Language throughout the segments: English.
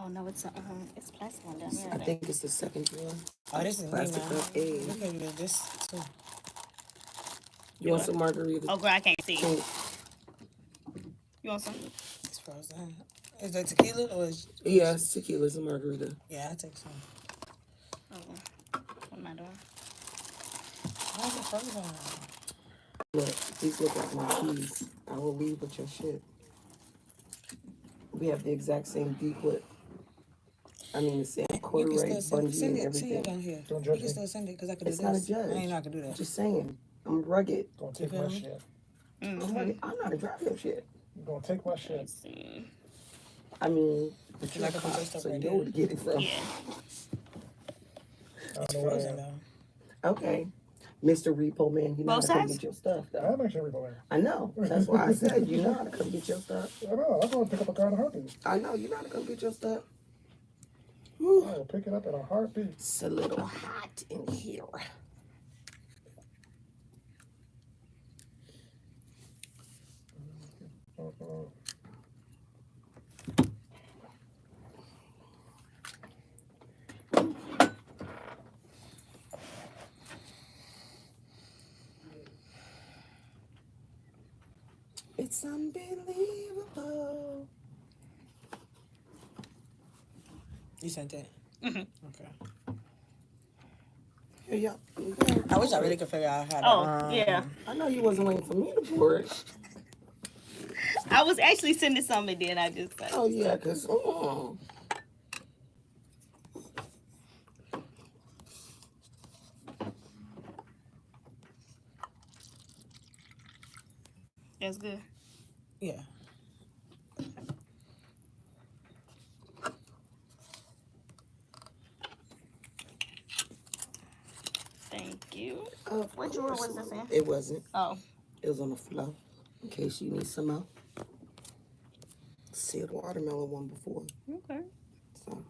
Oh no, it's plastic one down here. I think it's the second one. Oh, this is plastic cup. we can do this too. You want some margarita? Oh, girl, I can't see. Tink. You want some? It's frozen. Is that tequila or is Yeah, it's tequila. It's a margarita. Yeah, I'll take some. Oh, what am I doing? Why is it frozen? Look, these look like my keys. I will leave with your shit. We have the exact same D-clip. I mean, the same corduroy, bungee, and everything. Send it down here. Don't You judge can me. still send it because I can do It's this. not a judge. I ain't not gonna do that. Just saying. I'm rugged. Don't take my shit. Mm-hmm. I'm not a driver of shit. Don't take my shit. I mean, but you're I a can put cop, your stuff so you right know there. where to get it from. Yeah. It's frozen though. Okay. Mr. Repo Man, you know how Both to come sides? get your stuff, I though. am actually repo man. I know. That's why I said you know how to come get your stuff. I know. I'm going to pick up a car in a heartbeat. I know. You know how to come get your stuff. I will pick it up in a heartbeat. It's a little hot in here. It's unbelievable. You sent it? Mm-hmm. Okay. Yeah. I wish I really could figure out how to. Oh, yeah. I know you wasn't waiting for me to pour it. I was actually sending something, then I just like. Oh, yeah, because... That's good. Yeah. Thank you. What drawer was this in? It wasn't. Oh. It was on the floor, in case you need some more. Sealed watermelon one before. Okay. So,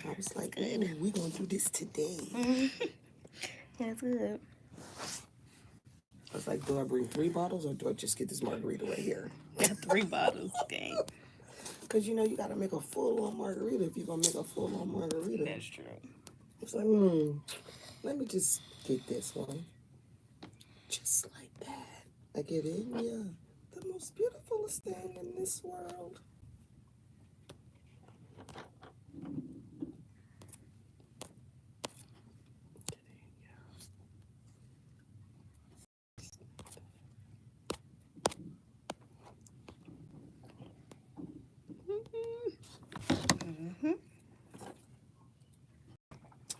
I was like, ooh, we going to do this today. Yeah, it's good. I was like, do I bring 3 bottles or do I just get this margarita right here? Got 3 bottles, gang. Because, you know, you got to make a full-on margarita if you're going to make a full-on margarita. That's true. It's like, let me just get this one. Just like that. Like it is, yeah. The most beautifulest thing in this world.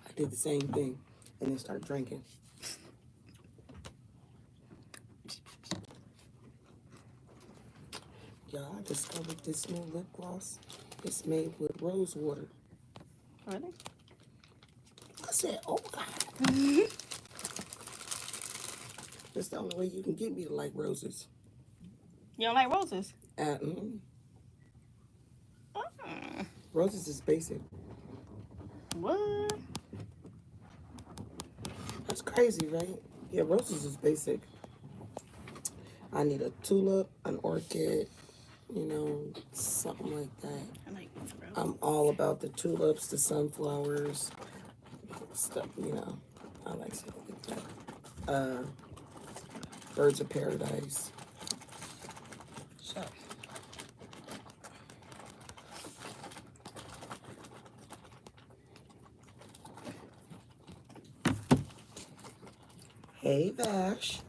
I did the same thing and then started drinking. Y'all, I discovered this new lip gloss. It's made with rose water. Really? I said, oh God. That's the only way you can get me to like roses. You don't like roses? Roses is basic. What? That's crazy, right? Yeah, roses is basic. I need a tulip, an orchid, you know, something like that. I like roses. I'm all about the tulips, the sunflowers, stuff, you know. I like stuff like that. Birds of paradise. Sure. Hey, Vash.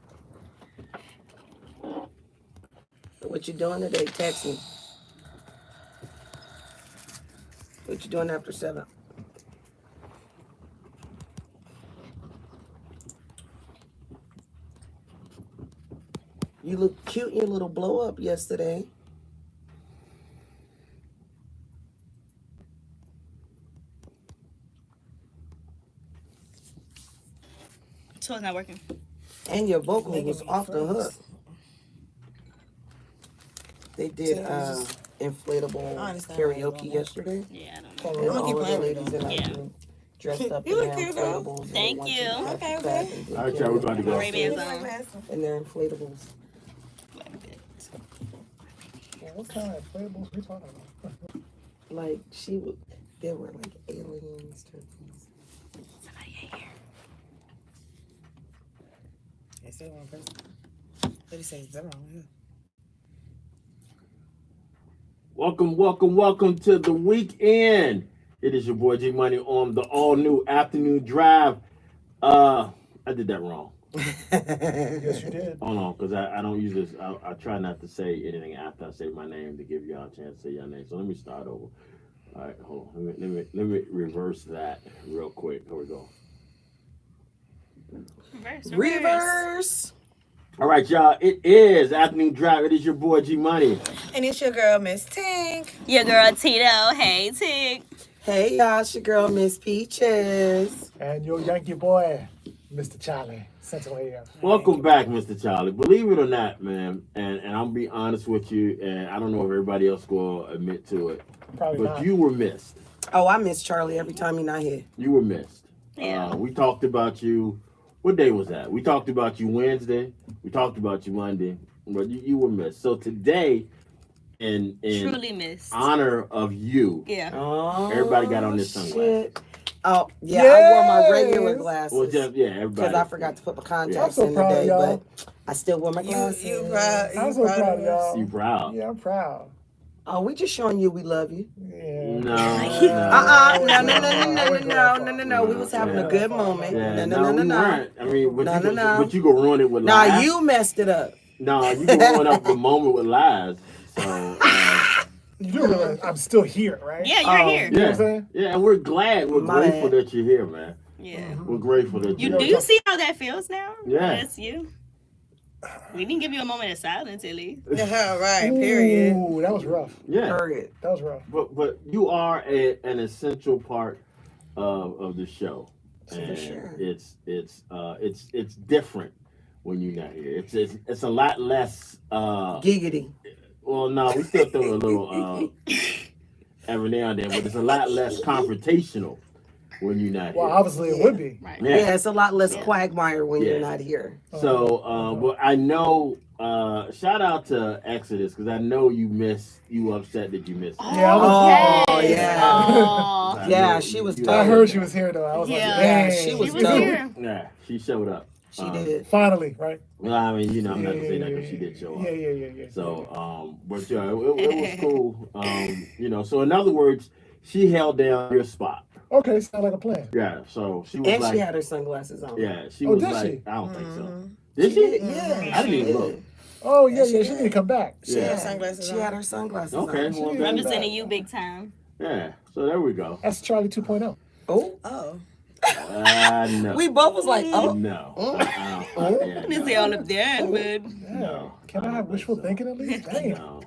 What you doing today? Text me. What you doing after 7? You look cute in your little blow up yesterday. So it's not working. And your vocal was off the hook. They did inflatable karaoke yesterday. Yeah, I don't know. And I'm gonna keep all of the playing ladies with in our Yeah. group dressed up You in look their cute, though. inflatables. Thank and they you. want to Okay, clap okay. and do All right, y'all, we're about to go. Ray-Bans on. And they're inflatables. Like that. Well, what kind of inflatables we talking about? like she would. There were like aliens, turkeys. Somebody in here. They say one person. What he say? Zero. Yeah. Welcome to the weekend. It is your boy G Money on the all new Afternoon Dryve. I did that wrong. Yes, you did. Hold on, because I don't use this. I try not to say anything after I say my name to give y'all a chance to say your name. So let me start over. All right, hold on. Let me reverse that real quick. Here we go. Reverse. All right, y'all. It is Afternoon Dryve. It is your boy G Money. And it's your girl, Miss Tink. Your girl Tito. Hey, Tink. Hey y'all, it's your girl Miss Peaches. And your Yankee boy, Mr. Charlie. Central AM. Welcome back, Mr. Charlie. Believe it or not, man, and I'm be honest with you, and I don't know if everybody else will admit to it, Probably but not. you were missed. Oh, I miss Charlie every time he's not here. You were missed. Yeah. We talked about you. What day was that? We talked about you Wednesday. We talked about you Monday, but you were missed. So today, in Truly missed. honor of you, Yeah. Oh, Everybody got on their sunglasses. shit. Oh, yeah, I wore my regular Yes. glasses. well, just everybody. Because I forgot to put my I'm contacts so in proud of today, y'all. but I still wear my glasses. You proud? I'm You so proud of us? y'all. You proud? Yeah, I'm proud. Oh, we just showing you we love you. Yeah. No. No. We was having a good moment. Yeah, No. we weren't. I mean, but No, you go ruin it with Nah, lies. you messed it up. No, you can ruin up the moment with lies. So, You do realize I'm still here, right? Yeah, you're Oh. here. You know what I'm yeah, saying? yeah, and we're glad, we're My grateful bad. that you're here, man. Yeah. We're grateful that You you're do here. see how that feels now? Yeah. That's you. We didn't give you a moment of silence, at least. Yeah, right. Period. Ooh, that was rough. Yeah, Heard it. That was rough. but you are an essential part of the show, and sure. it's different when you're not here. It's a lot less. Giggity. Well, no, we still throw a little every now and then, but it's a lot less confrontational when you're not Well, here. obviously it would be. Right. Yeah, it's a lot less Yeah. quagmire when Yeah. you're not here. So, but I know. Shout out to Exodus because I know you upset that you missed. it. Yeah, I was- Oh, Yes. yeah. Aw. Yeah, she was You- I heard she was here though. I was Yeah. like, dang. she was She was dope. here. Yeah, she showed up. She did. Finally, right? Well, I mean, I'm not gonna say that, but she did show up. Yeah. So, but yeah, it was cool. So in other words, she held down your spot. Okay, sound like a plan. Yeah. So she was And like, she had her sunglasses on. yeah, she Oh, was did like, she? I don't think so. Mhm. Did She she? did, yeah. I didn't even look. Oh yeah, she she did. need to come back. She Yeah. had sunglasses She on. had her sunglasses Okay. on. Well, Yeah. Representing you big time. yeah. So there we go. That's Charlie 2.0. Oh, Oh. No. we both was like, oh. No. Oh. Yeah, Let me no. say all up there, but Yeah. No, Can I don't have think wishful so. thinking at least? Damn. No.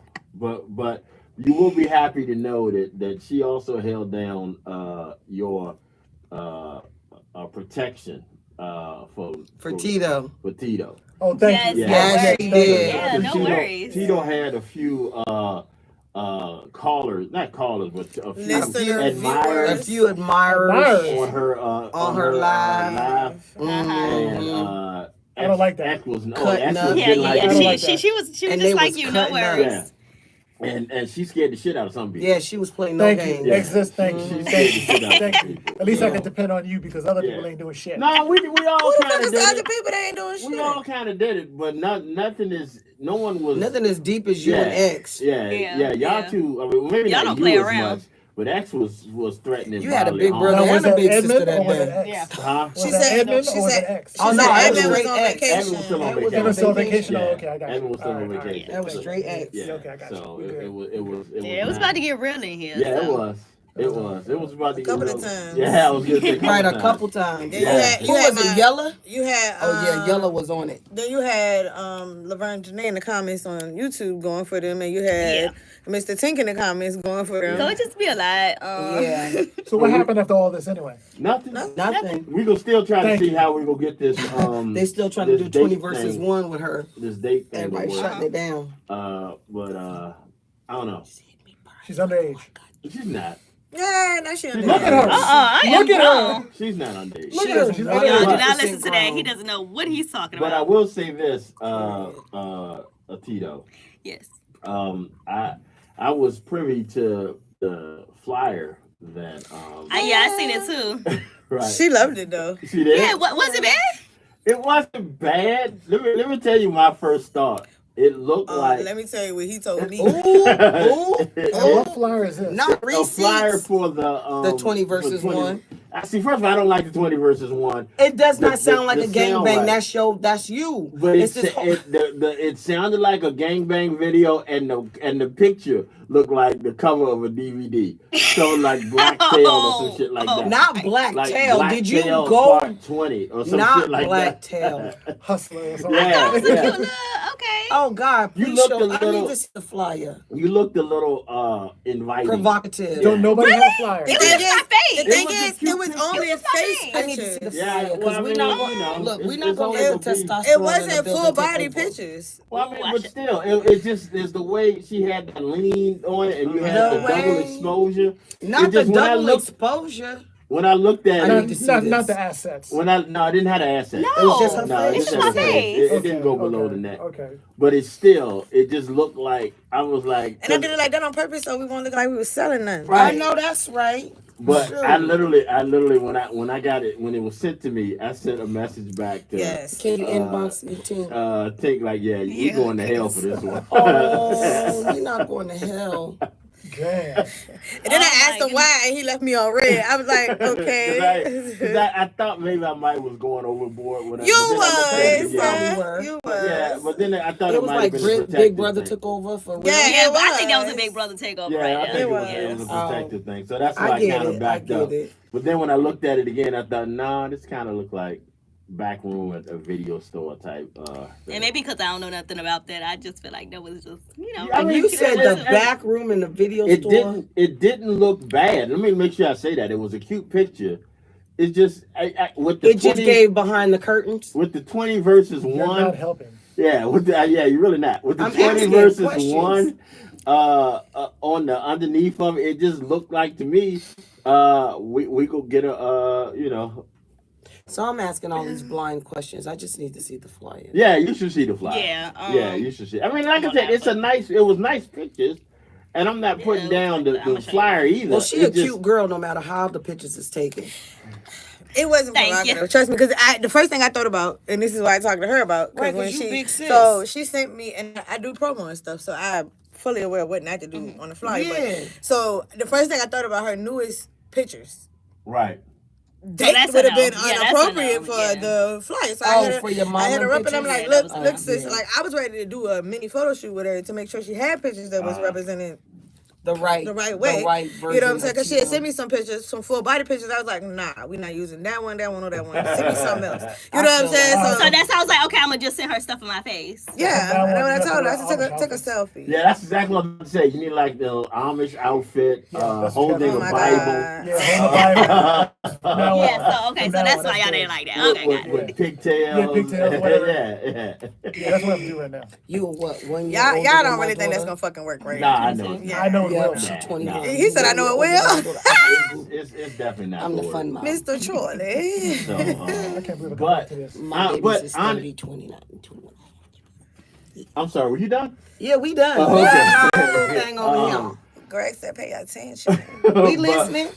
But you will be happy to know that she also held down your protection For Tito. For Tito. Oh, thank you. Yes, Yes, she did. Yeah, Because no Tito, worries. Tito had a few callers, not callers, but a few Listener, admirers A few admirers. Admirers. on her live. live. Uh-huh. And Mhm. I don't like that. X was Cutting X up. was yeah, getting yeah. like I don't She, like she, that. she was And just they like was you, no cutting up. worries. Yeah. And she scared the shit out of some people. Yeah, she was playing no Thank games. you. Exist, thank She you. scared the Thank shit you. out of Thank some you. people. At least I So- can depend on you because other Yeah. people ain't doing shit. No, we all Who the kind fuck of is did other it. people that ain't doing We shit? all kind of did it, but nothing is. No one was. Nothing as deep as you Yeah. and X. Yeah, Yeah, yeah. Y'all yeah. two. I mean, maybe Y'all not don't you play as around. much, but X was threatening. You had a bodily big harm. brother Now, and was a that big sister Edmund that or was it day. X? Yeah. Huh? Was She that said- Edmund she or was said- it X? Oh, She no, said that was Edmund was straight on X. vacation. Edmund was still on That was vacation. Edmund was still on vacation? Yeah. Oh, okay, I got you. Edmund was still on All right, vacation. That was straight X. Yeah. Okay, I got you. So We good. it was. Yeah, it was not- about to get real in here. Yeah, so. it was. It was about to A couple get of real. times. Yeah, I was gonna say Right, a times. couple times. Then Yeah. you had, Who you had was it, my- Yella? You had. Oh, yeah, Yella was on it. Then you had Laverne Janae in the comments on YouTube going for them, and you had Mr. Tink in the comments going for them. So it just be a lot. Yeah. So what happened after all this anyway? Nothing. Nothing. We gonna still try to Thank see you. how we gonna get this. They still trying to this do 20 date versus thing, 1 with her. This date thing. Everybody to work. shutting it down. But I don't know. She's underage. She's not. Yeah, now she Look Look at her. I am Look at her. grown. She's not underage. Look She at her. is She's one- Y'all do underage. not listen to that. grown. He doesn't know what he's talking But I about. will say this, Tito. Yes. I was privy to the flyer that Yeah, I seen it too. right. She loved it though. She did. Yeah, what was it bad? It wasn't bad. Let me tell you my first thought. It looked like Let me tell you what he told me. What flyer is this? Not a receipts. flyer for the 20 versus 1. See, first of all, I don't like the 20 versus 1. It does not sound like a sound gangbang. right. That's you. But It's this whole- it sounded like a gangbang video, and the picture looked like the cover of a DVD. So like Black Tail or some shit like that. not Black like Tail. Black Did you Tail go? Part 20 or some Not shit like Black that. Tail. Hustler or something. Yeah, yeah. Okay. Oh God! You Please looked show. a I little- need to see the flyer. You looked a little inviting. Provocative. Don't nobody have a flyer. It was just my face. The thing was a is, cute it was picture. only It a was my face face. I need to see picture. the Yeah, flyer well, because I we're mean, not. you know, Look, we're it's- not it's gonna only let the a piece. testosterone. It in the wasn't building full take body over. pictures. Well, I mean, Ooh, I but should- still, it just is the way she had that lean on it, and you had No the double way. exposure. Not It just- the when I double looked- exposure. When I looked at I it, need to see Not this. the assets. no, I didn't have an asset. No. It was just her No, face. it It's just just had my a face. face. It didn't go below the neck. Okay. But it still, it just looked like I was like. And I did it like that on purpose so we won't look like we was selling nothing. Right. I know that's right. But Sure. I literally, when I got it, when it was sent to me, I sent a message back to Yes. Can you inbox me, Tim? Tink like, yeah, you Yeah, going to hell for this one. Oh, you're not going to hell. Damn. And then I Oh asked my him why, and he left me on red. I was like, okay. 'Cause I thought maybe I might was going overboard with it. You but then I looked at it was. again. were. You Yeah, was. but then I thought It it was might like have been a Big protective Brother thing. took over for real. Yeah. Yeah, It but I think that was. was a Big Brother takeover. Yeah, I right think there. it was a Oh. protective thing. So that's why I I get kind of it. I backed get up. it. But then when I looked at it again, I thought, nah, this kind of looked like back room at a video store type. Thing. And maybe because I don't know nothing about that, I just feel like that was just, Yeah, And mean, you said it- the it- back room in the video It store. didn't look bad. Let me make sure I say that it was a cute picture. It's just with the It just 20, gave behind the curtains. with the 20 versus You're one. not helping. Yeah, with the, yeah, you're really not. With the I'm 20 asking versus questions. 1, on the underneath of it, it just looked like to me, we could get a, So I'm asking all these blind questions. I just need to see the flyer. yeah, you should see the flyer. Yeah, Yeah, you should see. I mean, like I said, it was nice pictures, and I'm not putting Yeah, down it was the like- flyer either. Well, she It a just- cute girl no matter how the pictures is taken. It wasn't Thank provocative. you. Trust me, because the first thing I thought about, and this is why I talked to her about, Right, when 'cause you she, big sis. so she sent me, and I do promo and stuff, so I'm fully aware of what not to do on the flyer. Yeah. But, so the first thing I thought about her newest pictures. Right. That that's would a have been no. Yeah, that's a inappropriate no, for yeah. the flyer. So Oh, I hit for your I hit her mama up and I'm pictures? like, Yeah, look, that was look, sis. yeah. Like I was ready to do a mini photo shoot with her to make sure she had pictures that was represented The right way. The right version. You know what I'm saying? Because she had Tito. sent me some pictures, some full body pictures. I was like, nah, we're not using that one, or that one. Send me something else. You know what I'm saying? So that's how I was like, okay, I'm gonna just send her stuff in my face. yeah, That and then one, when I told her, I that's said, the take a Amish selfie. Yeah, that's exactly what I'm saying. You need like the Amish outfit, Yeah, that's holding Oh a my Bible. God. Yeah, From the Bible. Yeah, so okay, so Now that's on, why that's y'all good. didn't like that. Okay, got it. with pigtails. Yeah, pigtails, whatever. yeah. Yeah, that's what I'm doing now. You what? 1 year Y'all older don't than my really think that's daughter? gonna fucking work, right? Nah, I know. It's Yeah. I know it Yeah, will. she Nah, 20. nah. He said, I know it will. It's definitely not. I'm the gonna fun work. mom. Mr. Charlie. So, I can't believe I but got to this. My baby's but is I'm- 30, 29, 21. I'm sorry. Were you done? Yeah, we done. Oh, We okay. got our whole little thing over Um, Greg said, pay attention. We But- listening.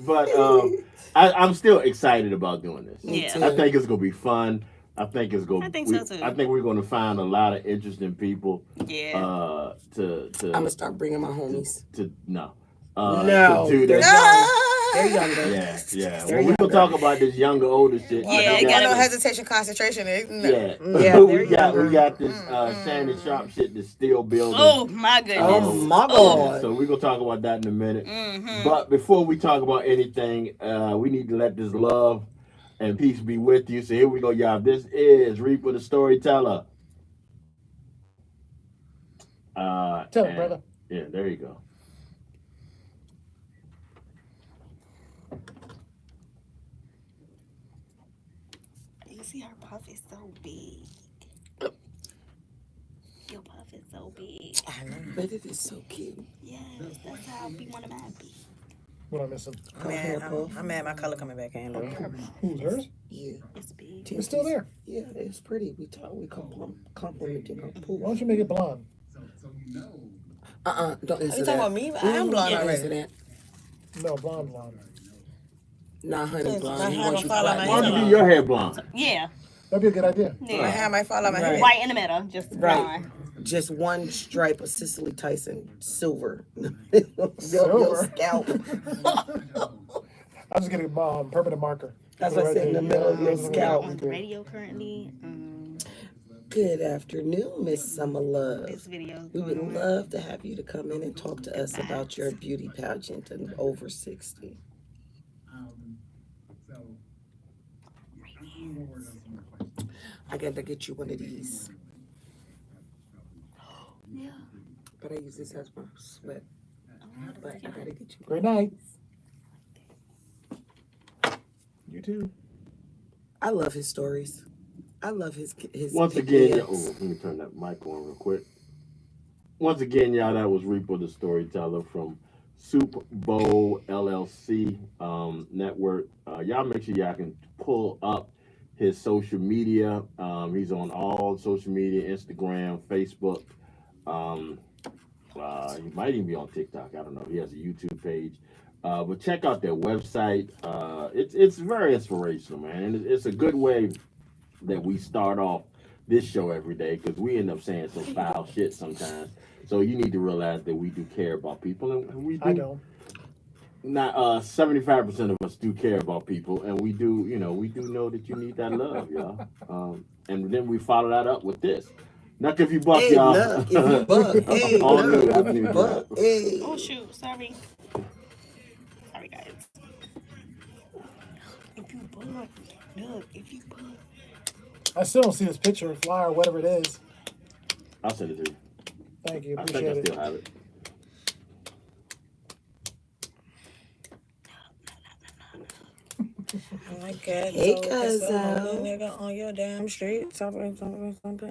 but I'm still excited about doing this. Yeah. too. I think it's gonna be fun. I think it's gonna. I think so, too. I think we're gonna find a lot of interesting people. Yeah. To I'm gonna start bringing my homies. no. No, To do they're this. young. They're younger. Yeah, yeah. They're Well, we're gonna younger. talk about this younger, older shit. Yeah, Yeah, it you got gotta no be- hesitation, concentration. No. Yeah, Yeah, we they're got younger. this Shannon Sharp shit that's still building. Oh my goodness. Oh my Oh. God. So we're gonna talk about that in a minute. Mhm. But before we talk about anything, we need to let this love and peace be with you. So here we go, y'all. This is Reaper the Storyteller. Tell it, and- brother. Yeah, there you go. You see her puff is so big. Your puff is so big. But it is so cute. Yes, that's how we want to be. What am I missing? I'm mad my color coming back in. Look. Who's hers? Yeah. It's big. It's still there. Yeah, it's pretty. We complimenting her Why pool. don't you make it blonde? Don't Are answer you that. talking about me? I am blonde Don't already. answer that. No, blonde. Nah, honey, Yes, blonde. my He hair wants gonna you fall out my platinum. Why don't you head. do your hair blonde? Yeah. That'd be a good idea. My Yeah. hair might fall out my Right. head. White in the middle, just Right. blonde. Just one stripe of Cicely Tyson silver. Your Silver? scalp. I'm just getting a permanent marker. That's what I said, in the middle of your We're scalp. on the radio currently. Good afternoon, Miss Summer Love. This video is We going would on. love to have you to come in and talk to us about your beauty pageant and over 60. I got to get you one of these. Yeah. But I use this as my sweat. But I gotta get you. Great night. You too. I love his stories. I love his Once again, vignettes. let me turn that mic on real quick. Once again, y'all, that was Reaper the Storyteller from Super Bowl LLC network. Y'all make sure y'all can pull up his social media. He's on all social media, Instagram, Facebook. He might even be on TikTok. I don't know. He has a YouTube page. But check out their website. It's very inspirational, man. And it's a good way that we start off this show every day because we end up saying some foul shit sometimes. So you need to realize that we do care about people, and we do. I don't. Not 75% of us do care about people, and we do. We do know that you need that love, y'all. And then we follow that up with this. Knock if you buck, Hey, y'all. look, if you buck. Hey, All new, look, if Afternoon you buck. Dryve. Hey. Oh shoot, sorry. Sorry guys. If you bug, look, if you bug. I still don't see this picture or flyer or whatever it is. I'll send it to you. Thank you. I think Appreciate I it. still have it. Like that, Hey, so cuzzo. nigga on your damn street, talking,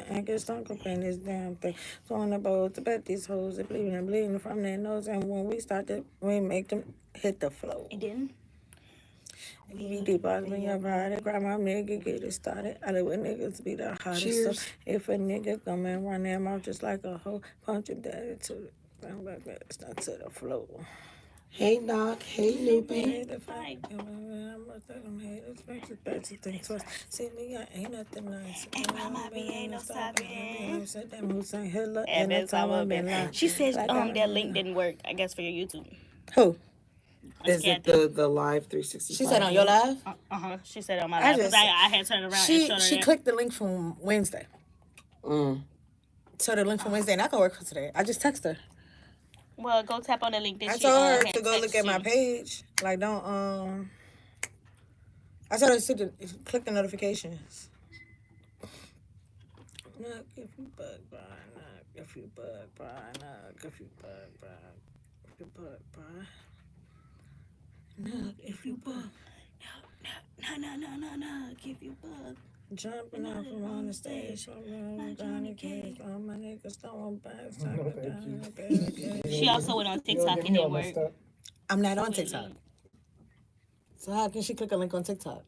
and get stunk up in this damn thing. So on the boat to bet these hoes are bleeding from their nose, and when we start to, we make them hit the floor. It didn't. We deposit in your body, grab my nigga, get it started. I live with niggas be the hottest. Cheers. So if a nigga come and run their mouth just like a hoe, punch your daddy to it. I'm back to the floor. Hey, Knock. Hey, Newbie. See me, I ain't nothing nice. Ain't mama, ain't no stopping. Said them Hussein Hitler, And and that's that's how how I've I've been. been lying. She said Like that link didn't work, I guess, for your YouTube. Who? Is it the live 365? She said on your live? She said on my I live. 'Cause just- I had turned around and showed her She that. clicked the link from Wednesday. So the link from Wednesday, and I can work for today. I just text her. Well, go tap on the link that I she told her had to go look text at my you. page. Like, don't, I told her to click the notifications. Knock if you bug, bro. Knock if you bug, bro. Knock if you bug, bro. If you bug, bro. Knock if you bug. No, give you bug. Jumping out from on the stage. I'm Johnny Cage. All my niggas throwing bags. No, thank you. She also went on TikTok and it worked. I'm not on TikTok. So how can she click a link on TikTok?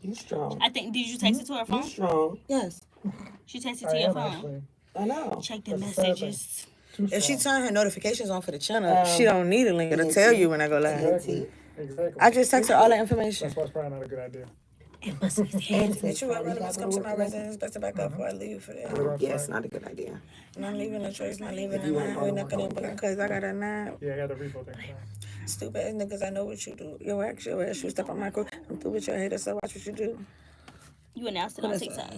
You strong. I think, did you text it to her You phone? strong. Yes. She texted I to your am phone. actually. I know. Check the That's a sad thing. messages. Too If she strong. turn her notifications on for the channel, she don't need a link. It'll tell you when I go live. Exactly. Exactly. I just text her all the information. That's why it's probably not a good idea. Did you ever must come to my residence? Best to back up before I leave for that. Yeah, it's not a good idea. Not leaving the choice, not leaving the mind. We not gonna because I got a nine. Yeah, I got the repo thing. Stupid ass niggas, I know what you do. Your ass, you step on my crew. I'm through with your haters, so watch what you do. You announced it on TikTok.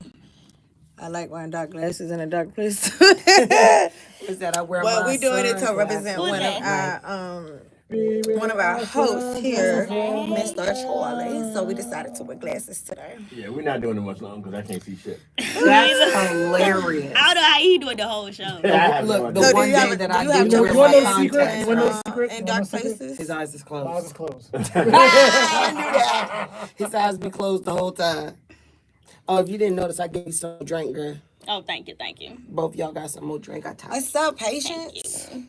I like wearing dark glasses in a dark place. Is that I wear Well, my we doing it to sunglasses. represent Who's one of that? our one of our hosts here, Mr. Charlie. So we decided to wear glasses today. Yeah, we're not doing it much longer because I can't see shit. That's hilarious. I don't know how he doing the whole show. I have no Look, idea. the So do one you have- day that do I you have did your wear You want my no secret? contacts, You want no right? secret? In You dark want no secret? places. His eyes is My eyes closed. is closed. I knew that. His eyes be closed the whole time. Oh, if you didn't notice, I gave you some drink, girl. Oh, thank you. Both y'all got some more drink. I tied. What's up, patience? Hey,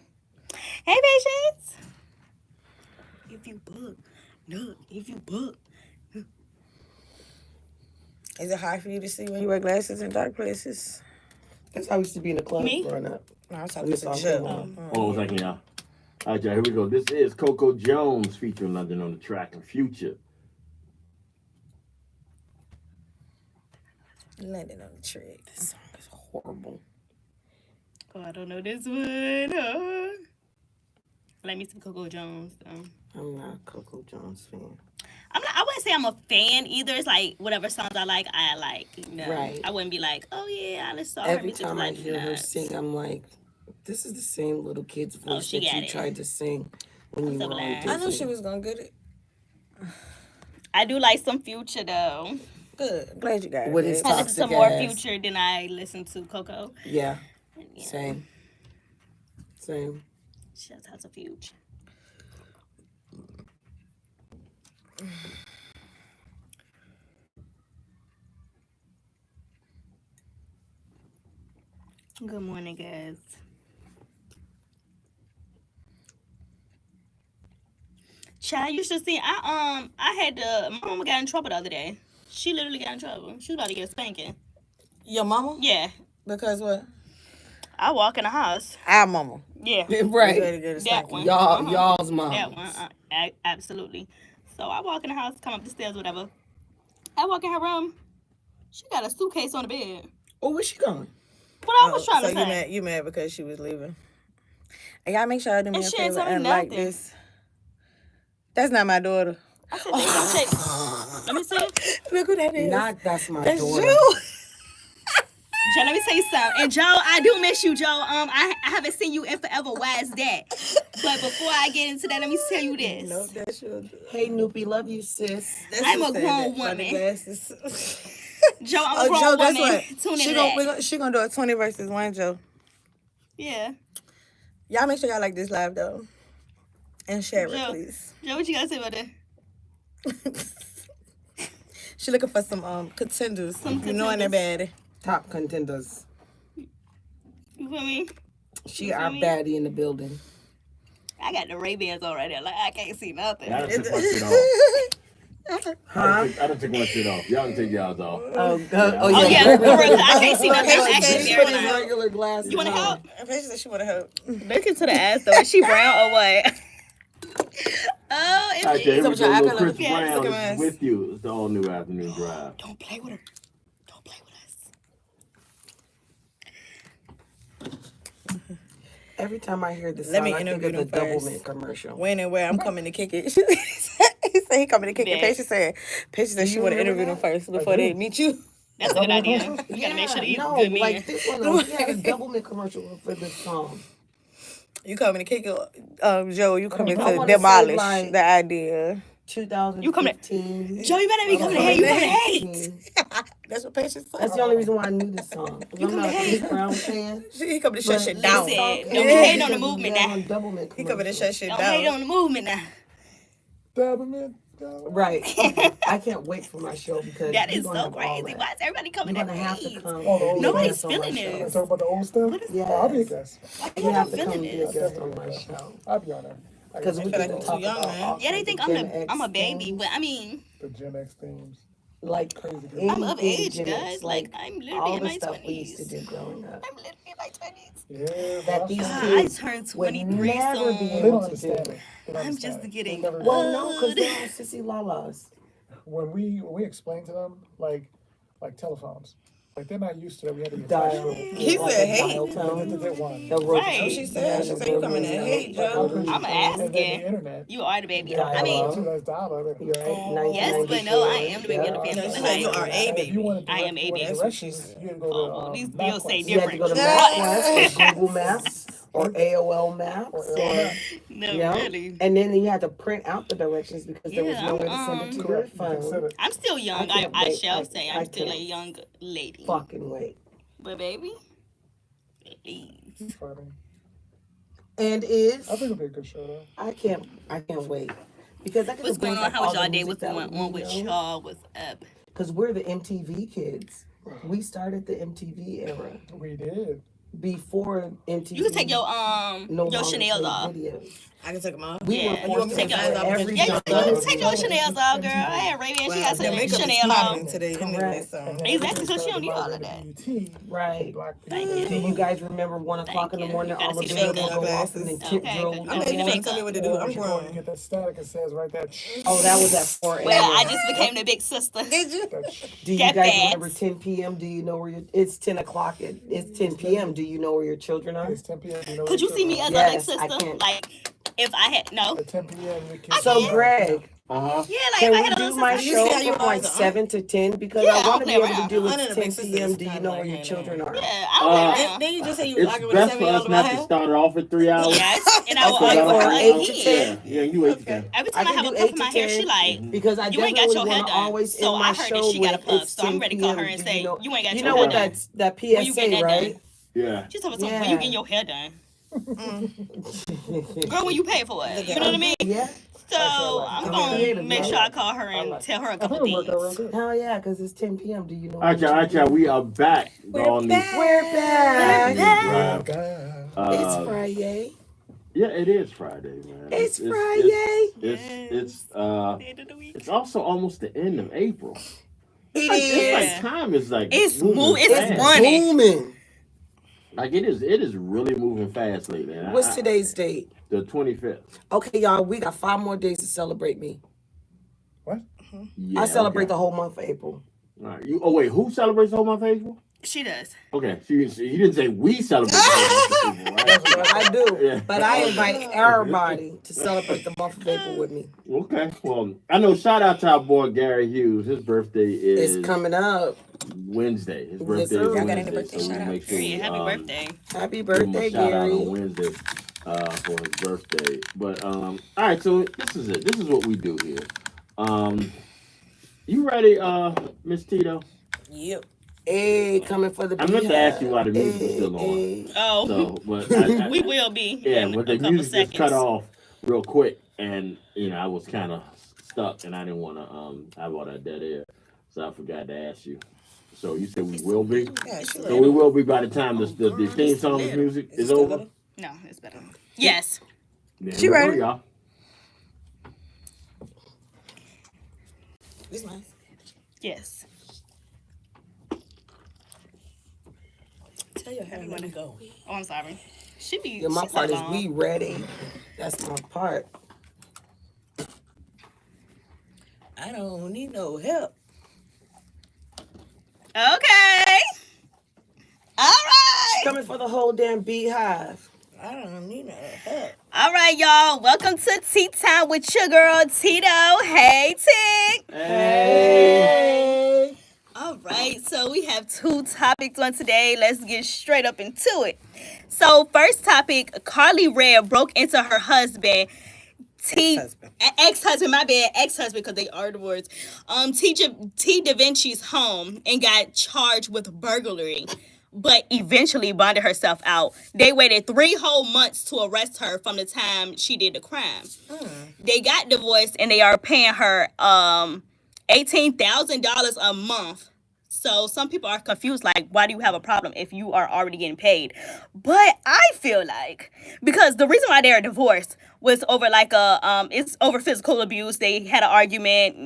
patience. If you book, look, if you book. Is it hard for you to see when you wear glasses in dark places? That's how we used to be in the club Me? growing up. No, I was When talking this to song Jill. came on. Oh, was like, yeah. All right, y'all, here we go. This is Coco Jones featuring London on the track and Future. Landing on the tree. This song is horrible. Oh, I don't know this one. Oh. Let me see Coco Jones. I'm not a Coco Jones fan. I wouldn't say I'm a fan either. It's like whatever songs I like. No. Right. I wouldn't be like, oh yeah, I listen to her Every music. time I Like, hear her nah. sing, I'm like, this is the same little kid's voice she that got you it. tried to sing when you so were on glad. Disney. I knew she was gonna get it. I do like some Future though. Good. Glad you got it. With his babe. I listen to Toxic more ass. Future than I listen to Coco. Yeah, Yeah. same. Shout out to Future. Good morning, guys. Child, you should see. I had to. My mama got in trouble the other day. She literally got in trouble. She was about to get a spanking. Your mama? Yeah, Because what? I walk in the house. Our mama. Yeah, Right. Ready to get a that spanking. one. Y'all's That moms. one. Absolutely. So I walk in the house, come up the stairs, whatever. I walk in her room. She got a suitcase on the bed. Oh, where's she going? What I was trying so to say. you mad because she was leaving. And y'all make sure I do me And a she ain't favor tell me and like nothing. this. That's not my daughter. I said, they gonna check. Let me see. Look who that is. Not that's my That's daughter. you. Joe, let me tell you something. And Joe, I do miss you, Joe. I haven't seen you in forever. Why is that? But before I get into that, let me tell you this. No, that's your daughter. Hey, Noopy, love you, sis. That's I'm who a said grown that by the woman. glasses. Joe, I'm a Oh, grown Joe, guess woman. what? Tune She into gonna, that. she gonna do a 20 versus 1, Joe. Yeah. Y'all make sure y'all like this live, though. And share it, Joe. please. Joe, what you gotta say about that? She looking for some contenders. Some You know anybody. Top contenders. You feel me? She our baddie in the building. I got the Ray-Bans on right there. Like, I can't see nothing. I done took my shit off. Huh? I done took my shit off. Y'all can take y'all's off. Oh, Oh, yeah, for real. I can't see nothing. I'm actually She very put his blind. regular glasses You want to on. help? She said she want to help. Look into the ass, though. Is she brown or what? Oh, All right, it's here we Something go. I Little can Chris look at. Brown Look at my is ass. with you. It's the all new Afternoon Drive. Don't play with her. Don't play with us. Every time I hear this Let song, me I think interview of the them first. Doublemint commercial. When and where I'm coming to kick it. He said he coming to kick it. Yeah. Patient said she you want to remember interview them that? first before they meet you. That's a good idea. You gotta make sure to eat no, good men. like this one, though, he had a Doublemint commercial for this song. You coming to kick it, Joe, you coming I to wanna say, demolish like- the idea. 2015. Joe, you better be coming to hate. You coming to hate. 2015. That's what Patient said. That's the only reason why I knew this song. 'Cause I'm not a Chris Brown fan. He coming to shut But shit this down. Listen, song don't came be hating out on the because movement we had now. on Doublemint He coming to commercial. shut shit Don't hate down. on the movement now. Doublemint. Right. I can't wait for my show because That you're is gonna so have all crazy. that. Why is everybody coming You're to gonna have to hate? come. Oh, and be a Nobody's guest on my feeling show. this. Talk about the old stuff. Yes. I'll be a guest. You have to feeling come be a this. guest on my show. I'll be on there. Because we feel get like to I'm talk too young, about man. all Yeah, they kinds think of Gen X I'm a baby, things, but I mean, The Gen X themes. like Crazy. I'm of anything age, Gen X, guys. Like, I'm literally all in the my stuff we used to 20s. do growing up. I'm literally in my 20s. Yeah. That these God, kids I turned would 23 never be soon. They able don't to understand do it. it. They don't I'm understand just it. getting They never- Well, no, because old. they're all sissy lalas. when we explain to them like telephones, like they're not used to that. We had to Dial. He like said a hate. dial tone. They one. The Right. rotary. She said you coming in hate, Joe. I'm And then asking. the internet. You are the baby. Yeah, I mean, hello. That's dial-up. You're right. yes, but no, I am the baby of the Yeah. family. She But said you like, are a If you baby. wanted I am a baby. That's what she directions, said. you had to go to Oh, well, these bills say MapQuest. You had to go to MapQuest or Google Maps or AOL Maps or no, yeah. really. And then you had to print out the directions because there was Yeah, nowhere to send it to your Correct. You can set phone. it. I'm still young. I can't I wait. shall I- say I I'm still a can't young lady. Fucking wait. But baby, please. Funny. And is I think it'll be a good show though. I can't wait because I get What's to bring going on? back How was all the y'all day? music What's that going we on with know. y'all? What's up? Because we're the MTV kids. We started the MTV era. We did. before MTV. You can take your no your longer Chanel's played off. videos. I can take them off. We Yeah. were You forced want me to to take have mine off? every Yeah, you genre. can take your Chanel's off, girl. I had Ray-Ban. She got Well, some the makeup is Chanel popping on. today anyway, Correct. so. Exactly, so she don't need all of that. Right. Thank you. Do you guys remember 1 o'clock in the you. morning? You gotta All the see the videos makeup. will go off and then Glasses. tip Okay, drill. good. I mean, Okay, you the trying to tell me what to do. I'm You grown. get that static. It says right there. Oh, that was at 4 a.m. Well, I just became the big sister. Did you? Do you Get guys bags. remember 10 p.m.? Do you know where your? It's 10 o'clock. It's 10 p.m. Do you know where your children are? It's 10 p.m. You know Could you see me as a big Yes, I sister? can. Like, if I had no. At 10 p.m. we can. So, Greg, Uh-huh. Yeah, like can if I we had a do little my sister. You see show how you from are like as a 7 to 10? Because Yeah, I I'll want to play be able to around. do Under it the 10 big sisters p.m. is Do you kinda know like where your hand children are? Yeah, Uh, I'll play around. Then you just say you was It's arguing with a best for 7-year-old us about not to him? start off at 3 hours. Yes, and I will Okay, argue with for her 8 to again. 10? Yeah, you 8 to 10. Every I time I can have a do puff 8 in my to hair, she 10 like, because I you ain't got definitely your hair want to done. always So end I my heard show that she got a with puff, it's so I'm 10 ready to call her p.m. and Do say, you know? you ain't got You your know hair what done. that When you PSA, get that right? done? Yeah. She's talking about Yeah. when you get your hair done. Girl, when you pay for it. You know what I mean? Yeah. So I'm I'm going to creative, make man. sure I call her and tell her a couple things. Hell yeah, because it's 10 p.m. Do you know? All right, y'all. All right, y'all. We are back on the We're back. Afternoon Dryve. It's Friday. Yeah, it is Friday, man. It's Friday. End of the week. It's also almost the end of April. It It's is. like time is like It's moving it's fast. running. Booming. Like it is really moving fast lately. And What's today's date? The 25th. Okay, y'all, we got 5 more days to celebrate me. What? Yeah, I celebrate okay. the whole month of April. All right. Oh wait, who celebrates the whole month of April? She does. Okay, so you didn't say we celebrate the whole month of April, right? I do, Yeah. but I invite everybody to celebrate the month of April with me. Okay, well, I know. Shout out to our boy Gary Hughes. His birthday is It's coming up. Wednesday. His birthday Yes, is sir. Y'all got Wednesday, any birthday so we shout-outs? make sure we Period. Happy birthday. Happy give him birthday, a shout out on Gary. Wednesday for his birthday. But all right, so this is it. This is what we do here. You ready, Miss Tito? Yep. Hey, coming for the I meant to ask you why the music was still on. Hey. Oh, So, but we will be yeah, in but a the couple music seconds. just cut off real quick, and I was kind of stuck, and I didn't want to have all that dead air, so I forgot to ask you. So you said we will be. Yeah, she So we will be by the time the theme song's music is still over. little? No, it's better. Yes. Then She we go, ready? y'all. It's nice. Yes. Tell your hair to let me go. Oh, I'm sorry. She be. Yeah, my she's part so is long. we ready. That's my part. I don't need no help. Okay. All right. Coming for the whole damn beehive. I don't need no help. All right, y'all. Welcome to Tea Time with your girl Tito. Hey, Tink. Hey. All right, so we have 2 topics on today. Let's get straight up into it. So, first topic: Carly Rae broke into her husband, Ex-husband. ex-husband, because they are divorced. T. Da Vinci's home and got charged with burglary, but eventually bonded herself out. They waited 3 whole months to arrest her from the time she did the crime. They got divorced and they are paying her $18,000 a month. So some people are confused, like, why do you have a problem if you are already getting paid? But I feel like, because the reason why they are divorced was over it's over physical abuse. They had an argument,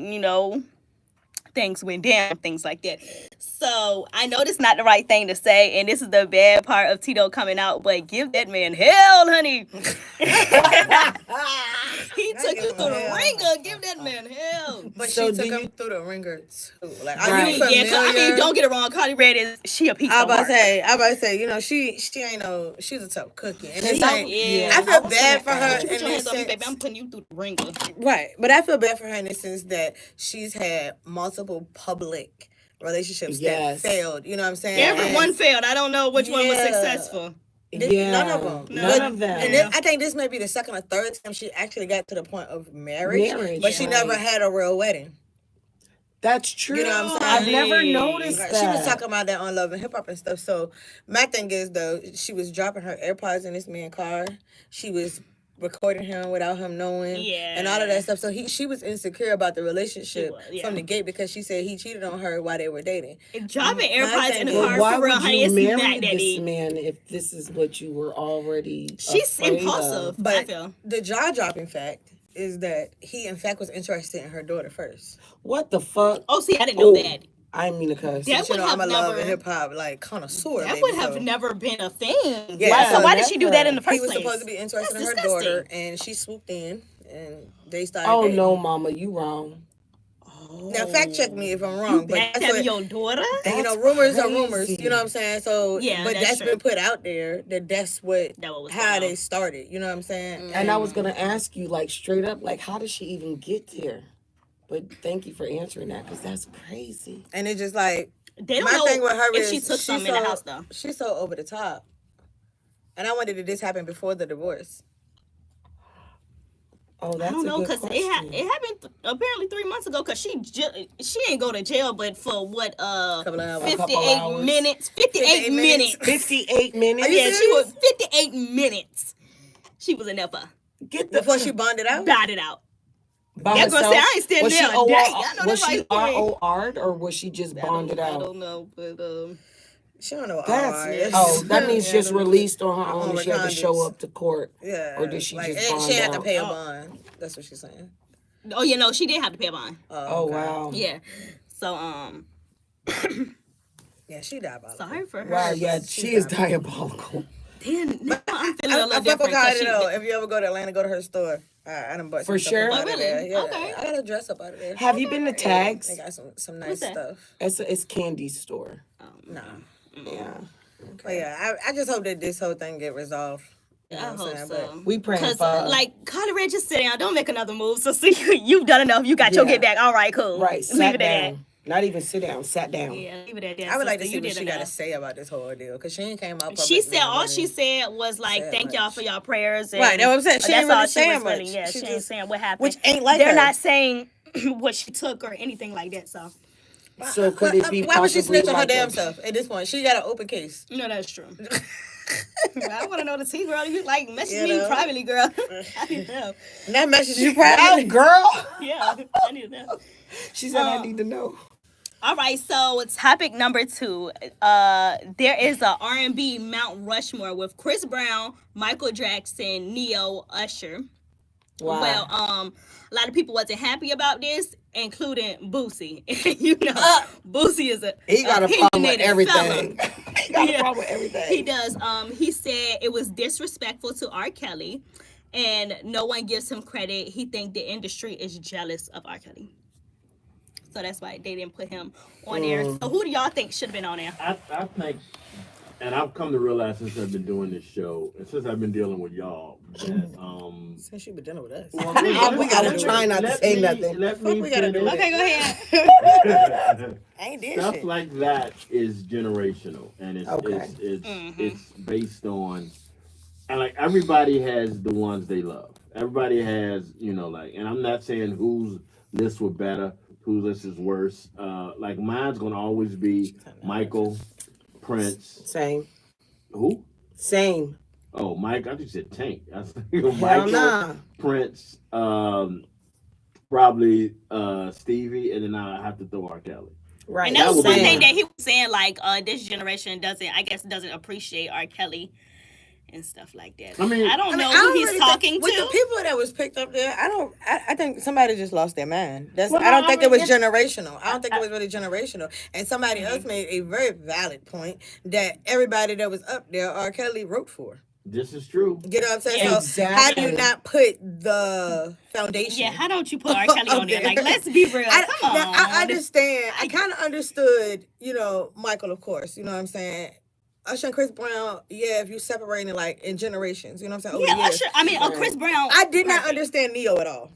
things went down, things like that. So I know this is not the right thing to say, and this is the bad part of Tito coming out, but give that man hell, honey. He took you through the ringer. Give that man hell. But So she took do him you- through the ringer too. Like, Right. are you familiar? Yeah, don't get it wrong. Carly Rae she a piece I of about to work. say, she ain't no, she's a tough cookie. And it's like, Yeah. I feel bad for her You put in your hands the on me, baby. sense, I'm putting you through the ringer. right? But I feel bad for her in the sense that she's had multiple public relationships Yes. that failed. You know what I'm saying? Everyone failed. I don't know which one was Yeah. successful. Yeah. None of them. None of them. And then I think this may be the second or third time she actually got to the point of marriage, but she right. never had a real wedding. That's true. You know what I'm I've saying? never noticed Right. that. She was talking about that on Love and Hip Hop and stuff. So my thing is though, she was dropping her AirPods in this man's car. She was recording him without him knowing, Yeah. and all of that stuff. So she was insecure about the relationship yeah. from the gate because she said he cheated on her while they were dating. Dropping AirPods in the thing is, car Why for real, would honey. you It's marry not that this deep. man if this is what you were already She's afraid impulsive, of? I But feel. the jaw dropping fact is that he in fact was interested in her daughter first. What the fuck? Oh, see, I didn't know Oh, that. I didn't mean to cuss. That You would know, have I'm a love never. and hip hop like connoisseur. That baby, would have so. never been a thing. Yeah, So why did she do that in the first He was place? supposed to be interested in That's her disgusting. daughter, and she swooped in, and they started. Oh dating. no, mama, you wrong. Now fact check me if I'm You wrong, but that's backstabbing what, your daughter? and, you know, That's rumors are rumors. crazy. You know what I'm saying? So, Yeah, but that's that's true. been put out there that's what That what was how going they on. started. You know what I'm saying? And I was gonna ask you, like, straight up, like, how did she even get there? But thank you for answering that, because that's crazy. And it's just like They don't my know thing with her if is she took she's something in the house, though. She's so over the top, and I wondered did this happen before the divorce? Oh, that's I don't a know, good because question. it happened apparently 3 months ago, because she ain't go to jail, but for what, Couple of hours. 58 hours. minutes? 58 minutes. 58 minutes. Are you Yeah, she serious? was 58 minutes. She was in there for. Get the Before she bonded out? Got it out. by That girl herself. said, I ain't standing Was she there a day. I know Was that's she right. ROR'd or was she just bonded I out? don't know, but She don't know. That's all that means Yeah, just them- released on her own. on And she had to show recognizance. up to court. Yeah. Or did she like, just bond she had to out? pay a Oh. bond. That's what she's saying. oh, you know, she did have to pay a bond. Oh okay. wow. Yeah. So Yeah, she diabolical. sorry for her. Wow, yeah, She's she is diabolical. diabolical. Then now I'm feeling a I little fuck with different. 'cause Kylie she- though. If you ever go to Atlanta, go to her store. I done bought some For stuff sure? from Oh, out of really? there. Yeah, Okay. I got a dress up out of there. Have you been to Tags? They got some nice What's that? stuff. It's Candy's store. Nah. Yeah. But yeah, I just hope that this whole thing get resolved. You know I what I'm hope saying? so. We praying Because, for her. like, Carly Red, just sit down. Don't make another move. So, see, you've done enough. You got your Yeah. get back. All right, cool. Right, Leave sat it at down. Not even sit down, sat down. that. Yeah, leave it at that. I would like to sister. see You what did she got to enough. say about this whole ordeal because she ain't came out. She publicly said and all really she said was like, said "Thank much. y'all for y'all prayers." And Right, that's what I'm saying. She that's ain't really all she saying was really. much. Yeah, She she ain't just- saying what happened. which ain't like They're her. not saying what she took or anything like that. So So could it be Why would she possibly snitch on her like damn a- self at this point? She got an open case. no, that's true. I want to know the tea, girl. You like message You me know? privately, girl. I need to know. And that message you Oh, private. girl. Yeah, I need to know. She said I need to know. All right, so topic number 2. There is a R&B Mount Rushmore with Chris Brown, Michael Jackson, Neo, Usher. Wow. Well, a lot of people wasn't happy about this, including Boosie. You know, Boosie is a He got a problem with opinionated everything. fella. He got a Yeah. problem with everything. He does. He said it was disrespectful to R. Kelly, and no one gives him credit. He think the industry is jealous of R. Kelly. So that's why they didn't put him on there. So who do y'all think should have been on there? I think, and I've come to realize since I've been doing this show, and since I've been dealing with y'all, that Since you been dealing with us. we gotta try not to say nothing. Let me we gotta do finish. with Okay, go ahead. I ain't did Stuff shit. like that is generational, and it's Okay. it's based on, and like everybody has the ones they love. Everybody has, like, and I'm not saying whose lists were better, whose list is worse. Like mine's gonna always be Michael, Prince, Same. who? Same. Oh, Mike. I just said Tank. I was thinking Hell Michael, nah. Prince, probably Stevie, and then I have to throw R. Kelly. Right. And that was would one be thing mine. that he was saying, like, this generation doesn't appreciate R. Kelly and stuff like that. I mean, I don't know I who don't he's really talking think, with the to. people that was picked up there. I think somebody just lost their mind. Well, I don't no, think I it was mean, generational. I don't think it was really generational. And somebody else made a very valid point that everybody that was up there, R. Kelly wrote for. this is true. You know what I'm saying? Yeah. So how do you Exactly. not put the foundation? Yeah, how don't you put R. Kelly on there? Okay. Like, let's be real. Come on. I understand. I kind of understood, Michael, of course. You know what I'm saying? Usher and Chris Brown, yeah, if you separating like in generations, you know what I'm saying? Over Yeah, the years. Usher. I mean, Chris Brown. I did not perfect. understand Neo at all.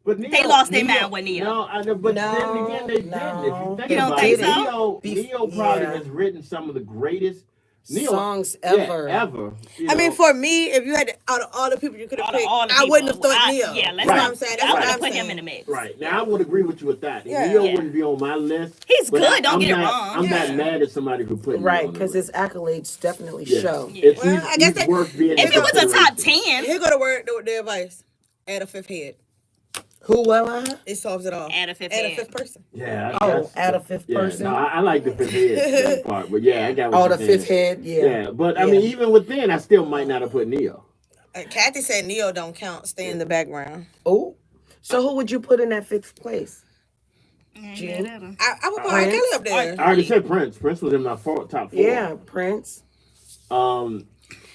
But They lost their mind with Neo. No, I know, but No, then again, they didn't. If you no. think You don't about think it, so? Neo probably Yeah. has written some of the greatest songs ever. ever. I mean, for me, if you had out of all the people you could have picked, I wouldn't have thought Neo. Yeah, that's what I'm saying. That's I would what have I'm put saying. him in the mix. Right. Now, I would agree with you with that. Yeah. Neo Yeah. wouldn't be on my list. He's but good, don't I'm get it not- wrong. I'm not mad at somebody who put Neo Right, on the because list. his accolades definitely Yeah. show. It's, Well, he's, I guess he's worth being in If it was a top consideration. 10, Here go to work with the advice. Add a fifth head. Who will I? It solves it all. Add a fifth Add a head. fifth person. Yeah. Oh, that's- add a fifth yeah, person. No, I like the fifth head part, but yeah, I got what Oh, you're the saying. fifth head. Yeah. Yeah, but I mean, even within, I still might not have put Neo. Kathy said Neo don't count. Stay in the background. Oh, so who would you put in that fifth place? Gene. I would put R. Kelly up there. I already said Prince. Prince was in my top 4. Yeah, Prince.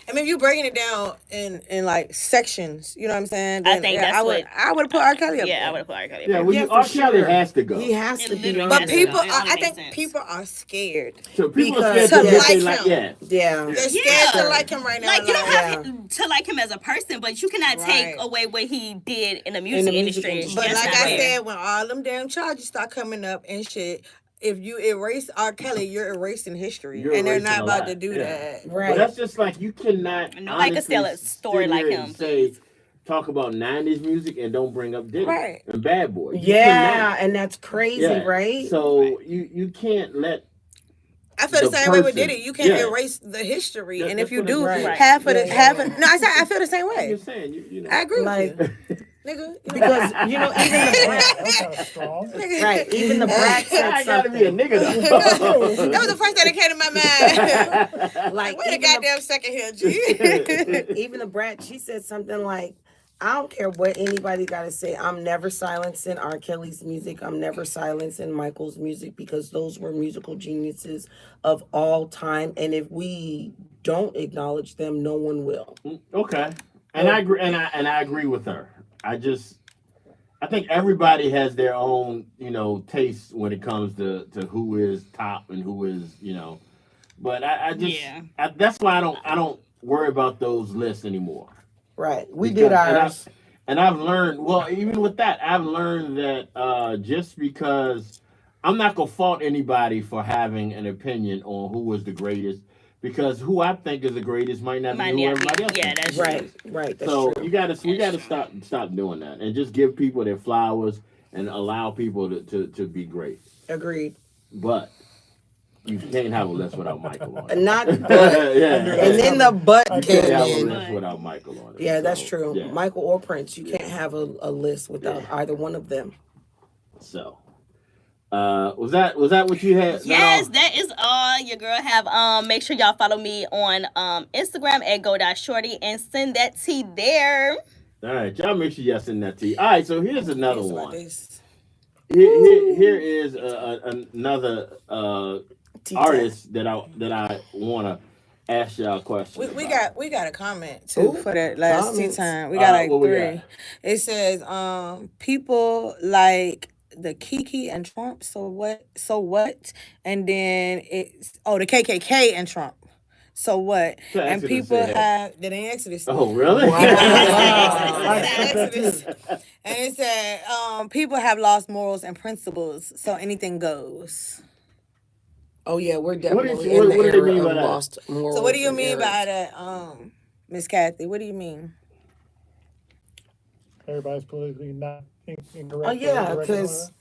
I mean, if you breaking it down in like sections, you know what I'm saying? I Then, think yeah, that's I would what- I would put R. Kelly up Yeah, I there. would have put R. Kelly. yeah, well, Yeah, R. for Kelly sure. has to go. He has It to be literally on But has there. people, It only I makes think sense. people are scared. So people are Because- scared to To admit like they him. like, yeah. Yeah. They're scared Yeah. to like him right now. Like, you don't have Yeah. to like him as a person, but you cannot take Right. away what he did in the music music industry. industry. But That's like not I fair. said, when all them damn charges start coming up and shit, if you erase R. Kelly, you're erasing history, You're and they're erasing not a about lot. to do Yeah. that. But Right. that's just like you cannot. Nobody can honestly tell a story sit like here and him. Say, talk about '90s music and don't bring up Diddy Right. and Bad Boy. You Yeah, cannot. and that's crazy, Yeah. right? So you can't let. I feel the The same way with person. Diddy. You can't Yeah. erase the history, That- and that's if you what it do, is. Right. half of the Yeah, half yeah. of no, I said I feel the same I'm way. just saying, you know. I agree Like- with you, nigga. Because you know, even the That was kind of strong. right, even the Brat said I gotta be a something. nigga though. That was the first thing that came to my mind. Like Wait a even the, goddamn second here, G. even the Brat, she said something like, "I don't care what anybody got to say. I'm never silencing R. Kelly's music. I'm never silencing Michael's music because those were musical geniuses of all time. And if we don't acknowledge them, no one will." Okay, and I agree, and I agree with her. I think everybody has their own, taste when it comes to who is top and who is, But I just, Yeah. that's why I don't worry about those lists anymore. Right. We Because- did ours. And I've learned, well, even with that, I've learned that just because I'm not gonna fault anybody for having an opinion on who was the greatest, because who I think is the greatest might not be who everybody else Yeah, thinks. that's Right. Right. That's So true. we gotta stop doing that and just give people their flowers and allow people to be great. Agreed. But you can't have a list without Michael on it. Not but. Yeah. And then the butt You came can't have a in. list without Michael on it. Yeah, that's So, true. yeah. Michael or Prince, you can't have a list without either one of them. So was that what you had? Yes, that is all your girl have. Make sure y'all follow me on Instagram at go.shorty and send that tea there. All right, y'all make sure y'all send that to you. All right, so here's another It's like one. this. Here is another Tea artist that I want to ask y'all a question. We about. got a comment too Ooh, for that last tea comments. time. We got like what we 3. got? It says people like the Kiki and Trump. So what? And then it's the KKK and Trump. So what? So And Exodus people said. have that ain't Exodus. Oh, really? Wow. Exodus. And it said people have lost morals and principles, so anything goes. Oh yeah, we're What definitely do in they the era mean by of that? lost morals. So what do you and mean errors. by that, Miss Kathy? What do you mean? Everybody's politically not incorrect. Oh yeah, or incorrect or because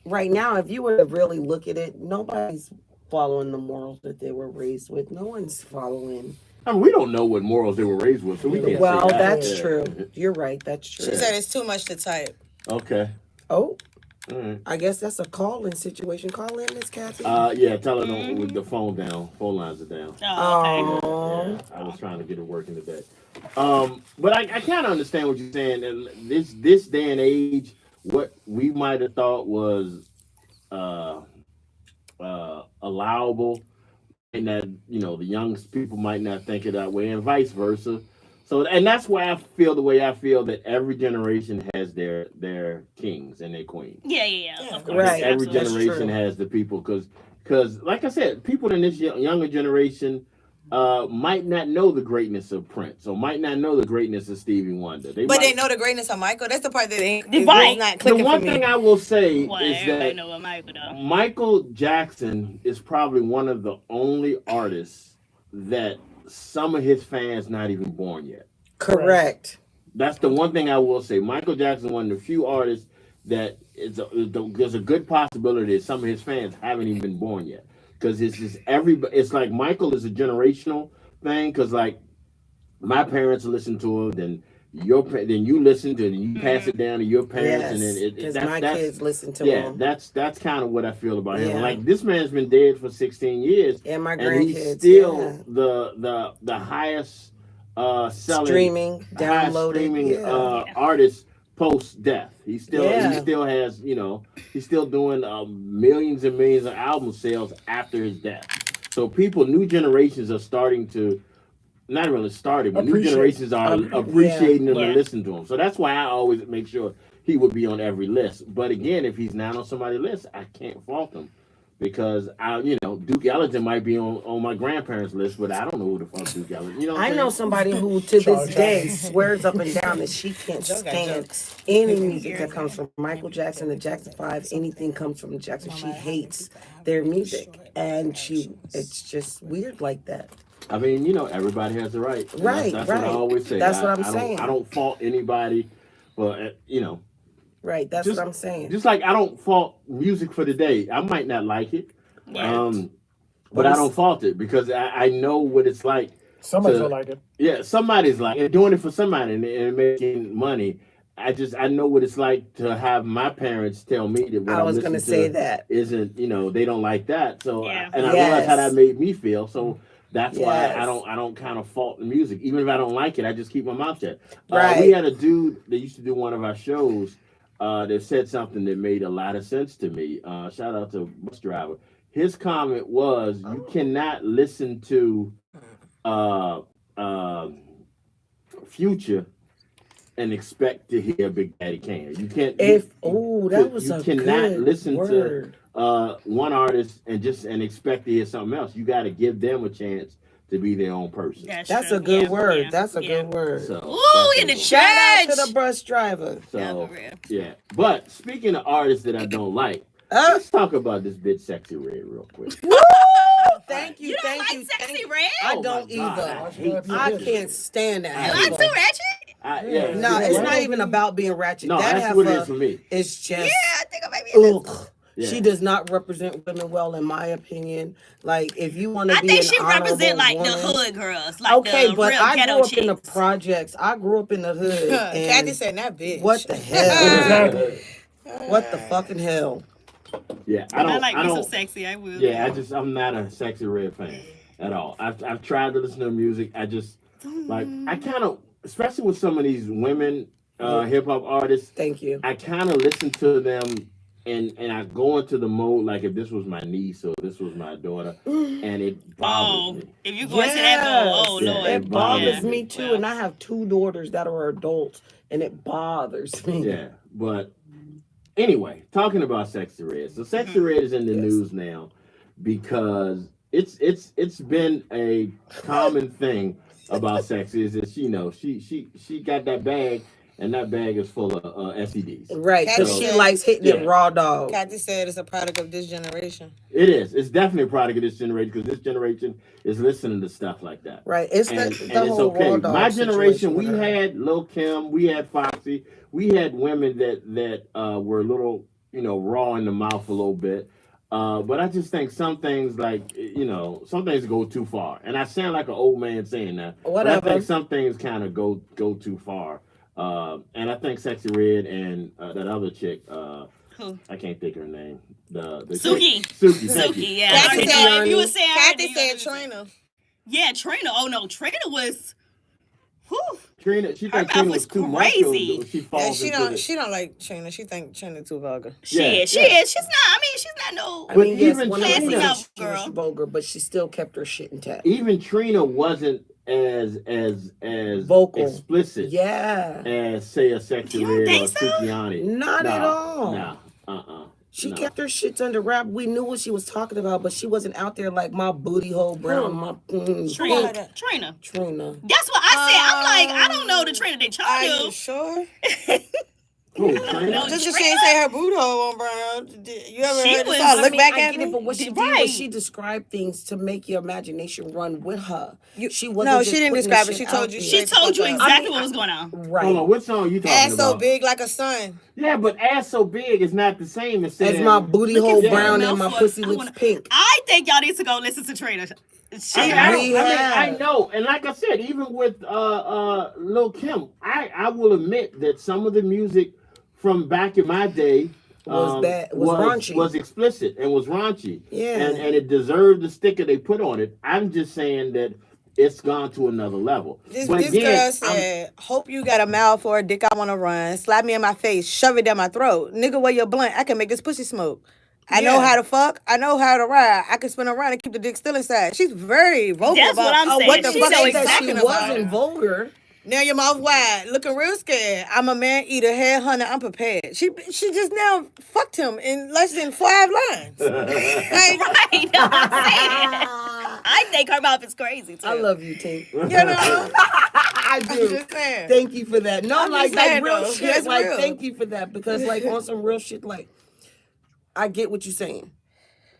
right now, if you were to really look at it, nobody's following the morals that they were raised with. No one's following. I mean, we don't know what morals they were raised with, so we can't Well, say that. that's Yeah. true. You're right. That's She true. said it's too much to type. Okay. Oh, All right. I guess that's a call-in situation. Call in, Miss Kathy. Yeah, tell her don't, with the phone down. Phone lines are down. Oh, okay. Oh, Yeah, I was trying to get it working today. But I kind of understand what you're saying. And this day and age, what we might have thought was allowable, and that the young people might not think it that way, and vice versa. So, and that's why I feel the way I feel, that every generation has their kings and their queens. Yeah. Of course. Right. Every Absolutely. That's generation true. has the people, because like I said, people in this younger generation might not know the greatness of Prince, or might not know the greatness of Stevie Wonder. But they know the greatness of Michael. That's the part that ain't Right. not The clicking one for me. thing I will say Well, is everybody that know what Michael though. Michael Jackson is probably one of the only artists that some of his fans not even born yet. Correct. That's the one thing I will say. Michael Jackson is one of the few artists that there's a good possibility that some of his fans haven't even been born yet. Because it's just everybody. It's like Michael is a generational thing. Because like my parents listen to him, then then you listen to it, and you pass it down to your parents, and then because my kids listen to yeah, him. that's kind of what I feel about him. Yeah. Like this man's been dead for 16 years, And my and he's grandkids, still the highest selling Streaming, highest downloading, streaming artist post death. He still has he's still doing millions and millions of album sales after his death. So new generations are starting to. Not really started, but new generations are appreciating him and listening to him. So that's why I always make sure he would be on every list. But again, if he's not on somebody's list, I can't fault him because Duke Ellington might be on my grandparents' list, but I don't know who the fuck Duke Ellington. You know, I know somebody who to this day swears up and down that she can't stand any music that comes from Michael Jackson, the Jackson 5, anything comes from Jackson. She hates their music, and it's just weird like that. I mean, everybody has the right. Right, that's what I always say. That's what I'm saying. I don't fault anybody, but Right, that's what I'm saying. Just like I don't fault music for the day. I might not like it, but I don't fault it because I know what it's like. Somebody's gonna like it. Yeah, somebody's like it, doing it for somebody and making money. I know what it's like to have my parents tell me that what I was going to say that isn't, they don't like that. So, and I realized how that made me feel. So that's why I don't kind of fault the music. Even if I don't like it, I just keep my mouth shut. Right. We had a dude that used to do one of our shows that said something that made a lot of sense to me. Shout out to Bus Driver. His comment was, you cannot listen to Future and expect to hear Big Daddy Kane. You can't. You cannot listen to one artist and expect to hear something else. You got to give them a chance to be their own person. That's a good word. That's a good word. So, in the shout out church to the bus driver. So yeah, but speaking of artists that I don't like, let's talk about this bitch Sexy Red real quick. Thank you. You don't Thank like you. Sexy Red? I don't either. I can't stand that. You like too ratchet? No, it's not even about being ratchet. No, that's what it is for me. It's just. I think I might be. Yeah. She does not represent women well, in my opinion. Like, if you want to be, I think she represent like woman, the hood girls, like the but real I ghetto grew up chicks. in the projects. I grew up in the hood. And Kathy said that bitch. what the hell? What the fucking hell? Yeah, I like me some sexy. I will. Yeah, I'm not a Sexy Red fan at all. I've tried to listen to music. I just like I kind of, especially with some of these women hip hop artists. Thank you. I kind of listen to them. And I go into the mode like if this was my niece or this was my daughter, and it bothers me. If you go into that mode, Lord. It bothers me too. And I have 2 daughters that are adults, and it bothers me. Yeah, but anyway, talking about Sexy Red. So Sexy Red is in the news now because it's been a common thing about Sexy is that she got that bag. And that bag is full of STDs. Right, because she likes hitting it raw dog. Kathy said it's a product of this generation. It is. It's definitely a product of this generation because this generation is listening to stuff like that. Right. It's and it's okay. Raw dog My generation, we her. had Lil' Kim, we had Foxy, we had women that were a little, raw in the mouth a little bit. But I just think some things some things go too far. And I sound like an old man saying that. Whatever. But I think some things kind of go too far. And I think Sexy Red and that other chick, Who? I can't think of her name. The Suki. Suki, thank you. Suki, yeah. Kathy said, If you were saying Kathy said Trina. Yeah, Trina. Oh no, Trina was. Whew. Trina, she Her thinks Trina mouth was was too much. crazy. She Yeah, falls she into don't. the- She don't like Trina. She think Trina too vulgar. She is. She's not. I mean, she's not no. I mean, yes, even one of the classy things out she was girl. vulgar, but she still kept her shit intact. Even Trina wasn't as Vocal. explicit Yeah. as say a Sexy You don't Red or think so? Sukiani. Not at all. No, She no. kept her shit under wrap. We knew what she was talking about, but she wasn't out there like my booty hole brown, my Trina. Trina. Trina. That's what I said. I'm like, I don't know the Trina that Are y'all you do. sure? Who, No, Trina? Just because she ain't say her boot hole on Brown. You ever She heard was- this song? I Look back I at get me. it, but what she did Right. was she described things to make your imagination run with her. She wasn't. No, just she didn't putting describe the it. She shit told out you there. She told you I mean, exactly what was going on. Right. Hold on, what song you talking Ass so about? big like a sun. Yeah, but ass so big is not the same as saying As my booty Looking hole for a brown and mouthful my of- pussy I looks wanna- pink. I think y'all need to go listen to Trina. She, I know, and like I said, even with Lil Kim, I will admit that some of the music from back in my day Was raunchy. was explicit and was raunchy. Yeah. And it deserved the sticker they put on it. I'm just saying that it's gone to another level. This But girl again, said, hope you got a mouth for a dick I want to run. Slap me in my face, shove it down my throat. Nigga, where your blunt? I can make this pussy smoke. I know how to fuck. I know how to ride. I can spin around and keep the dick still inside. She's very vocal That's about what I'm saying. what the She fuck know she's that talking she about. wasn't vulgar. Now your mouth wide, looking real scared. I'm a man eater, headhunter. I'm prepared. She just now fucked him in less than 5 lines. Like, right. That's what I'm saying. I think her mouth is crazy too. I love you, Tink. you know, I I'm do. just saying. Thank you for that. No, I'm like just saying, real though. shit. That's Like real. thank you for that because like on some real shit. Like I get what you're saying,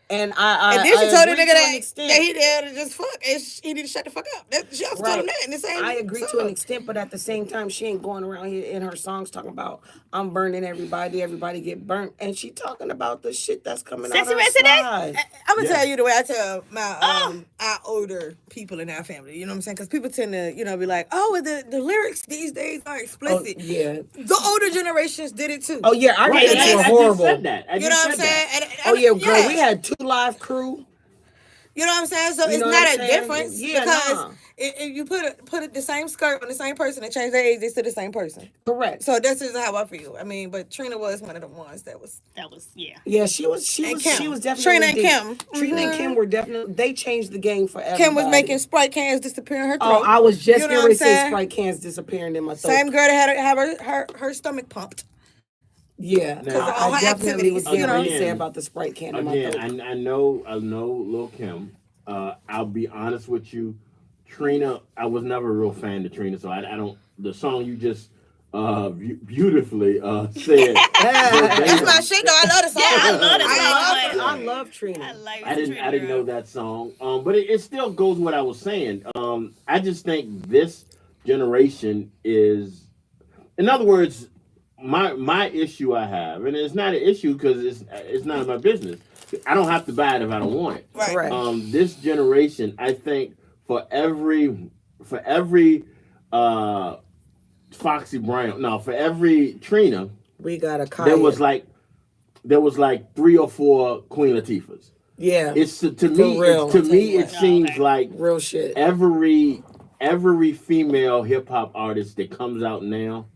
and I And then she told the agree nigga to an that extent. he there to just fuck, and he need to shut the fuck up. She also told him that in the same. I agree to song. an extent, but at the same time, she ain't going around here in her songs talking about I'm burning everybody get burnt, and she talking about the shit that's coming out Sexy her Red today? slides. I'm gonna Yeah. tell you the way I tell my Oh. our older people in our family. You know what I'm saying? Because people tend to be like, oh, well, the lyrics these days are Oh explicit. yeah. The older generations did it too. Oh yeah, our right, kids I were just horrible. said that. I You know just what I'm said that. saying? Oh yeah, girl, we had 2 Live Crew. You know what I'm saying? So You it's know not what a I'm saying? difference Yeah, because nah. if you put the same skirt on the same person and change their age, they still the same person. Correct. So that's just how I feel. I mean, but Trina was one of the ones that was. Yeah. Yeah, she was And definitely Trina and deep. Kim. Trina and Kim were definitely they changed the game for everybody. Kim was making Sprite cans disappear in her throat. Oh, I was just You know going what to I'm say saying? Sprite cans disappearing in my throat. Same girl that had her stomach pumped. Yeah, Now, of all I her definitely was activities, getting you know? ready to say about the Sprite can in my throat. Again, I know Lil Kim. I'll be honest with you, Trina. I was never a real fan of Trina, so I don't. The song you just beautifully said. That's my shit though. I love the song. Yeah, I love the I song. I love Trina. I like I didn't Trina, know that song. But it still goes what I was saying. I just think this generation is, in other words, my issue I have, and it's not an issue because it's none of my business. I don't have to buy it if I don't want it. Right. Correct. This generation, I think, for every Foxy Brown, no, for every Trina, We got a Kaya. there was like 3 or 4 Queen Latifahs. Yeah, It's to me, real. it seems okay. like real shit. every female hip hop artist that comes out now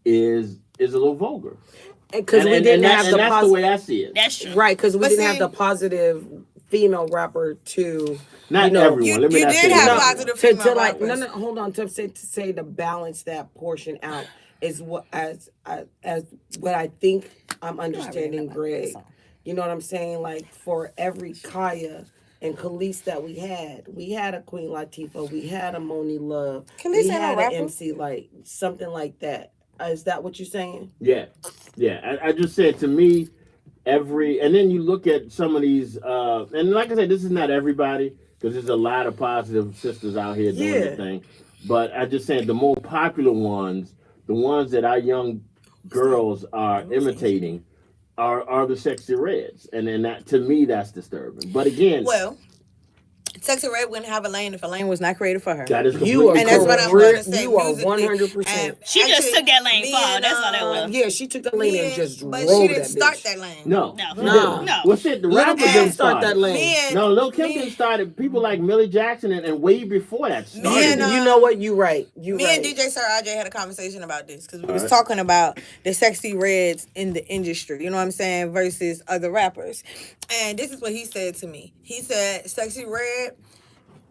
is a little vulgar. Because we didn't have the that's the way I see it. That's true. right, because we But didn't see- have the positive female rapper to Not you know, everyone. You Let me not did say have everyone. positive to female like rappers. no hold on to say to balance that portion out is what as what I think I'm understanding Greg. You know what I'm saying? Like for every Kaya and Khalees that we had a Queen Latifah, we had a Moni Love, Khalees we ain't no had an rapper. MC like something like that. Is that what you're saying? Yeah. I just said to me, and then you look at some of these, and like I said, this is not everybody because there's a lot of positive sisters out here doing their thing. But I just said the more popular ones, the ones that our young girls are imitating, are the Sexy Reds, and then that to me that's disturbing. But again, Well, Sexy Red wouldn't have a lane if a lane was not created for her. that is You are completely And that's what I'm correct. going to say. You are musically. 100%. And She just actually, took that lane me for her. and, That's all that was. Yeah, she took the lane and just but rolled she didn't that start bitch. that lane. No. No. She Nah. didn't. No. Well, shit, the Little rappers Kim didn't start start that it. lane. Me and- No, Lil Kim me- didn't start it. People like Millie Jackson and way before that started. and, it. You know what? You right. You Me right. and DJ Sir RJ had a conversation about this because we was Alright. talking about the Sexy Reds in the industry, you know what I'm saying, versus other rappers. And this is what he said to me. He said Sexy Red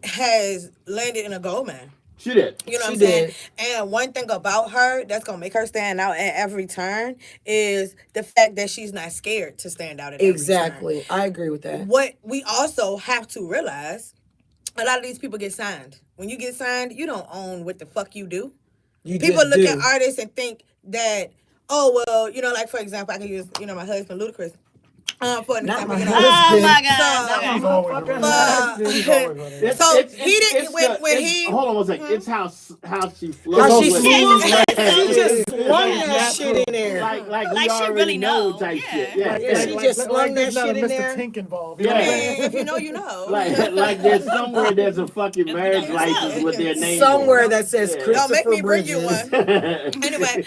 has landed in a gold mine. She did. You know what She I'm saying? did. And one thing about her that's going to make her stand out at every turn is the fact that she's not scared to stand out at every turn. Exactly. I agree with that. What we also have to realize, a lot of these people get signed. When you get signed, you don't own what the fuck you do. You People just look do. at artists and think that, oh well, like for example, I can use my husband Ludacris. For an Not example, my Oh my So, He's God. always running that. He's always running that. So he didn't when he hold on one second. It's how she How flows. she with swung, it. she just slung Yeah. that shit in there. like we Like she already really know know. type Yeah. shit. Yeah, Yeah, she just slung there's that not shit a in Mr. there. Tink involved. Yeah. I mean, if you know, you know. like there's somewhere there's a fucking If you marriage know license yourself. with their name. Somewhere on it. that says Yeah. Don't make Christopher me bring you Bridges. one. Anyway,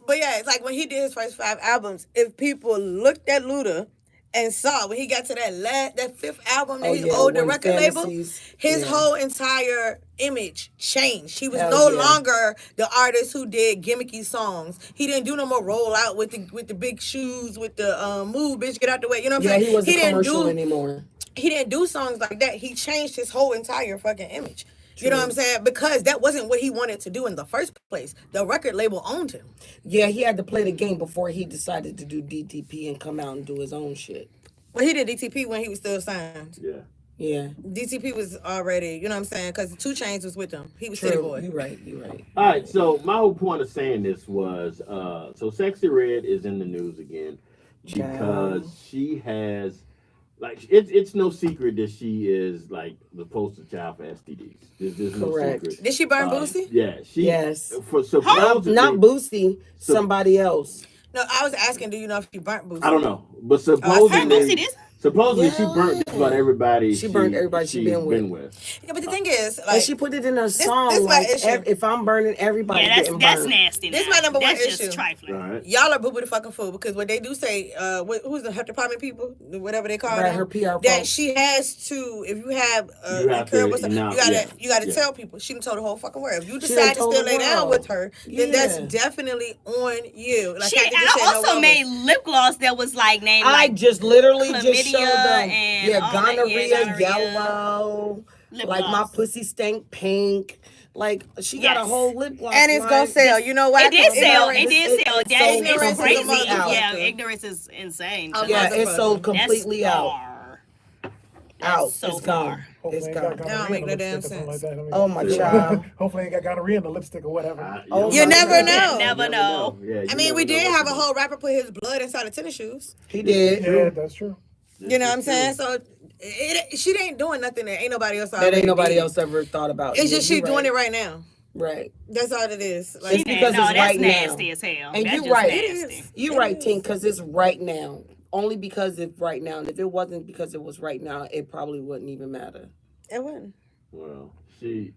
but yeah, it's like when he did his first 5 albums, if people looked at Luda and saw when he got to that 5th album that he owed the When record label, Fantasies, his yeah. whole entire image changed. He was Hell no yeah. longer the artist who did gimmicky songs. He didn't do no more roll out with the big shoes with the move bitch get out the way. You know what I'm Yeah, saying? he wasn't didn't commercial do anymore. he didn't do songs like that. He changed his whole entire fucking image. You know what I'm saying? Because that wasn't what he wanted to do in the first place. The record label owned him. Yeah, he had to play the game before he decided to do DTP and come out and do his own shit. Well, he did DTP when he was still signed. Yeah. Yeah, DTP was already, you know what I'm saying? Because 2 Chainz was with him. He was true. City Boy. You're right. You're right. All right, so my whole point of saying this was, so Sexy Red is in the news again because she has, like, it's no secret that she is like the poster child for STDs. There's no Correct. secret. Did she burn Boosie? Yeah, she. Yes. For supposedly, Not Boosie, somebody else. No, I was asking, do you know if she burnt Boosie? I don't know, but Heard supposedly, Boosie this? supposedly she burnt just about everybody. She burnt everybody she she's been with. Yeah, but the thing is, And like, she put it in her song this my like, issue. if I'm burning, everybody Yeah, getting that's burned. nasty. This now. my number one That's just issue. trifling. All right. y'all are boo-boo the fucking fool because what they do say, who's the health department people, whatever they call Right, them, her PR that folks. she has to, if you have You have to incurable stuff, announce- you gotta yeah. tell people. She done told the whole fucking world. If you She decide to done told still the lay down world. with her, then that's Yeah. definitely on you. Like She, Kathy just said, I no also woman. made lip gloss that was like named I like just literally just chlamydia showed them. and Yeah, all that. gonorrhea, Yeah, gonorrhea. yellow. Lip Like my gloss. pussy stank pink. Like she got a Yes. why? lip gloss. And it's line. gonna sell. You know why? It did 'Cause sell. ignorance- It did sell. it's That so is ignorance crazy. is a motherfucker. Yeah, ignorance is insane. Oh, Yeah, motherfucker. it's sold That's completely out. far. Out. so It's gone. far. Hopefully It's ain't gone. got That don't gonorrhea make in no the damn lipstick or something like sense. that. I mean, Oh my child. Hopefully ain't got gonorrhea in the lipstick or whatever. Oh, You my never God. know. Never know. Yeah, you I mean, never we know did what have to a do. whole rapper put his blood inside of tennis shoes. He did. Yeah, that's true. You know what I'm This is saying? true. So she ain't doing nothing that ain't nobody else. That already ain't nobody did. else ever thought about. It's Yeah, just she you doing right. it right now. Right. That's all it is. It's because no, it's that's right now. nasty as hell. And That's you just right. nasty. You're right, Tink, because it's right now. Only because it's right now. And if it wasn't because it was right now, it probably wouldn't even matter. It wouldn't. Well, she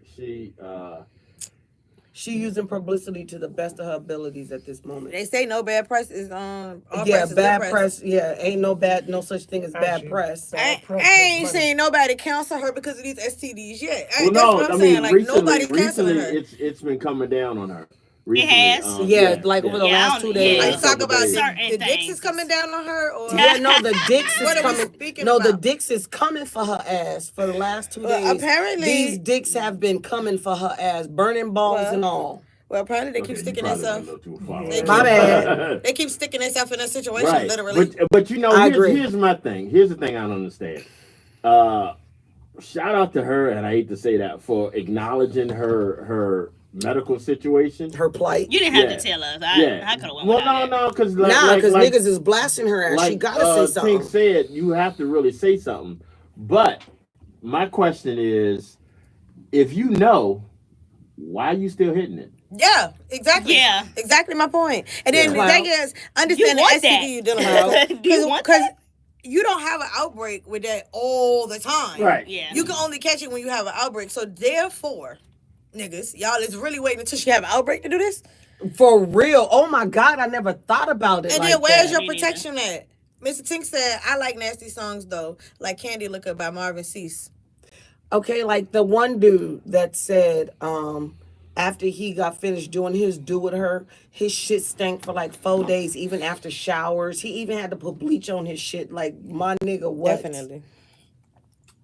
She using publicity to the best of her abilities at this moment. They say no bad press is all Yeah, press is bad good press. Yeah, ain't no such thing as bad Actually, press. bad I press ain't makes money. seen nobody cancel her because of these STDs yet. well, That's no, what I'm I saying. mean, Like nobody's canceling recently her. it's been coming down on her. Recently, has? Yeah, like over the Yeah, last I don't- 2 days. yeah. Are you talking about Certain the dicks things. is coming down on her, or Yeah, no, the dicks What is are we coming. speaking No, the about? dicks is coming for her ass for the last 2 Well, days. apparently- these dicks have been coming for her ass, burning balls Well, and all. Well, apparently they keep sticking themselves. They My bad. They keep sticking themselves in a situation, Right, literally. but you know, I agree. here's my thing. Here's the thing I don't understand. Shout out to her, and I hate to say that, for acknowledging her medical situation. Her plight. You didn't have Yeah. to tell us. Yeah. I could have went Well, without no, that. because Nah, because niggas is blasting her ass. like She gotta say something. Tink said, you have to really say something. But my question is, if you know, why are you still hitting it? Yeah, exactly. Yeah. Exactly my point. And then Yeah. the thing is, understand the want STD that. you're dealing with. Do you want Because that? you don't have an outbreak with that all the time. Right. Yeah. You can only catch it when you have an outbreak. So therefore, niggas, y'all is really waiting until she have an outbreak to do this? For real. Oh my God, I never thought about it. And like then where's that. your Me neither. protection at? Mr. Tink said, I like nasty songs though, like Candy Looker by Marvin Cease. Okay, like the one dude that said, after he got finished doing his do with her, his shit stank for like 4 days, even after showers. He even had to put bleach on his shit. Like, my nigga, what? Definitely.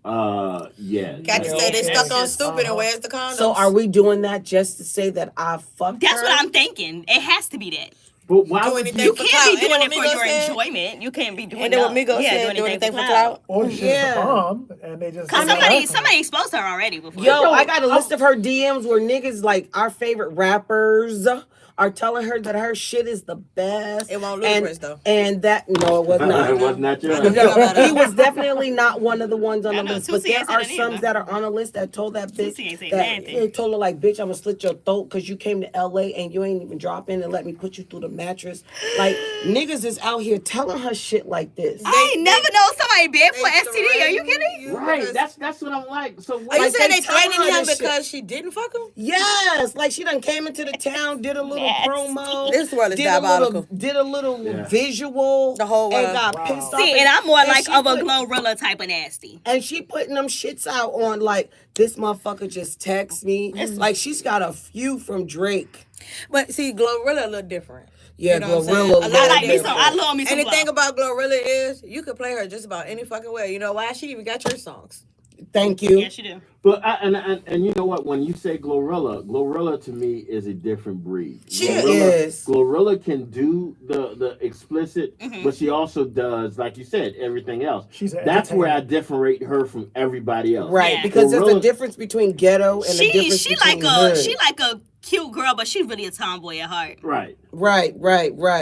Yeah. Got to Yeah, say they that's stuck on just- stupid and where's the condoms? So are we doing that just to say that I fucked That's her? what I'm thinking. It has to be that. But why Do would anything you? for You clout. can't be Ain't doing that it what for Migos your said? enjoyment. You can't be doing And then what Migos yeah, said, do anything for clout. clout. Or she's Yeah. the bomb, and they just. Cause somebody exposed her already before. Yo, I got a list of her DMs where niggas like our favorite rappers are telling her that her shit is the best. It won't Ludacris though. And that no, it was not. It was not yours. No, he was definitely not one of the ones on I the know, list. But Tootsie there ain't said are it some either. that are on the list that told that bitch Tootsie ain't say that nothing. they told her like, bitch, I'm gonna slit your throat because you came to LA and you ain't even drop in and let me put you through the mattress. Like niggas is out here telling her shit like this. I ain't never know somebody bad for They STD. Are you threaten kidding? you Right, because- that's what I'm like. So Are you what? Like, saying they they telling threatening her him this because she didn't fuck him? Yes, like she done came into the town, did a little Nasty. promo. This world is did diabolical. Did a little Yeah. visual. The whole and world. got Wow. pissed off. See, and I'm more and like she of a put- Glorilla type of nasty. And she putting them shits out on like this motherfucker just text me. It's like she's got a few from Drake. But see, Glorilla a little different. Yeah, You know what I'm saying? Glorilla A a lot little I of like me different. some. I love me some. And the Glow. thing about Glorilla is you could play her just about any fucking way. You know why? She even got your songs. Thank you. Yes, you do. But and you know what? When you say Glorilla to me is a different breed. She is. Glorilla can do the explicit, Mm-hmm. but she also does, like you said, everything else. She's an That's where I entertainer. differentiate her from everybody else. Right, Yeah. because there's a Glorilla- difference between ghetto and a She difference she between like a hood. she like a cute girl, but she's really a tomboy at heart. Right. Right.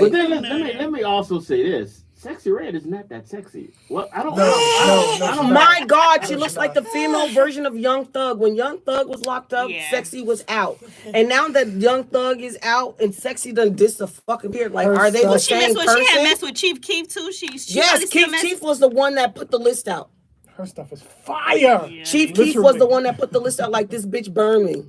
But then let me also say this. Sexy Red is not that sexy. Well, I don't No, know. no, I she's don't not. My God, she No, looks she's like not. the female version of Young Thug. When Young Thug was locked up, Yeah. Sexy was out. And now that Young Thug is out and Sexy done dissed the fucking beard, like, Her are they the stuff- She same messed with. person? She had messed with Chief Keef too. She Yes, probably still Keith mess- Chief was the one that put the list out. Her stuff is fire. Yeah. Chief Keef was the Literally. one that put the list out like this bitch burned me.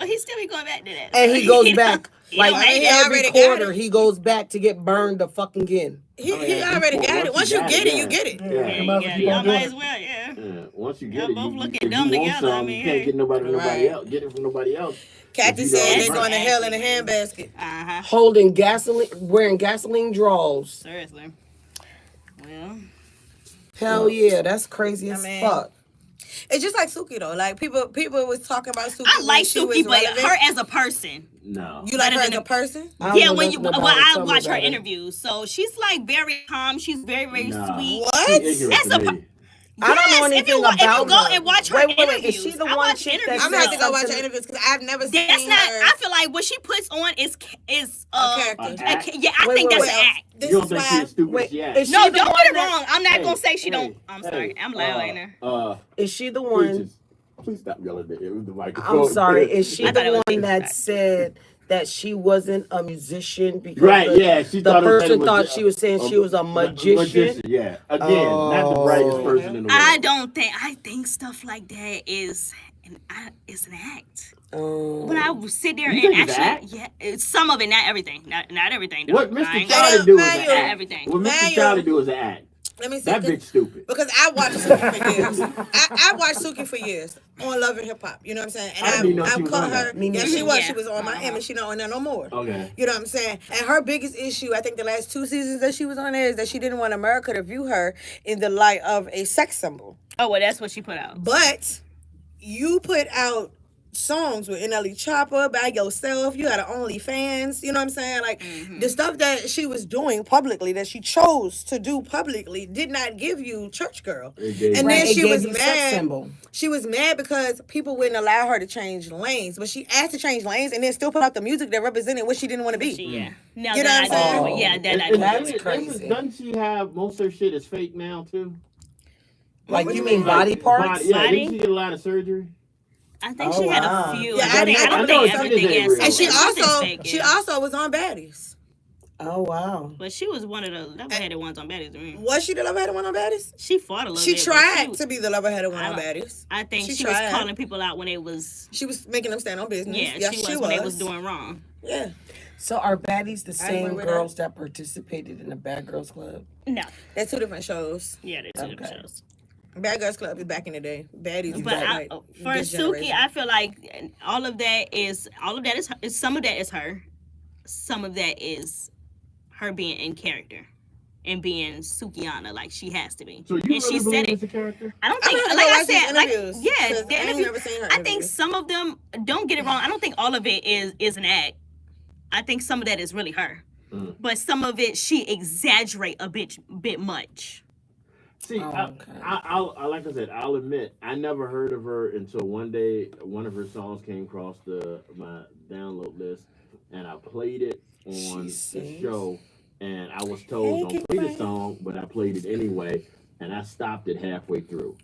Well, he still be going back to that. And he goes back. He Like don't hate he it. every already got quarter, it. he goes back to get burned the fucking again. He yeah, already once got you it. Once you got get it, it, you yeah. get it. Yeah, Yeah, you might as well keep y'all on doing might as it. well, yeah. Yeah, once you Y'all get it, both you, look at if them you want together, I some, mean, you can't yeah. get nobody Right. else. Get it from nobody else. Kathy You said know, they right. going to hell in a handbasket. Uh-huh. Holding gasoline, wearing gasoline draws. Seriously. Well, Hell yeah, that's crazy as mean, fuck. It's just like Suki though. Like people was talking about Suki. I when like she Suki, was but relevant. her as a person. No. You like better her as than a person? I don't Yeah, know when you nothing well, about it. I Tell me watch her about it. interviews, so she's like very calm. She's very Nah. sweet. What? She ignorant That's to a- me. I don't know Yes, anything if you, about if you go her. and watch her Wait, interviews, is she the I one watch chick that interviews. I'm gonna have to go watch something- her interviews because I've never That's seen not. her. I feel like what she puts on is character. Act? yeah. I Wait, think wait, that's wait. an act. This You don't is think why. she's stupid? Wait, She is acts. she No, the don't one get it that- wrong. I'm not Hey, gonna say she hey, don't. I'm sorry. hey, I'm lying her. Is she the one? Preachers, please stop yelling at him with the microphone. I'm sorry. Is she I thought it the was one you. that said that she wasn't a musician because Right, the, yeah. She the thought her person was thought a- she was saying she was a magician? Yeah. Again, not the brightest Oh. person in the world. I don't think. I think stuff like that is it's an act. When I would sit there You and think it's an actually, yeah, it's some of it, not everything, not everything. Though. What I Mr. ain't Charlie gonna- do is Manuel. an act. Everything. What Mr. Manuel. Charlie do is an act. Let me see. That bitch stupid. Because I watched Suki for years. I watched Suki for years on Love and Hip Hop. You know what I'm saying? I didn't even know And she was caught on her. that. Me Yeah, neither. she was. Yeah. She was on Miami. She not on there no more. Okay. You know what I'm saying? And her biggest issue, I think, the last 2 seasons that she was on there is that she didn't want America to view her in the light of a sex symbol. Oh well, that's what she put out. But you put out songs with NLE Chopper by yourself. You had an OnlyFans. You know what I'm saying? Like the stuff that she was doing publicly, that she chose to do publicly, did not give you church girl. It gave And you- then Right, it she gave was you sex mad. symbol. She was mad because people wouldn't allow her to change lanes, but she asked to change lanes and then still put out the music that represented what she didn't want to be. Yeah. Now You know that what I'm I saying? do, yeah, that I And do. that's isn't- crazy. Doesn't she have most of her shit is fake now too? Like What you you mean mean? body parts? Yeah, Body? didn't she get a lot of surgery? I think Oh, she had wow. a few. Yeah, I, think, I I don't know think some everything is is. real. And she something's also fake, she yeah. also was on Baddies. Oh wow. But she was one of the level-headed ones on Baddies to me. Was she the lover-headed one on Baddies? She fought a little She bit. but tried to be the lover-headed one I on don't- Baddies. I think She she was tried. calling people out when they was. She was making them stand on business. Yeah, Yes, she was when they was doing wrong. Yeah. So are baddies the I agree same with girls that participated in the Bad Girls Club? No. They're 2 different shows. Yeah, they're two different Okay. shows. Bad Girls Club is back in the day. Baddies is But back I, like for this Suki, generation. I feel like all of that is some of that is her, some of that is her being in character and being Sukiana like she has to be. So you and really she believe said it's it. a character? I don't I'm think, gonna like go I watch these said, like interviews, yeah, 'cause the I ain't interview. never seen her I think interviews. some of them. Don't get it wrong. I don't think all of it is an act. I think some of that is really her, but some of it she exaggerate a bit much. See, Okay. I like I said, I'll admit, I never heard of her until one day one of her songs came across my download list, and I played it She on the sings. show, and I was told Hey, don't King play the Frank. song, but I played it anyway, and I stopped it halfway through,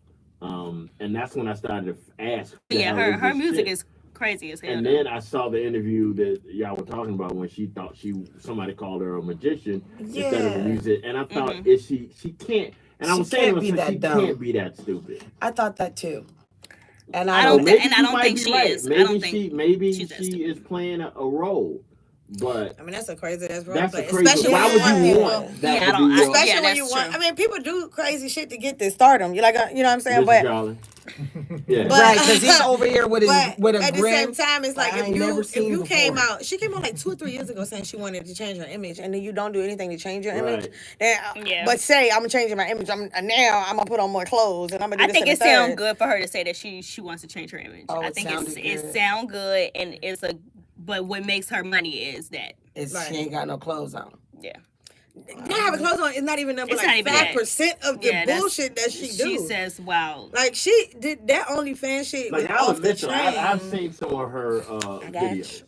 and that's when I started to ask, who the Yeah, hell her is this music chick? is crazy as hell. And though. then I saw the interview that y'all were talking about when she thought somebody called her a magician instead of a Yeah. music, and I thought Mhm. is she can't, and I She was saying to can't be myself, that she dumb. can't be that stupid. I thought that too. And I I So don't don't. maybe and I she don't might think be she right. is. I Maybe don't think maybe she's that she stupid. is playing a role, but I mean, that's a crazy ass role that's play, a crazy. especially Why when would you want you people. want that Yeah, I to don't. be your Especially Yeah, when you that's want. true. I mean, people do crazy shit to get this stardom. You like, you know what I'm saying? Mr. But Charlie? Yeah. But- Right, because he's over here with but a at the grin. same time, it's like I ain't never if seen you came before. out, she came out like 2 or 3 years ago saying she wanted to change her image, and then you don't do anything to change your image. Right. Then, Yeah. But say I'm changing my image. Now I'm gonna put on more clothes, and I'm gonna do I this think and it the sounds third. good for her to say that she wants to change her image. Oh, I it think sounded it good. sound good, and it's a. But what makes her money is that She ain't got no clothes on. yeah. Not having clothes on is not even number It's not like even that. 5% of the Yeah, that's- bullshit that she do. She says, "Wow." Like she did that OnlyFans shit was Like I'll off the admit, though, chain. I've seen some of her got videos. you.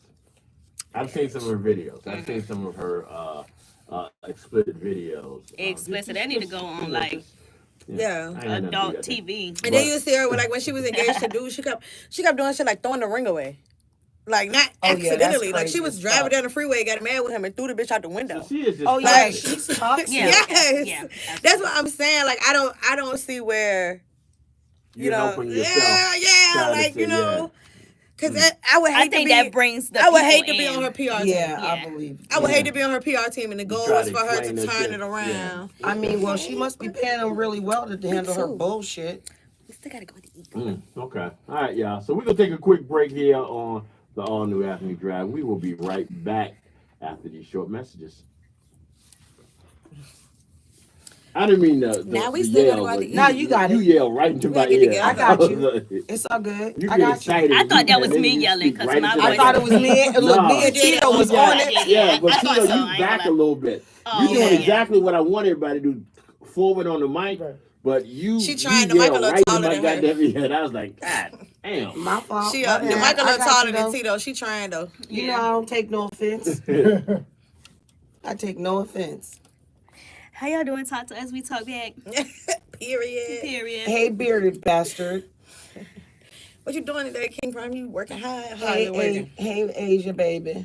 I've seen some of her videos. I've seen some of her explicit videos. Explicit. They need to go on, like, Yeah. I ain't had nothing to do adult that day. TV. And then you see her when she was engaged to dude, she kept doing shit like throwing the ring away. Like not Oh, yeah, that's accidentally. Like she crazy was as driving fuck. down the freeway, got mad with him and threw the bitch out the window. So she is just Oh yeah, toxic. she's toxic. Yeah. Yes. Yeah, That's what I'm saying. Like I don't see where You're helping yourself. yeah, trying to like say, you know, because I would hate I to think be. that brings the. I would people hate to be in. on her PR Yeah, team. I believe. I would Yeah. hate to be on her PR team, and the goal try is to for her to explain that turn shit. it around. I mean, well, she must be paying him really well to handle her too. bullshit. We still gotta go to eat. Okay. All right, y'all. So we're going to take a quick break here on the all new Afternoon Dryve. We will be right back after these short messages. I didn't mean the Now we the still gotta yell, go out but to eat. No, you got You it. yell right into We my gotta get ear. together. I got was you. like, It's all good. you I get got you. excited. I thought that was and then me you yelling, speak 'cause right when I into was- I thought it was me. Look, No. me and You did Tito it. was Yeah, on I it. did. Yeah, but I thought Tito, so. I you ain't back gonna a lie. little bit. Oh, You doing yeah. exactly what I want everybody to do, forward on the mic, Right. but you She trying to you mic a yell little right in taller my than her. goddamn ear. And I was like, God damn. My fault. She My the bad. mic a I little got taller you, than though. Tito. She trying though. You know I don't take no offense. I take no offense. How y'all doing? Talk to us. We talk back. Period. Period. Hey, bearded bastard. What you doing today, King Prime? You working hard? How Hey, you hey, working? hey, Asia, baby.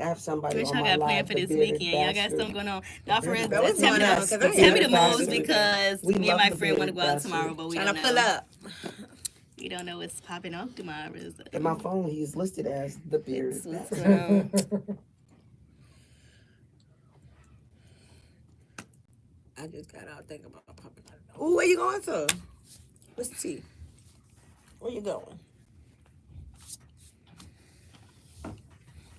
I have somebody What on y'all my got live. planned for the this bearded weekend? Y'all got bastard. something going on? Y'all friends, Bro, what's tell me going on? the 'Cause I tell me ain't the bearded moves bastard. because We me and love my the friend want to bearded go out bastard. tomorrow, but we Trying don't to know. pull up. We don't know what's popping off tomorrow. In my phone, he's listed as the bearded What's bastard. going on? I just got out thinking about popping out. Ooh, where you going to? Let's see. Where you going?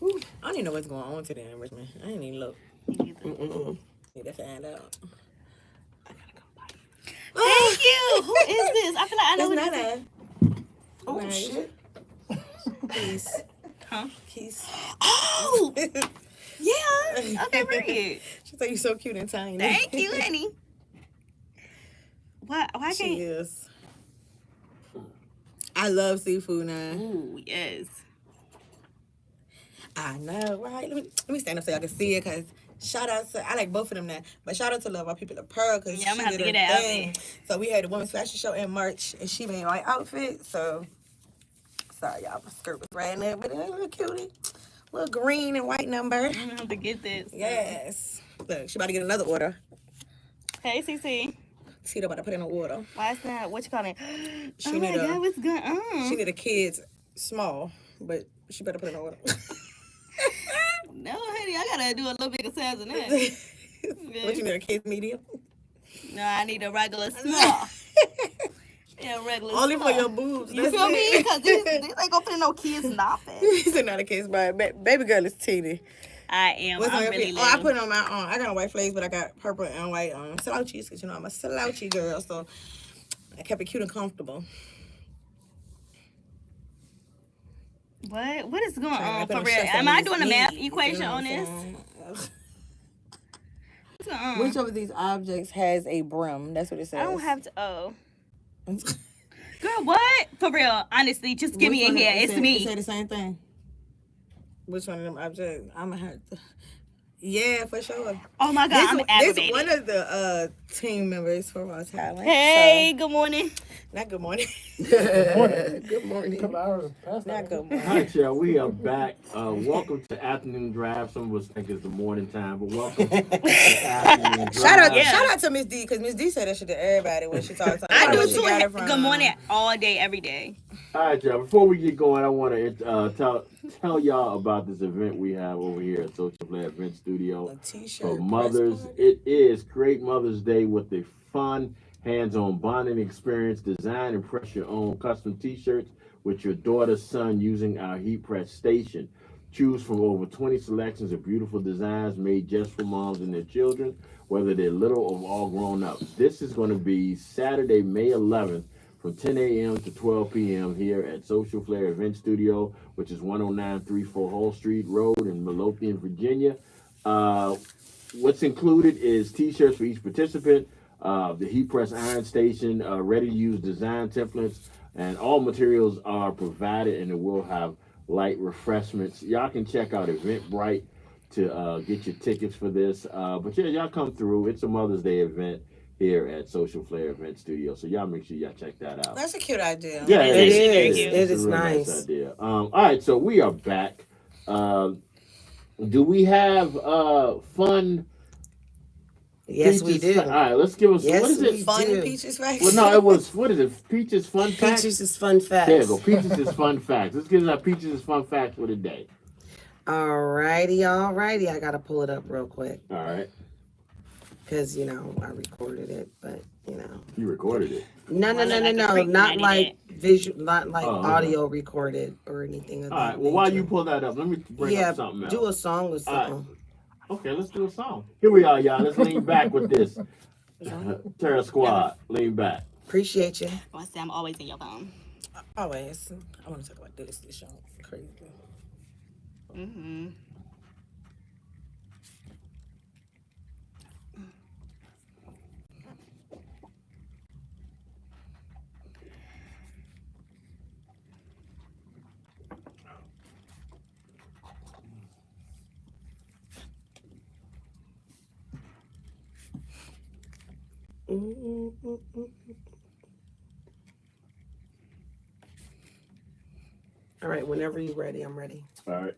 Ooh, I don't even know what's going on today in Richmond. I ain't even look. Mm-mm. Need to find out. Thank you. Who is this? I feel like I know That's who not this is. that. Oh, Nice. shit. Keys. Huh? Keys. Oh, yeah. Okay, period. She thought you so cute and tiny. Thank you, honey. Why She can't? is. I love seafood now. Ooh, yes. I know, right? Let me stand up so y'all can see it, cause shout out to I like both of them now, but shout out to Love Our People of Pearl, cause Yeah, I'm she gonna have did to her get that thing. outfit. So we had a women's fashion show in March, and she made my outfit. So sorry, y'all, my skirt was riding up, but it was a little cutie, little green and white number. I'm gonna have to get this. Yes. Look, she about to get another order. Hey, CC. Tito about to put in an order. Why is that? What you calling? She Oh my need a- God, what's going on? She need a kid's small, but she better put in an order. No, honey, I gotta do a little bigger size than that. What you need, a kid's medium? No, I need a regular small. Yeah, regular Only small. for your boobs. You that's feel me? it. Because these ain't gonna fit in no kids' nothing. This is not a kid's, but baby girl is teeny. I am. What's on I'm your really feet? little. Oh, I put it on my I got on white flakes, but I got purple and white slouchies because you know I'm a slouchy girl, so I kept it cute and comfortable. What is going Trying on to for put real? stress Am on I these doing a math knees, you equation know on what I'm this? saying? Which of these objects has a brim? That's what it says. I don't have to. Oh, girl, what? For real? Honestly, just give me a here. It's me. It say the same thing. Which one of them objects? I'm gonna have to. Yeah, for sure. Oh my God, I'm This aggravated. one of the team members from our talent. Hey, good morning. Not good morning. Good morning. A couple hours past Not that. good morning. Hi, y'all. We are back. Welcome to Afternoon Dryve. Some of us think it's the morning time, but welcome to Afternoon Dryve. Shout out to Miss D, because Miss D said that shit to everybody when she talks. I do Where she too. got it from. Good morning, all day, every day. All right, y'all. Before we get going, I want to tell y'all about this event we have over here at Social Play Event Studio A t-shirt for press mothers. party. It is Create Mother's Day with a fun, hands-on bonding experience. Design and press your own custom T-shirts with your daughter's son using our heat press station. Choose from over 20 selections of beautiful designs made just for moms and their children, whether they're little or all grown up. This is going to be Saturday, May 11th, from 10 a.m. to 12 p.m. here at Social Flair Event Studio, which is 10934 Hall Street Road in Midlothian, Virginia. What's included is T-shirts for each participant, the heat press iron station, ready-to-use design templates, and all materials are provided, and it will have light refreshments. Y'all can check out Eventbrite to get your tickets for this. But yeah, y'all come through. It's a Mother's Day event here at Social Flair Event Studio. So y'all make sure y'all check that out. That's a cute idea. Yeah, It it is. is. It It's is a real nice. idea. All right, so we are back. Do we have fun? Yes, we Peaches do. All right, let's give us Yes, what is we it? Fun do. Peaches facts. Well, no, it was what is it? Peaches Fun Facts. Peaches is fun facts. There you go. Peaches is Fun Facts. Let's give us our Peaches is Fun Facts for the day. Alrighty. I gotta pull it up real quick All right, because I recorded it, but you recorded it. no, Like a freak not when I like visual, not like Oh, okay. audio recorded or anything. Of All right. that Well, while nature. you pull that up, let me bring yeah, up something else. do a song or All right. something. Okay, let's do a song. Here we are, y'all. Let's lean back with this. Terror Squad, lean back. Appreciate you. I say I'm always in your phone. Always. I want to talk about this show. Crazy. Mm-hmm. All right, whenever you're ready, I'm ready. All right.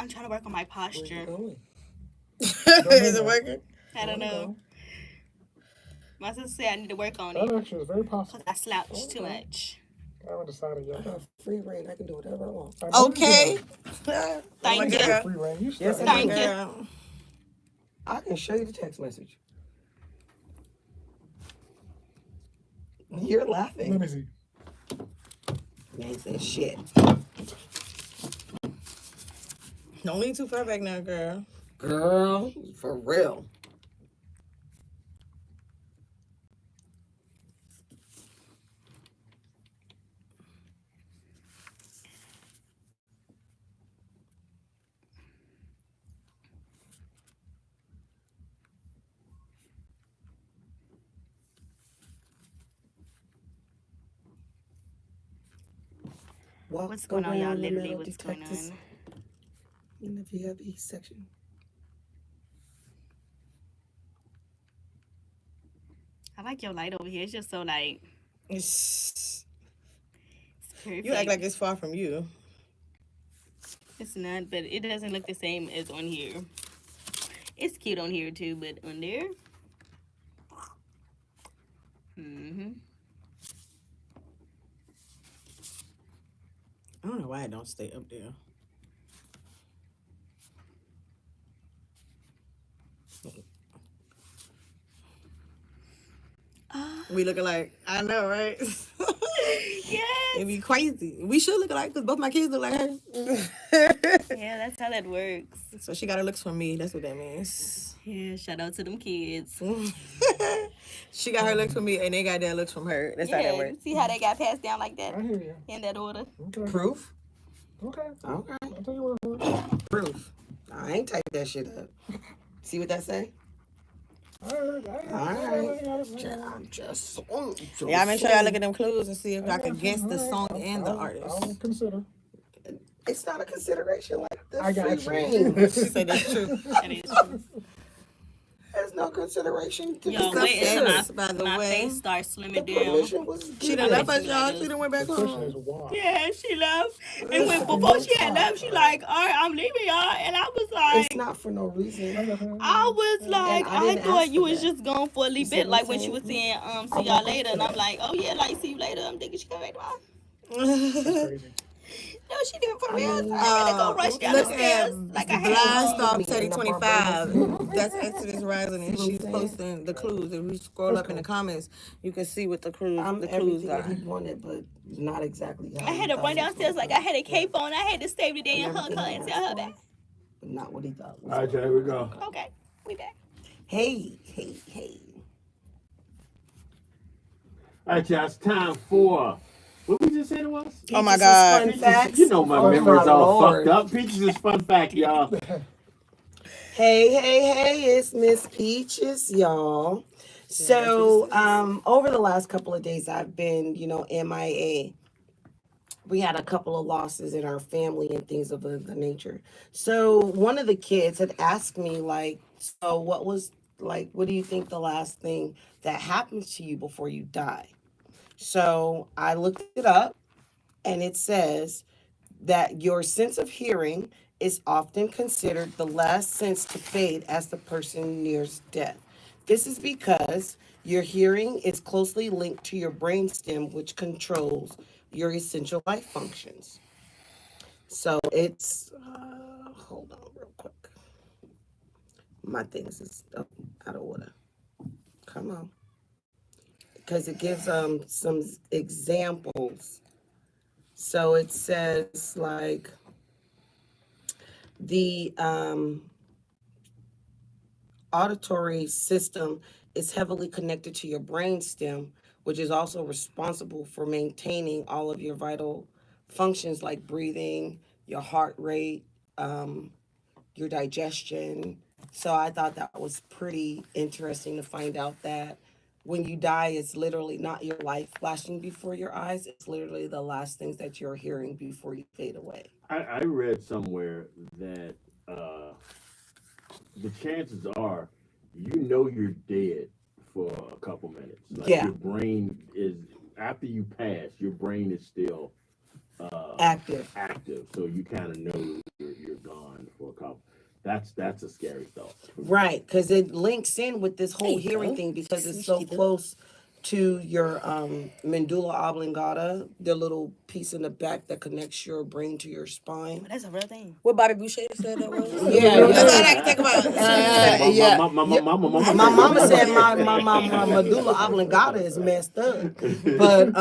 I'm trying to work on my posture. Is it working? I don't know. My sister said I need to work on That it actually is very possible. because I slouch too much. I haven't decided yet. I have free reign. I can do whatever I want. I know you Okay. do. Thank you. Free reign. You Yes, start. Thank you. Girl. I can show you the text message. You're Let laughing. me see. You ain't saying shit. Don't lean too far back now, girl. Girl, for real. Walk What's going on, y'all? around the Literally, metal what's going detectors. on? And if you have each section. I like your light over here. It's just so like It's, perfect. you act like it's far from you. It's not, but it doesn't look the same as on here. It's cute on here too, but on there. I don't know why I don't stay up there. We looking like, I know, right? Yes. It'd be crazy. We should look alike because both my kids look like her. Yeah, that's how that works. So she got her looks from me. That's what that means. Yeah, shout out to them kids. She got her looks from me, and they got their looks from her. That's how that Yeah, works. you see how they got passed down like that I hear you. in that order. Okay. Proof? Okay. Okay. I'll tell you what. Proof. I ain't typed that shit up. See what that say? Alright. I'm just. Yeah, I make sure y'all look at them clues and see if I can guess the song and the I'll artist. consider. It's not a consideration like the I got free you. range. She said that's true. That is true. There's no consideration to Yo, What's up, wait until sis, by the my way? face starts The slimming down. permission was She done given. left us, y'all. She done went back The question home. is why. Yeah, she left. And when before she had left, she like, all right, I'm leaving y'all. And I was like, It's not for no reason. I was like, I I didn't thought ask you for was that. just going for a little see bit, what like I'm when she saying? was saying, I see y'all want later. And that. I'm like, oh yeah, like see you later. I'm thinking she come back tomorrow. That's crazy. No, she did it for real. I mean, I had to go rush down the Look at stairs. Like I Blast had Off Me Teddy in the 25. That's Exodus Rising, and See what she's I'm saying? posting the clues. If you scroll up in the comments, you can see what the clues I'm the clues everything are. that he wanted, but not exactly how I had he to thought run it was downstairs gonna like I go. had a cape on. I had to stay the day and And hug her everything and he tell her asked back. for, but not what he thought was All right, gonna here we go. Okay, we back. Hey. All right, y'all. It's time for what we just said it was. Oh my Peaches' God. Fun facts. You know my Oh, memory's my all Lord. fucked up. Peaches is fun fact, y'all. Hey, it's Miss Peaches, y'all. So, over the last couple of days, I've been, MIA. We had a couple of losses in our family and things of the nature. So, one of the kids had asked me, like, so what do you think the last thing that happens to you before you die? So, I looked it up, and it says that your sense of hearing is often considered the last sense to fade as the person nears death. This is because your hearing is closely linked to your brainstem, which controls your essential life functions. So it's, hold on real quick. My things is up, out of order. Come on. Because it gives some examples. So it says like the auditory system is heavily connected to your brainstem, which is also responsible for maintaining all of your vital functions like breathing, your heart rate, your digestion. So I thought that was pretty interesting to find out that when you die, it's literally not your life flashing before your eyes. It's literally the last things that you're hearing before you fade away. I read somewhere that the chances are you're dead for a couple minutes. Like Yeah. your brain is after you pass, your brain is still Active. so you kind of know you're gone for a couple. That's a scary thought. Right, because it links in with this whole There you hearing go. thing because it's so close to your medulla oblongata, the little piece in the back that connects your brain to your spine. That's a real thing. What Bobby Boucher said that was? Yeah, That's all I can think about. yeah. My mama My mama said my medulla oblongata is messed up, but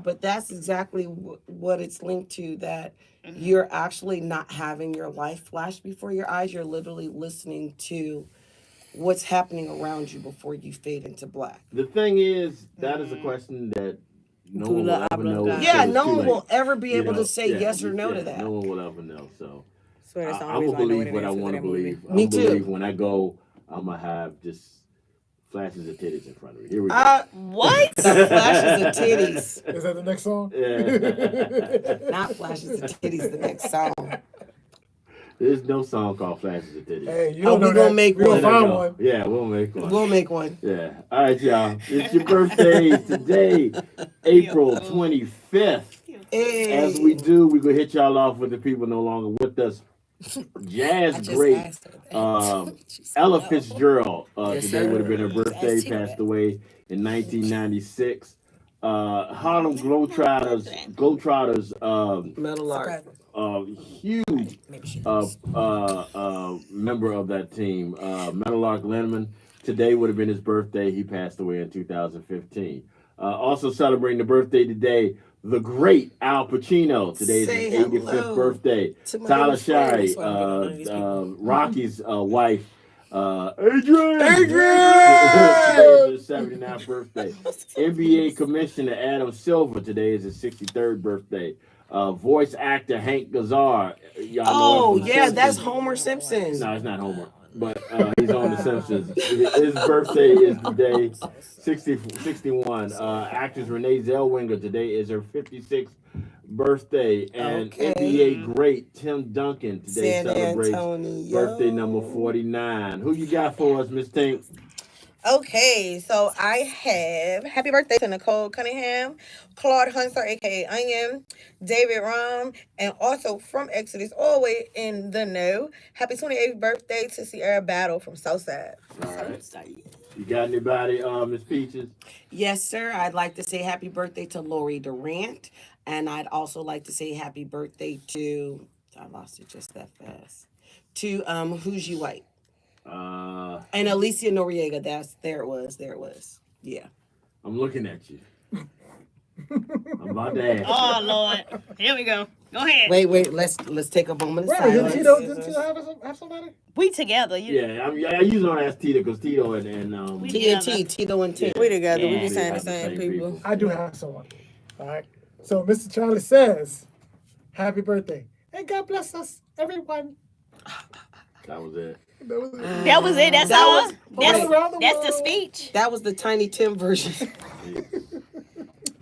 but that's exactly what it's linked to. That you're actually not having your life flash before your eyes. You're literally listening to what's happening around you before you fade into black. The thing is, that is a question that no one will Medulla ever know. oblongata. until Yeah, it's no too one late. will ever be You able know, to say yeah, yes or no yeah, to that. No one will ever know. So Swear that's the I'm only gonna reason I know believe what I it is want to for that movie. believe. Me I'm gonna believe too. when I go, I'm gonna have just flashes of titties in front of me. Here we go. What? The flashes of titties. Is that the next song? Yeah. Not flashes of titties, the next song. There's no song called Flashes of Titties. Hey, you Oh, don't know we gonna that. make We gonna one. There you find go. one. Yeah, we'll make one. We'll make one. Yeah. All right, y'all. It's your birthday today, April 25th. Hey. As we do, we're going to hit y'all off with the people no longer with us. Jazz I just great asked her that. She said Ella no. Fitzgerald. Yes, Today sir. would have been her birthday, Ask Tito passed that. away in 1996. Harlem Globetrotters, Metal art. Surprising. huge Maybe she knows. member of that team, Meadowlark Lennon. Today would have been his birthday. He passed away in 2015. Also celebrating the birthday today, the great Al Pacino. Today's Say his 85th hello birthday. to my Tyler little friend. Shire, That's why I'm getting none of these people. Rocky's wife, Adrian. Adrian! Today's his 79th birthday. NBA Commissioner Adam Silver. Today is his 63rd birthday. Voice actor Hank Gazar. Y'all know Oh, him from yeah, that's Simpsons. Homer Simpson. No, it's not Homer, but he's on The Simpsons. His birthday is today, 61. Actress Renee Zellweger, today is her 56th birthday. And Okay. NBA great Tim Duncan today San celebrates Antonio. birthday number 49. Who you got for us, Miss Tink? Okay, so I have happy birthday to Nicole Cunningham, Claude Hunter, aka Onion, David Rom, and also from Exodus, all the way in the know. Happy 28th birthday to Sierra Battle from Southside. All right. You got anybody, Miss Peaches? Yes, sir. I'd like to say happy birthday to Lori Durant. And I'd also like to say happy birthday to, I lost it just that fast, to Who's You White. And Alicia Noriega. There it was. Yeah. I'm looking at you. I'm about to ask. Oh Lord, here we go. Go ahead. Wait. Let's take a moment of Right, didn't silence. Tito have somebody? We together. You, Yeah, I usually don't ask Tito because Tito and We TNT, Tito and Tink. We together, we Yeah, be saying we the same people. I do have someone. All right. So Mr. Charlie says, "Happy birthday and God bless us, everyone." that was it. That was it. That was it. That's That all. was- all around the That's the world. speech. That was the Tiny Tim version.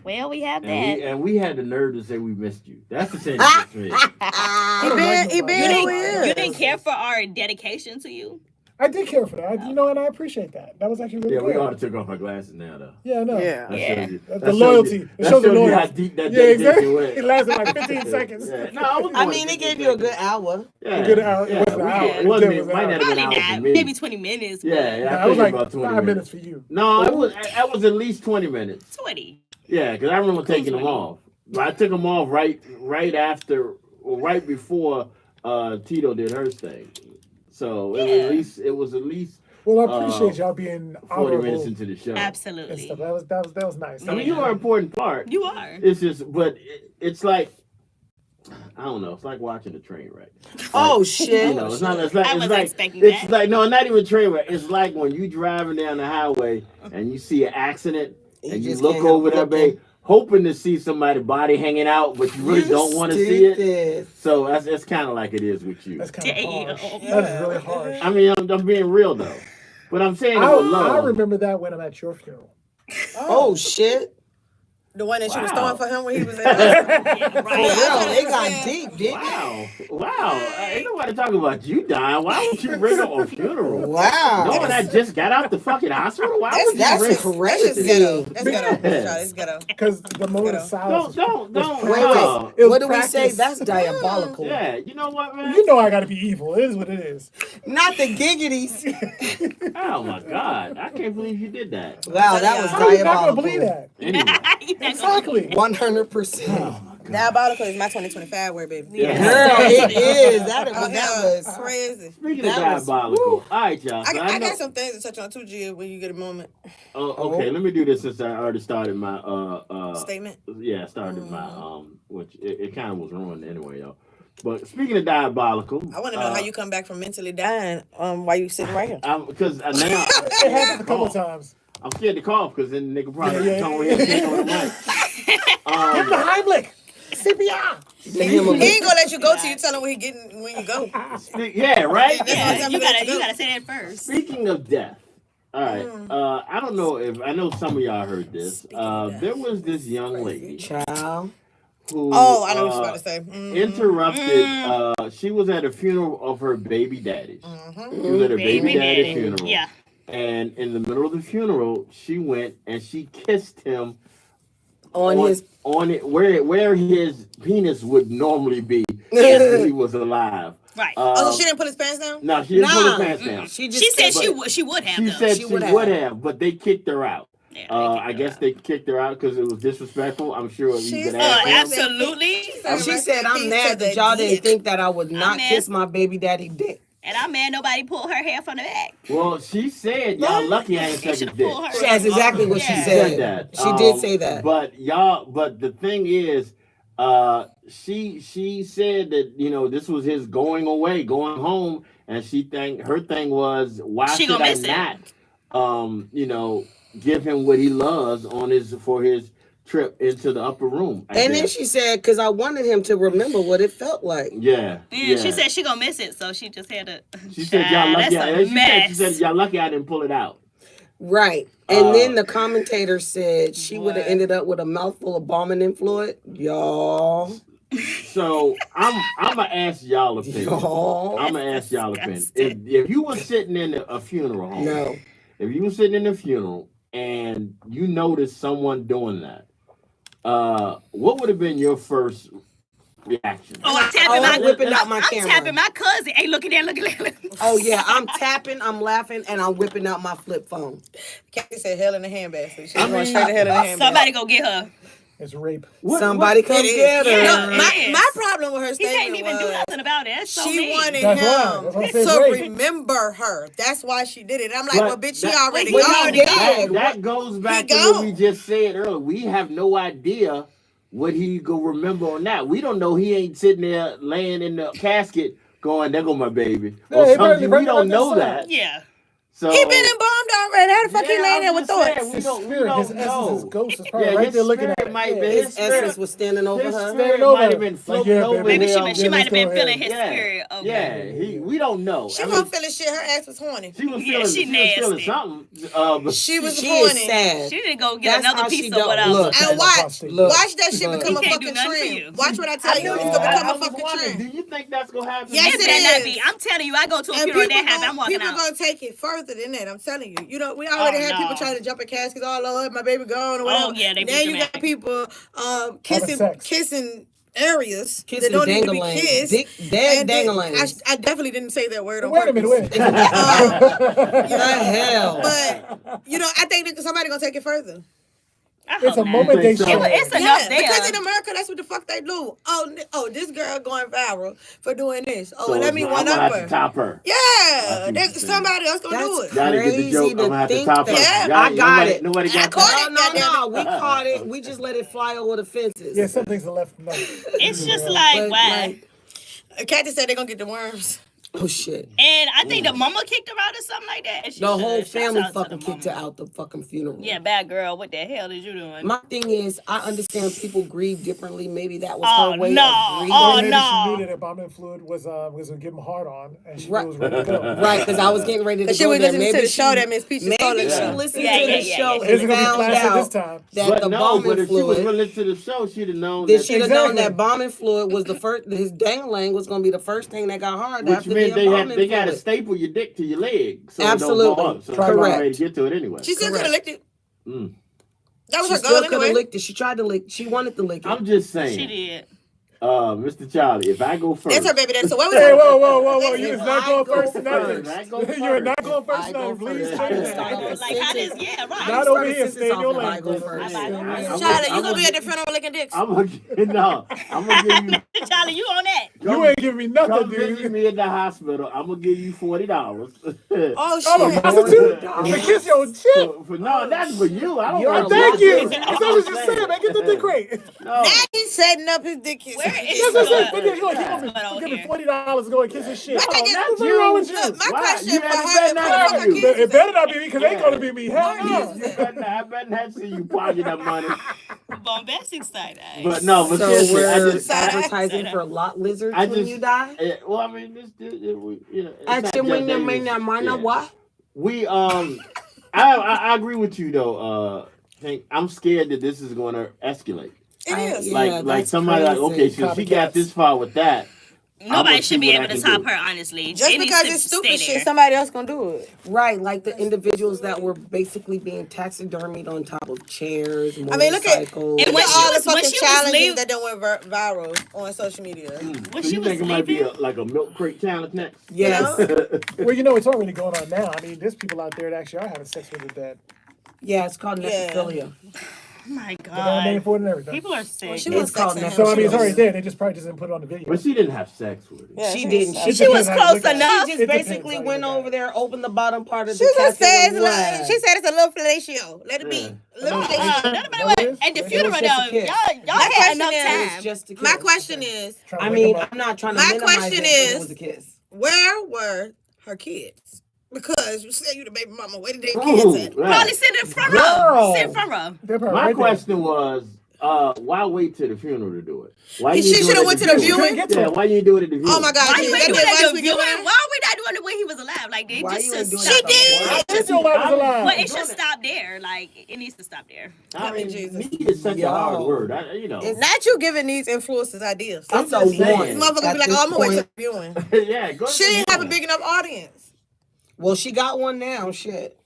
Well, we have that. And we had the nerve to say we missed you. That's the sentence for me. I don't like He nobody. been who he You is. didn't care for our dedication to you. I did care for that. And I appreciate that. That was actually really Yeah, we good. ought to took off our glasses now, though. Yeah, no. Yeah. That Yeah. shows you. The that shows loyalty. you- It that shows the shows you how loyalty. deep that Yeah, dedication exactly. went. It lasted like 15 seconds. Yeah. No, I was I mean, it gave you a good hour. Yeah. A good hour. Yeah, It wasn't an hour. It wasn't. It It was an might hour. not have been Probably an hour for not. me. Maybe 20 minutes. Yeah, Nah, I it was think like about 20 5 minutes. minutes for you. No, that was at least 20 minutes. 20. Yeah, because I remember taking them off. But I took them off right after, or right before Tito did her thing. So it was at least Well, I appreciate y'all being 40 minutes honorable into the show. and Absolutely. stuff. That was nice. I mean, you are an important part. You are. It's just, but it's like, I don't know. It's like watching a train wreck. Oh, shit. You know, it's not. It's like. I It's wasn't like. expecting It's that. like no, not even a train wreck. It's like when you driving down the highway and you see an accident and you just look can't help over there, looking. babe, hoping to see somebody's body hanging out, but you really don't want to see it. Stupid. So that's kind of like it is with you. That's kind of Damn. harsh. That is really harsh. I mean, I'm being real though, but I'm saying it I with love. remember that when I'm at your funeral. Oh, shit. The one that you was Wow. throwing for him when he was in Yeah, For right. real, it got deep, didn't it? Wow! Ain't nobody talking about you dying. Why would you bring up a funeral? Wow. Knowing I just got out the fucking hospital. Why would you That's bring? That's crazy. ghetto. That's ghetto. Yeah. That's ghetto. Because the moment of silence. Don't. Wait, no. wait. It was What do we say? practice. That's diabolical. Yeah, you know what, man? You know I gotta be evil. It is what it is. Not the giggities. Oh my God! I can't believe you did that. Wow, that was How are you not gonna diabolical. believe that? Anyway, Exactly. 100%. Diabolical is my 2025 word, baby. Yeah. Girl, it is. That Oh, was crazy. speaking That of was- diabolical, woo. all right, y'all. So I know, got some things to touch on too, Gia, when you get a moment. okay, let me do this since I already started my Statement. Yeah, I started my which it kind of was ruined anyway, y'all. But speaking of diabolical, I want to know how you come back from mentally dying while you sitting right here. because now It happens a couple times. I'm scared to cough because then the nigga probably Yeah. told me to take on the mic. Give him the Heimlich. CPR. He ain't gonna let you go till you tell him when he getting when you go. Yeah, right. That's Yeah, what I'm you gonna do. gotta say that first. Speaking of death, all right. I don't know if I know some of y'all heard this. There was this young lady Child. who Oh, I know what you're about to say. interrupted. She was at a funeral of her baby daddy. She was at her baby daddy funeral. Yeah. And in the middle of the funeral, she went and she kissed him On his. on it where his penis would normally be if he was alive. Right. Oh, so she didn't put his pants down? No, she didn't put Nah. his pants down. She just She said kissed- she would have She though. said She she would would have. have, but they kicked her out. Yeah, I guess they kicked her out because it was disrespectful. I'm sure you She could said- ask them. Absolutely. She said, I'm mad that y'all didn't think that I would not mad. kiss my baby daddy dick. And I'm mad nobody pulled her hair from the back. Well, she said y'all lucky I ain't She such a should have dick. pulled her That's hair. exactly what she Yeah. said. That. She did say that. But the thing is, she said that, you know, this was his going away, going home, and her thing was, why She should gonna I miss it. not you know, give him what he loves for his trip into the upper room. I And then guess. she said, because I wanted him to remember what it felt like. Yeah. Yeah, she said she gonna miss it, so she just had to. She said y'all lucky. That's a mess. She said y'all lucky I didn't pull it out. Right. And then the commentator said she would have ended up with a mouthful of bombing fluid. Y'all. So I'm gonna ask y'all opinion. Y'all. I'm gonna ask y'all opinion. disgusting. If you were sitting in a funeral home, No. if you were sitting in a funeral and you noticed someone doing that, what would have been your first reaction? Oh, I'm tapping I'm whipping out my I'm camera. tapping my cousin. Hey, look at that, look at that. Oh, yeah. I'm tapping, I'm laughing, and I'm whipping out my flip phone. Kathy said hell in the handbasket. She's I going mean, straight to hell in the handbasket. Somebody go get her. It's rape. Somebody come It is. get her. Yeah. No, my Yes. problem with her He can't statement even do was nothing about it. That's so she mean. wanted That's right. That's why I him said to rape. remember her. That's why she did it. And I'm like, But well, bitch, she that- already Wait, gone. he already dead. That goes back to He what gone. we just said earlier. We have no idea what he go remember on that. We don't know. He ain't sitting there laying in the casket going, "There go my baby," or he something. probably We don't know right that. Yeah. So He been embalmed already. How the fuck he laying there I'm with just saying, thoughts? we His don't spirit, his know. essence, his ghost is probably Yeah, right his there looking spirit at it. might Yeah. be- His essence was standing over His her. spirit Standing over might have her. been Like, floating yeah, over baby. Maybe him. she might have been let's go feeling ahead. his Yeah, spirit over yeah. her. We don't know. She I wasn't mean, feeling shit. Her ass was horny. she was Yeah, feeling. she She was feeling nasty. something. But She was She horny. is sad. She didn't go get That's another how piece she of don't whatever. look. And watch Look, that shit look. become He a can't do fucking nothing for trend. you. Watch what I tell I you. knew It's that. gonna become I a was fucking wondering, trend. do you think that's gonna happen? Yes, It it better not is. be. I'm telling you, I go to a And funeral people that happen. I'm walking people out. gonna take it further than that. I'm telling you. You know, we already had people no. trying to jump in caskets all over. My baby gone or whatever. Oh, yeah, they be now you got dramatic. people Having sex. kissing areas Kissing that don't need to be dangling. kissed. Dick, dead And then- danglings. I definitely didn't say that word on Wait a purpose. minute, wait. The hell? But you know, I think that somebody gonna take it further. I It's hope a not. moment they Think so? share. It's enough there. Because in America, that's what the fuck they do. Oh, this girl going viral for doing this. Oh, So let me I'm one gonna up have to her. top her. Yeah, what you're saying. somebody else gonna do That's it. Y'all didn't get the crazy joke. I'm to gonna have to think top her. that. Y'all- I got nobody, it. Nobody I got caught that. it. No, we caught it. We just let it fly over the fences. Yeah, some things are left. No. It's just But, like, why? Kathy said they're gonna get the worms. oh shit. And I think the mama kicked her out or something like that. And she The whole should. Shouts family out to fucking the kicked her mama. out the fucking funeral. Yeah, bad girl. What the hell is you doing? My thing is, I understand people grieve differently. Maybe that was Oh, her way no. of grieving. Oh, Maybe no. she knew that embalming fluid was gonna give him a hard on, and she knew it was ready to go. Right, because I was getting ready to Cause she go was there. listening to Maybe the show she, that Miss Peaches told maybe us. she about. listened Yeah, to yeah, the yeah, show yeah. It's and gonna be found classic out this time. that But the no, bombing but if she was fluid. willing to the show, she'd have known That that. she'd have known Exactly. that bombing fluid was the first. His dangling was going to be the first thing that got hard Which after the meant embalming they got to fluid. staple your dick to your leg, so Absolutely. it don't go up. So Correct. you're ready to get to it anyway. She still could have Correct. licked it. Mm. That was She her still goal could have anyway. licked it. She tried to lick. She wanted to lick it. I'm just She saying, did. Mr. Charlie, if I go first, That's her baby daddy. So what was Hey, her? whoa! You If is not I going go first tonight. first. I go You're not first. going first I go tonight. Please first. change I that. start off a Like, how sentence. does, yeah, right. Not Start over a here. sentence Stay in off your if I lane, go brother. first. I go first. Charlie, you gonna be at the funeral licking dicks. I'm gonna give you. Charlie, you on that? You ain't giving me nothing, Come visit dude. me at the hospital. I'm gonna give you $40. Oh I'm a shit. prostitute. $40. To kiss your chick. No, that's for you. I don't You're want a Thank lot you. of That's what I was just saying. Man, get the dick rate. No. Now he's setting up his dick kiss. Where is That's what I said. Good. Look, he What's gonna going on give me here? $40 to go and kiss his shit. I think Oh, it's- not What's wrong with you. you? Look, my Why? question You for had her to is bet what not the fuck on you. kids It better not be me because it ain't gonna be me. Hell I no. better not see you pocket that money. Bombastic side eye. But no, but So seriously, we're I advertising for lot lizards I when just- you die. well, I mean, you know, it's not Actually, when just you mean that, that minor yeah. what? We I agree with you though. Hank, I'm scared that this is going to escalate. It is. Yeah, Like that's somebody like, crazy. okay, so she got Copycats. this far with that. Nobody I'ma should see be what able I to can top do. her, honestly. Just It needs because to it's stay stupid there. shit, somebody else gonna do it. Right, like the individuals that were basically being taxidermied on top of chairs, I mean, look at motorcycles. And look when at she all the was- when fucking she was challenges leaving- that done went viral on social media. When So she you was think it might be leaving- like a milk crate challenge next? Yes. Well, you know it's already going on now. I mean, there's people out there that actually are having sex with the dead. Yeah, it's called Yeah. necrophilia. my They got a name God. for it and everything. People are sick. Well, she It's was called sexing him. So I mean, it's She already was- there. They just probably just didn't put it on the video. But she didn't have sex with it. Yeah, She was didn't. sexing. She was It close depends. enough. She just It depends basically how you went look at over it. there, opened the bottom part of She the just casket. said and it's a little, left. she said it's a little fellatio. Let it be. Yeah. A little Uh, fellatio. Let me What it know. is? At the It was funeral, just a though, kiss. y'all My had question enough is- It was time. just a kiss. My question is, Trying to I wake mean, them up. I'm not trying to My minimize question it, but is- it was a kiss. where were her kids? Because you said you the baby mama. Where did their Ooh, kids at? right. Probably sit in front Girl. row. Sit in front row. They're probably My right there. question was, why wait till the funeral to do it? Why She you do it shoulda at went to the funeral? viewing? Get to Yeah, it. why you do it at the funeral? Oh my God, Why G, you that's ain't the doing advice that we viewing? giving? Why are we not doing it when he was alive? Like, they Why just you should ain't doing stop that? there. If your wife was alive. But it should stop there. Like, it needs to stop there. I mean, Jesus. need is such a hard Yo. word. It's- Not you giving these influencers ideas. It's a just These saying. one. motherfuckers At be like, this oh, I'm gonna wait till point- the viewing. Yeah, go to She the didn't have a viewing. big enough audience. Well, she got one now. Shit.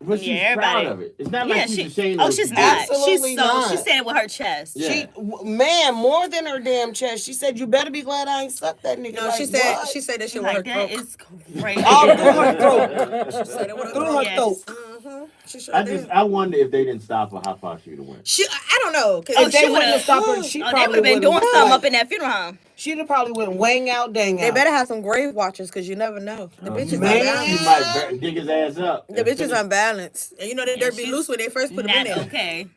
But she's Yeah, proud everybody- of it. It's not Yeah, like she's ashamed of oh, what she's she not. did. Absolutely She's not. She said it with her chest. Yeah. Man, more than her damn chest. She said, "You better be glad I ain't sucked that nigga." No, Like, she said what? she said that shit Like, with her that throat. is crazy. all through her throat. She said it with her Through throat. her Yes. throat. Mm-hmm. She sure I did. wonder if they didn't stop her, how far she would have went. I don't know. Cause Oh, if she They wouldn't would've- have stopped her. She Oh, they probably would have been would've, doing something like, up in that funeral home. She'd have probably went wang out, dang they out. better have some grave watchers, cause you never know. The bitch is man. unbalanced. She might dig his ass up. The bitch is unbalanced, and you know that Yeah, dirt be she's loose when they first put them in Not there. okay.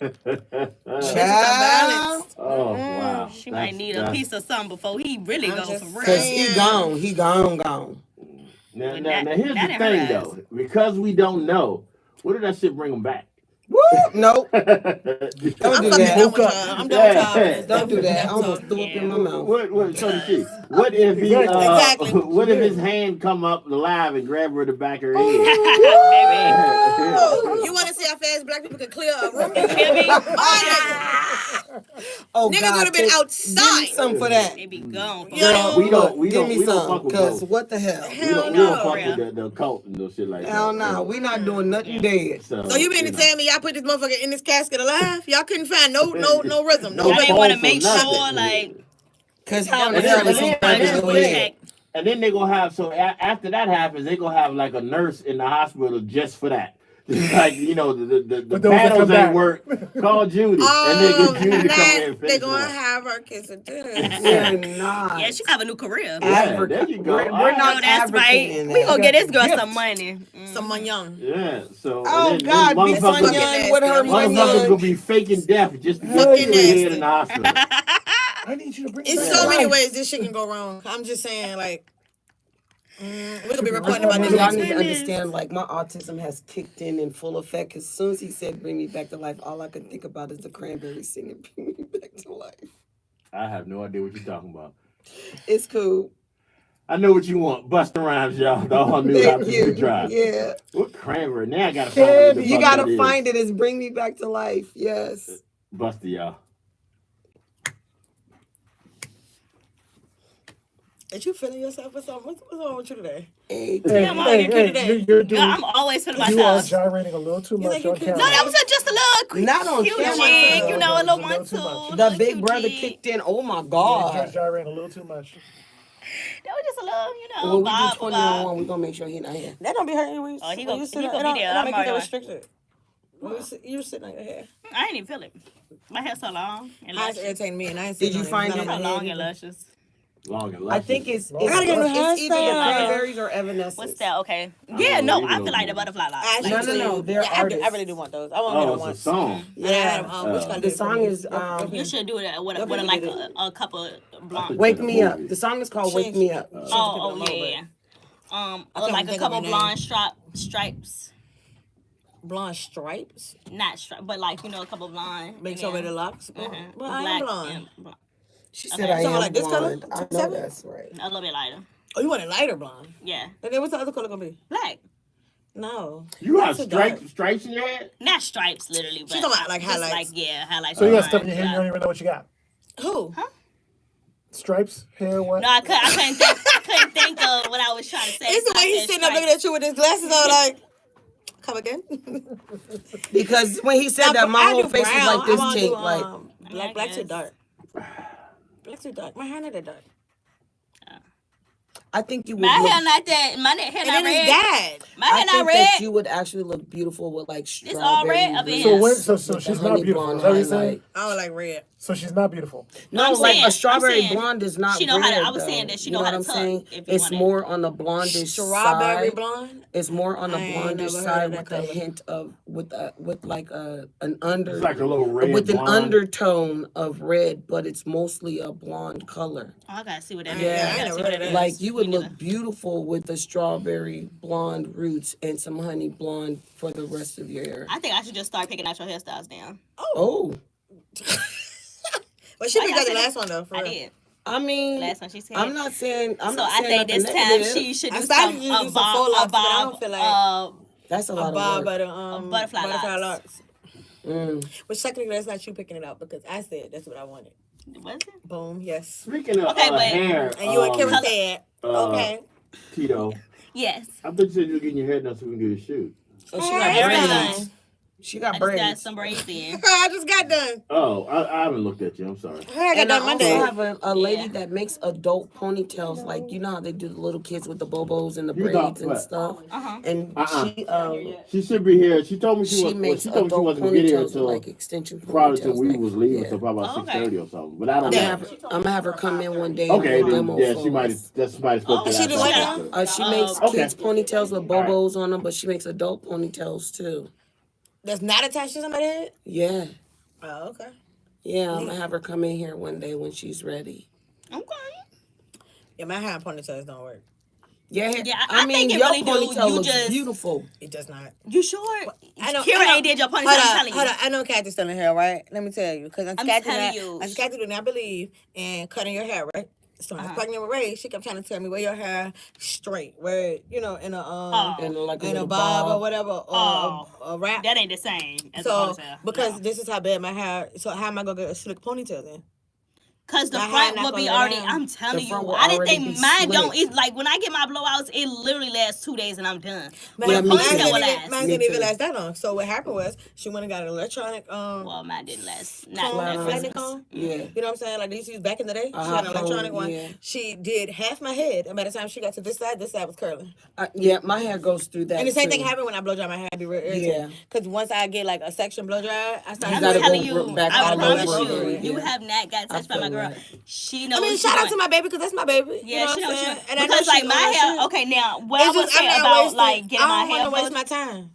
Child. Oh, wow. She might need a piece of something before he really I'm go just for real. Cause he gone. He gone. Now, But now, that- now here's that the in her thing, eyes. though. Because we don't know, what did that shit bring him back? Woo! Nope. I'm do fucking that. done with y'all. I'm done with y'all. Yeah. Don't do that. I That's almost all. threw up in my Yeah. mouth. What, so did she? What if he, Exactly. what if his hand come up alive and grab her in the back of her head? Baby. Oh, you want to see how fast black people can clear a room? You feel me? Oh Niggas God, would've been take- outside. Give me some for that. They be gone. For Yo. real. We Give don't me fuck some, with cause those. what the hell? We Hell don't no. fuck with the occult and no shit like that. Hell no, we not doing nothing dead. So you mean to tell me y'all put this motherfucker in this casket alive? Y'all couldn't find no rhythm, no Y'all rhythm. didn't want to Pulse or make nothing. sure, like, Cause how in the And hell then- is he and going then- to go and then- ahead? And then they gonna have after that happens, they gonna have like a nurse in the hospital just for that. Like the But those that paddles come ain't back. work. Call Judy, and Oh, then get Judy to come in and they finish gonna one. have her kiss it too. We're not. yeah, she have a new career. Yeah, there you go. We're All right. not No, that's right. advocating We that. gonna get this girl Gift. some money. Someone young. Yeah, so Oh and then God, be motherfuckers, fun fucking young with her nasty. motherfuckers gonna money. be faking death just to get Fucking your head nasty. in the hospital. I need you to bring In it back so to many life. ways, this shit can go wrong. I'm just saying, like, we're gonna be reporting Y'all about this Y'all next need week. to understand, like, my autism has kicked in full effect. As soon as he said, "Bring me back to life," all I could think about is the Cranberries singing, "Bring me back to life." I have no idea what you're talking about. It's cool. I know what you want. Busta Rhymes, y'all. The all new Thank Afternoon you. Dryve. Yeah, What cranberry? Now I gotta find out what the you fuck gotta that is. find it. It's "Bring Me Back to Life." Yes. Busta, y'all. Is you feeling yourself or something? What's wrong with you today? Hey, Hey, Yeah, I'm hey, already hey, today. you're Girl, doing, I'm always feeling you are myself. gyrating a little too You much think you on can- camera. No, that was just a little Not on cute camera. jig, you know, a little It's a one little too much. too. the little big cute brother jig. kicked in. Oh my You're God. gyrating a little too much. That was just a little, you know, Well, we do bob, 20 bob. on 1. We're gonna make sure he not here. That don't be hurting when you, Oh, he when gon- you he sit gon' up. be It there. don't I'm make you feel already- restricted. When you sitting on your hair. I ain't even feel it. My hair's so long and How's luscious. irritating me? And I ain't Did sitting you on it. find It's it? not So on my long head and either. luscious. Long and I luscious. think it's I gotta get a new either the hairstyle. Cranberries or Evanescence. What's that? Okay. don't Yeah, know no, either I of feel like the them. butterfly locks. I Like, actually No, do. they're Yeah, I artists. really do want those. I want to get Oh, them it's a once. song. And I had them, which color The did it for song me? is you should do it with, Yep, with we like did it. a couple blonde. Wake It's a Me Up. movie. The song is called She "Wake Me Up." She Oh, picked them yeah. over. Or can't like a think of couple her name. blonde stripes. Blonde stripes. Not stripes, but like, you know, a couple blonde. Make sure the locks. Uh-huh. Well, I am blonde. blonde. She Okay. said, "I Something am like this color? blonde." I know 7? that's right. A little bit lighter. Oh, you want a lighter blonde? Yeah. And then what's the other color gonna be? Black. No. You have That's a dark. stripes in your head? Not stripes, literally, but She's talking about, like, just highlights. Like, yeah, highlights. So you got lines, stuff in your hair, you yeah. don't even know what you got. Who? Stripes, hair, what? No, I couldn't think of what I was trying to say. It's the so I way he's said sitting up stripes. looking at you with his glasses on, like, come again? Because when he said that, my whole face was like this, Tink. Like, black I too guess. dark. Black too dark. My hair not that dark. I think you would. My look, hair not that. My hair And not then it's red. dyed. My I hair not think red. that you would actually look beautiful with like It's all red up in roots here. So with the she's not honey beautiful. blonde Is that what you're saying? highlight. I don't like red. So she's not beautiful. No, I'm like saying- a strawberry I'm saying blonde is not she know how red. to- I was saying though. that she You know know how what I'm to tuck saying? if you It's want it. more on the blondish Strawberry side. blonde. It's more on the I ain't blondish never heard side of with that a color. hint of with like an under It's like a little red with an blonde. undertone of red, but it's mostly a blonde color. Oh, I gotta see what that Yeah, is. I I ain't gotta never see what heard that of is. that. Like you would Me look neither. beautiful with the strawberry blonde roots and some honey blonde for the rest of your hair. I think I should just start picking out your hairstyles down. Oh, But she Why picked y'all out the say last that? one though. For I real. did. I mean, Last one she said. I'm not saying I'm So not I saying think nothing this time negative. she should I do started some to do some full locks, but I don't feel like That's a a lot of bob work. or the butterfly locks. locks. Which technically that's not you picking it out because I said that's what I wanted. Was it? Boom. Yes. Speaking of Okay, but- hair, And you and Kim said, okay. Tito, Yes. I thought you said you were getting your hair done so we can get a shoot. Oh, she Hey, got hair braids. done. She I got just got braids. some braids in. I just got done. Oh, I haven't looked at you. I'm sorry. Her hair got And I done also Monday. have a lady Yeah. that makes adult ponytails, like you know how they do the little kids with the bobos and the You braids thought and what? stuff. Uh-huh. And Uh-uh. She should be here. She told me she she was. Well, makes she told me she adult wasn't gonna get here ponytails with until like extension probably ponytails. till we like, was leaving, yeah. so probably about Oh, okay. 6:30 or something. But I don't Yeah. know. I'm gonna have her come in one day. Okay, and do a then, demo yeah, for she might us. have. She might have spoke Oh, to she that. do after what I now? talked to her. She makes Okay. kids ponytails with All right. bobos on them, but she makes adult ponytails too. That's not attached to somebody's head? Yeah, Oh, okay. yeah. I'm gonna have her come in here one day when she's ready. Okay. Yeah, my hair and ponytails don't work. Yeah, Yeah, I mean think it your really do. ponytail You looks just- beautiful. It does not. You sure? I know. Kira ain't did your ponytail. I'm telling you. Hold on. I know Kathy's still in here, right? Let me tell you, because I'm telling you. Kathy do not believe in cutting your hair, right? So when I was pregnant with Ray, she kept trying to tell me wear your hair straight, wear it, in a And like a in a little bob or bob. whatever, or Oh. a wrap. That ain't the same as a So ponytail. because No. this is how bad my hair. So how am I gonna get a slick ponytail then? Cause the My hair front not will be gonna lay already. down. I'm telling The you, front will I didn't already think be mine don't. slick. It's like when I get my blowouts, it literally lasts 2 days and I'm done. My Yeah, But me a too. ponytail will mine last. Me didn't even too. last that long. So what happened was she went and got an electronic Well, mine didn't last. Not comb, that Flat flattening Christmas. comb. Yeah. You know what I'm saying? Like they used to use back in the day. She Uh-huh, had an electronic comb, one. yeah. She did half my head, and by the time she got to this side was curling. Yeah, my hair goes through that. And the same too. thing happened when I blow dry my hair. I be real irritated. Yeah. Because once I get like a section blow dry, I start. You I'm gotta telling go you, back I all promise over you, again. you Yeah. have not got touched by my feel girl. that. She knows. I mean, what shout she out to doing. my baby because that's my baby. Yeah, you know she what knows. I'm She saying? knows. And I know Because she like on my that hair. shit. Okay, now what I It's would just, I'm say not about wasting. like getting my I hair don't want to blown. waste my time.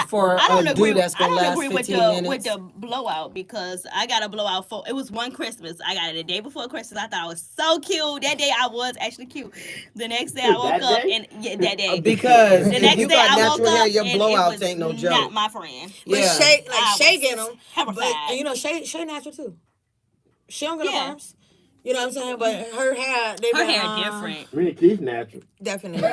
For I don't a agree. dude that's I gonna don't last agree with 15 the minutes. blowout because I got a blowout for it was one Christmas. I got it the day before Christmas. I thought I was so cute. That day I was actually cute. The next day I woke That up day? and that day Because the if next you day got I woke natural hair, up your and it blowouts was ain't no not joke. my friend. But Yeah. Shay, I Shay was get them. But terrified. and you know, Shay natural too. She don't get no Yeah. arms. You know what I'm saying? But her hair, they Her been, hair different. Me and Keith natural. Definitely.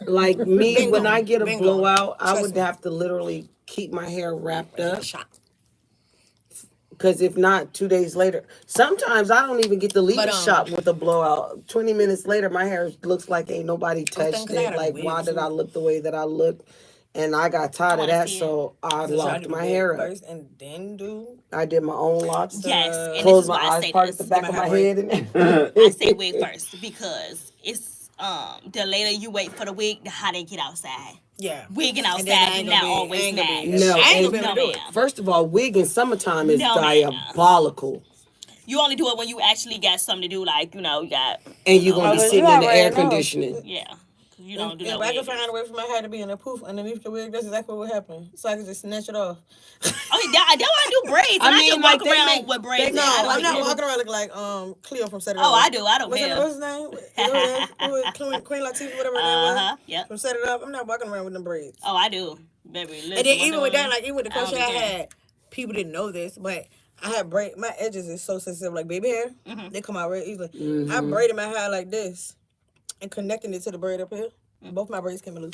Like me, Bingo. when I get a Bingo. blowout, I Trust would me. have to literally keep my hair wrapped up. Shot. Because if not, 2 days later, sometimes I don't even get to leave But, the shop with a blowout. 20 minutes later, my hair looks like ain't nobody touched 'cause I it. got a Like, wig, why did too. I look the way that I looked? And I got tired of wanna that, see it. so I So try locked to my do hair it up. first and then do. I did my own locks. Yes, and this Closed is my why I eyes, say parted this. the back of my head. I say wig first because it's the later you wait for the wig, the hotter it get outside. Yeah. Wigging And then I outside ain't do gonna not be- I always ain't gonna match. be- No, I ain't and- gonna be able to do it. ma'am. First of all, wig in summertime is No, ma'am. diabolical. You only do it when you actually got something to do, like, you got, And you're going to Oh, be but sitting you in the already air know. conditioning. yeah. 'Cause you don't do If that I can wig. find a way for my hair to be in a poof underneath the wig, that's exactly what would happen. So I can just snatch it off. Okay, I don't want to do braids. And I mean, can like, walk they around make- with braids. No, I don't I'm not do- walking around looking like Cleo from Set It Oh, Up. I do. I don't What's care. his name? Queen Latifah, whatever her name was. Yep. From Set It Up. I'm not walking around with them braids. Oh, I do. Baby, listen, And then even with that, like even with the I don't crochet I be caring. had, people didn't know this, but I had braid. My edges is so sensitive, like baby hair. Mm-hmm. They come out real easily. I braided my hair like this and connecting it to the braid up here. Both my braids came loose.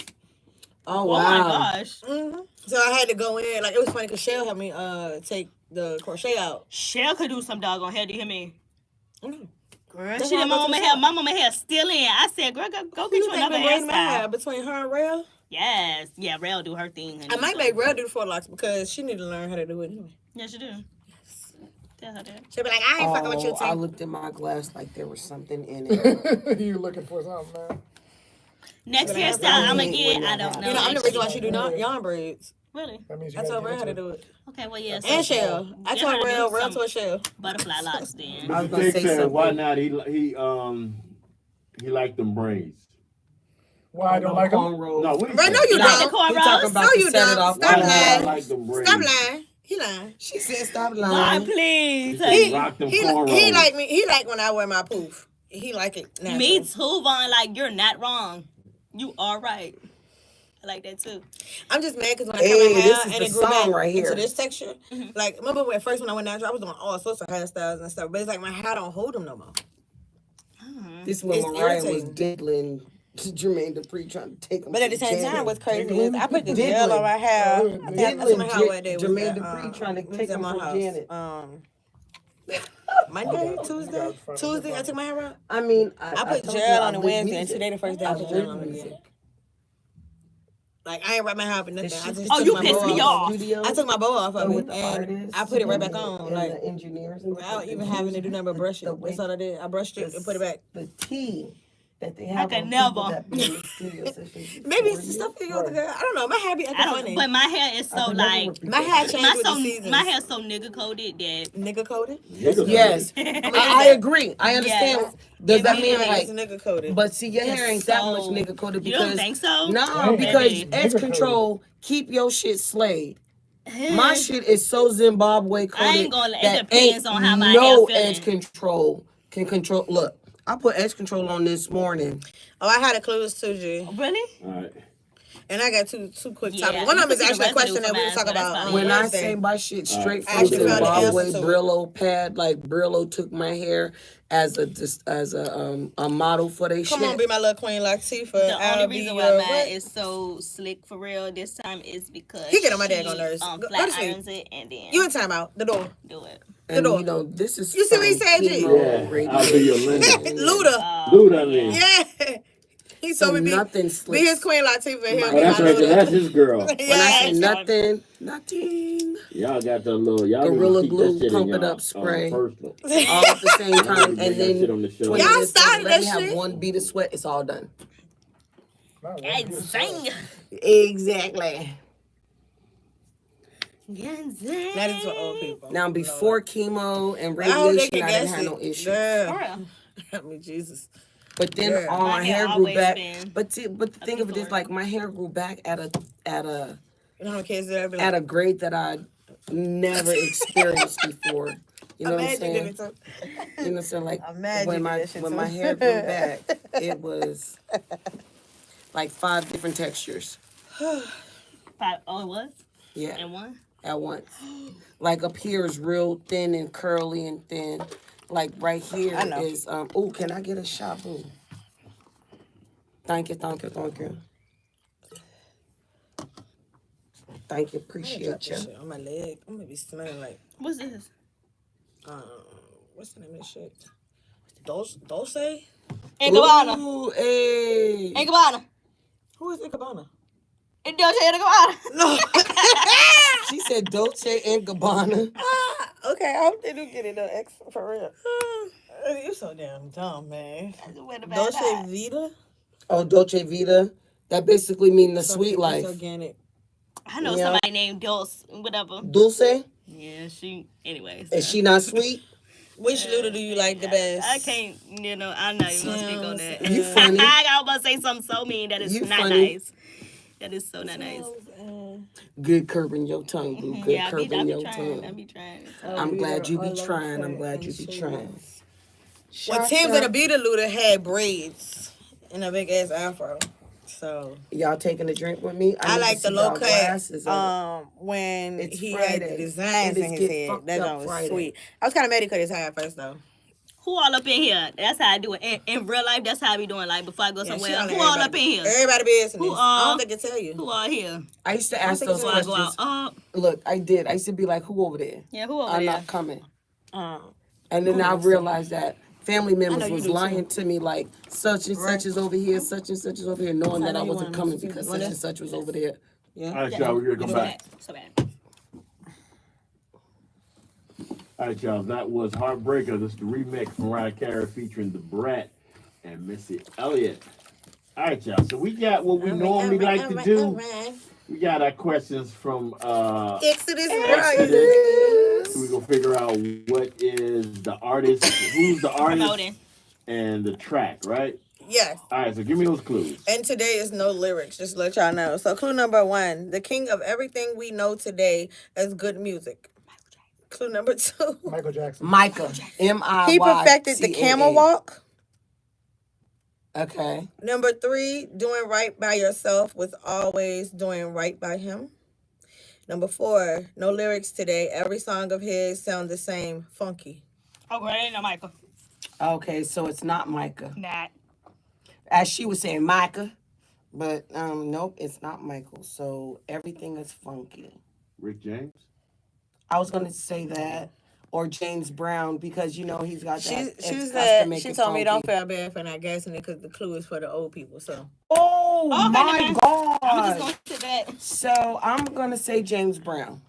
Oh, Oh wow. my gosh. So I had to go in. Like it was funny because Shell helped me take the crochet out. Shell could do some doggone hair. Do you hear me? Mm. Girl, That's she why did I my go to mama the hair. shop. My mama hair still in. I said, girl, go get You you think another been braiding my hair hairstyle. between her and Rail? Yes. Yeah, Rail do her thing. I might make Rail do the 4 locks because she need to learn how to do it anyway. Yes, you do. Tell her that. She'll be like, I ain't fucking with you, I Tink. looked in my glass like there was something in it. You looking for something, man? Next But I hairstyle I'm gonna hate get, when I that don't know. You know, I'm the reason why actually. she do not yarn braids. Really? That means you I gotta told give her it how to to do her. it. Okay, well, yeah. And shell. I Yeah, told how to do Real some to a shell. butterfly locks then. I was gonna Tink say said, something. why not? He liked them braids. Why I don't like them? cornrows. No, what he Right, said? no, you Like the don't. He talking cornrows? about No, to you set it don't. off. Stop Why not? lying. I like them braids. Stop lying. He lying. She said, "Stop Why, lying." please? He said he rocked them He cornrows. like me. He like when I wear my poof. He like it natural. Me too, Vaughn. Like, you're not wrong. You are right. I like that too. I'm just mad because when I Hey, cut my hair this is and the it grew song back right here. into this texture, like remember when first when I went natural, I was doing all sorts of hairstyles and stuff, but it's like my hair don't hold them no more. This is when It's Mariah was irritating. diddling Jermaine Dupri trying to take him. But at the to same jail. time, what's crazy is I put the Diddling. gel on my hair. I took Diddling my hair one day. Jermaine Dupri trying to take him my from house. Janet. Monday, Tuesday, I took my hair out. I mean, I put told you gel I on the live Wednesday, and music. today the first day I I put gel live on again. music. Like I ain't wrap my hair up or nothing. This I shit just Oh, took you my pissed bow me off. off. Studio I took my bow off of with it the and artists I put it right and back the- on. and Like the engineers and without even having to do nothing but brush it. That's all I did. I brushed it and put it back. The tea that they have could on never. people that be in the studio sessions. Maybe it's before the you. stuff that goes together. I don't know. My hair be I acting don't. funny. But my hair is I so could never like repeat My that. hair changed with the my seasons. hair so nigga coated that Nigga coated. Yes, I agree. I understand. Yes. Does that It mean is. like? It's nigga coated. But see, your hair ain't that much So- nigga coated You because don't think so? no, Dang. because Maybe. edge Nigga control keep your shit slayed. My shit is so Zimbabwe coated I ain't gonna- it that depends ain't on how my no hair feeling. edge control can control. Look, I put edge control on this morning. Oh, I had a clues too, G. really. All right. And I got two quick Yeah, topics. One you of them is can see the actually a question residue that we from was talking mine, so about that's on fine. When I Wednesday. say my shit straight I from actually found the Zimbabwe answer to it. Brillo pad, like Brillo took my hair as a model for they Come shit. on, be my little queen Latifah. The I'll only be reason your why what? mine is so slick for real this time is because He get on my she, daggone nerves. Go flat to sleep. irons it and then You in timeout. The door. do it. And door. you know, this is You see what he from said, G? chemo, Yeah, I'll be your radiation, Linda. Luda. Luda, Lee. Yeah. He So told me nothing be slick. his queen Latifah. He'll Oh, be that's my right. 'Cause Luda. That's his girl. When I Yeah. say nothing, Y'all got the little. Y'all Gorilla need to keep Glue, that shit pump in it y'all, up spray. personal. all at the same time, Bring and that shit on then the show. 20 Y'all minutes later, started let that me have shit. one bead of sweat. It's all done. No, that's Get good zing. stuff. Exactly. Get zing. That is for old people. Now, before chemo and I hope they radiation, can I didn't guess have it. no issues. For Girl. real. Help me, Jesus. But then Yeah. all my My hair hair grew always back. been But the thing of it is, before. like, my hair grew back at a You know how many kids there be like, at a grade that I never experienced before. You know what I'm imagine saying? it. So, You know what I'm saying? Like Imagine when my that shit when too. my hair grew back, it was like 5 different textures. Oh, it was? Yeah, And one? at once. Like up here is real thin and curly and thin. Like right here I know. is oh, can I get a shot, boo? Thank you. Thank you, appreciate you. shit on my leg. I'm gonna be smelling like What's this? what's the name of this shit? Dulce? And Gabbana. Ooh, hey. And Gabbana. Who is Icabana? And Dolce and Gabbana. No. She said Dolce and Gabbana. Okay, I hope they do get it though. X for real. You so damn dumb, man. Where the bad Dolce eye? Vita. Oh, Dolce Vita. That basically means the sweet It's life. organic. I know Yeah. somebody named Dulce, whatever. Dulce? Yeah, anyways. Is she not sweet? Which Luda do you like the best? I can't, I'm not even gonna speak on that. You funny. I was about to say something so mean that is You not funny. nice. That is so not nice. Good curbing your tongue, boo. Good Yeah, I curbing be your trying. I tongue. be trying. I'm glad you be trying. I'm glad you be trying. Well, Tim's and the Vita Luda had braids and a big ass afro. So Y'all taking a drink with me? I need like to the see low y'all cut. glasses When It's he Friday. had the designs It in is his Get head, Fucked that Up joint was Friday. sweet. I was kind of mad he cut his hair first though. Who all up in here? That's how I do it. In real life, that's how I be doing. Like before I go Yeah, somewhere. she on Who all up in everybody- here? Everybody business. Who I all? don't think they tell you. Who all here? I used to ask think those so. Before I go questions. out. Look, I did. I used to be like, who over there? Yeah, who over I'm there? not coming. Um, And then I realized that family know members you was do, lying to me like such and such is over here, such and such is over here, knowing that know I you wasn't wanna coming miss because people. such and such was over there. yeah. All right, y'all, we're gonna come So back. bad. So bad. All right, y'all. That was Heartbreaker. This is the remix from Mariah Carey featuring the Brat and Missy Elliott. All right, y'all. So we got what we normally like to do. We got our questions from Exodus. Exodus. So we're gonna figure out what is the artist, who's the artist, Promoting. and the track, right? Yes. All right, so give me those clues. And today is no lyrics, just to let y'all know. So clue number 1, the king of everything we know today as good music. Clue number 2. Michael Jackson. Micah. M-I-Y-C-A-A. He perfected the camel walk. Okay. Number 3, doing right by yourself was always doing right by him. Number 4, no lyrics today. Every song of his sound the same, funky. Okay, ain't no Michael. Okay, so it's not Micah. Not. As she was saying, Micah. But nope, it's not Michael. So everything is funky. Rick James. I was gonna say that. Or James Brown, because you know he's got that. She told me don't feel bad for not guessing it because the clue is for the old people. So Oh Okay, my then. God. I'm just going to that. So I'm gonna say James Brown.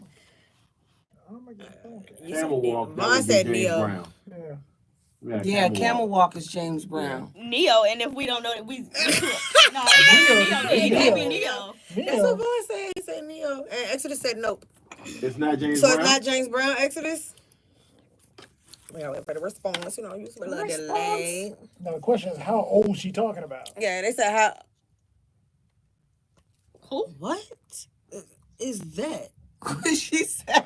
Oh my God. Okay. Camel Walk. that Vaughn would be said James Neo. Brown. Yeah. Yeah, Camel Walk. Walk is James Brown. Neo, and if we don't know it, we no, it can't be Neo. that's what Vaughn said. He said Neo. And Exodus said nope. It's not James So Brown. it's not James Brown, Exodus? We gotta wait for the response. You know, use a little delay. Now the question is, how old she talking about? Yeah, they said how. Who? What is that? She said,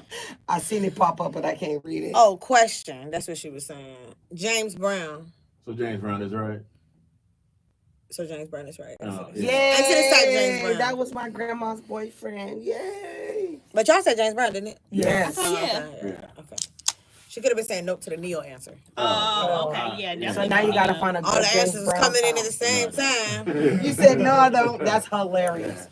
I seen it pop up, but I can't read it. Oh, question. That's what she was saying. James Brown. So James Brown is right. So James Brown is right. Oh, Exodus. Yay! Exodus type James Brown. That was my grandma's boyfriend. Yay! But y'all said James Brown, didn't it? Yes. Oh, yeah. Okay. Okay. She could have been saying nope to the Neo answer. Oh, okay, yeah, definitely. So now you gotta find a good All the James answers is Brown coming in song. at the same time. You said no, I don't. That's hilarious.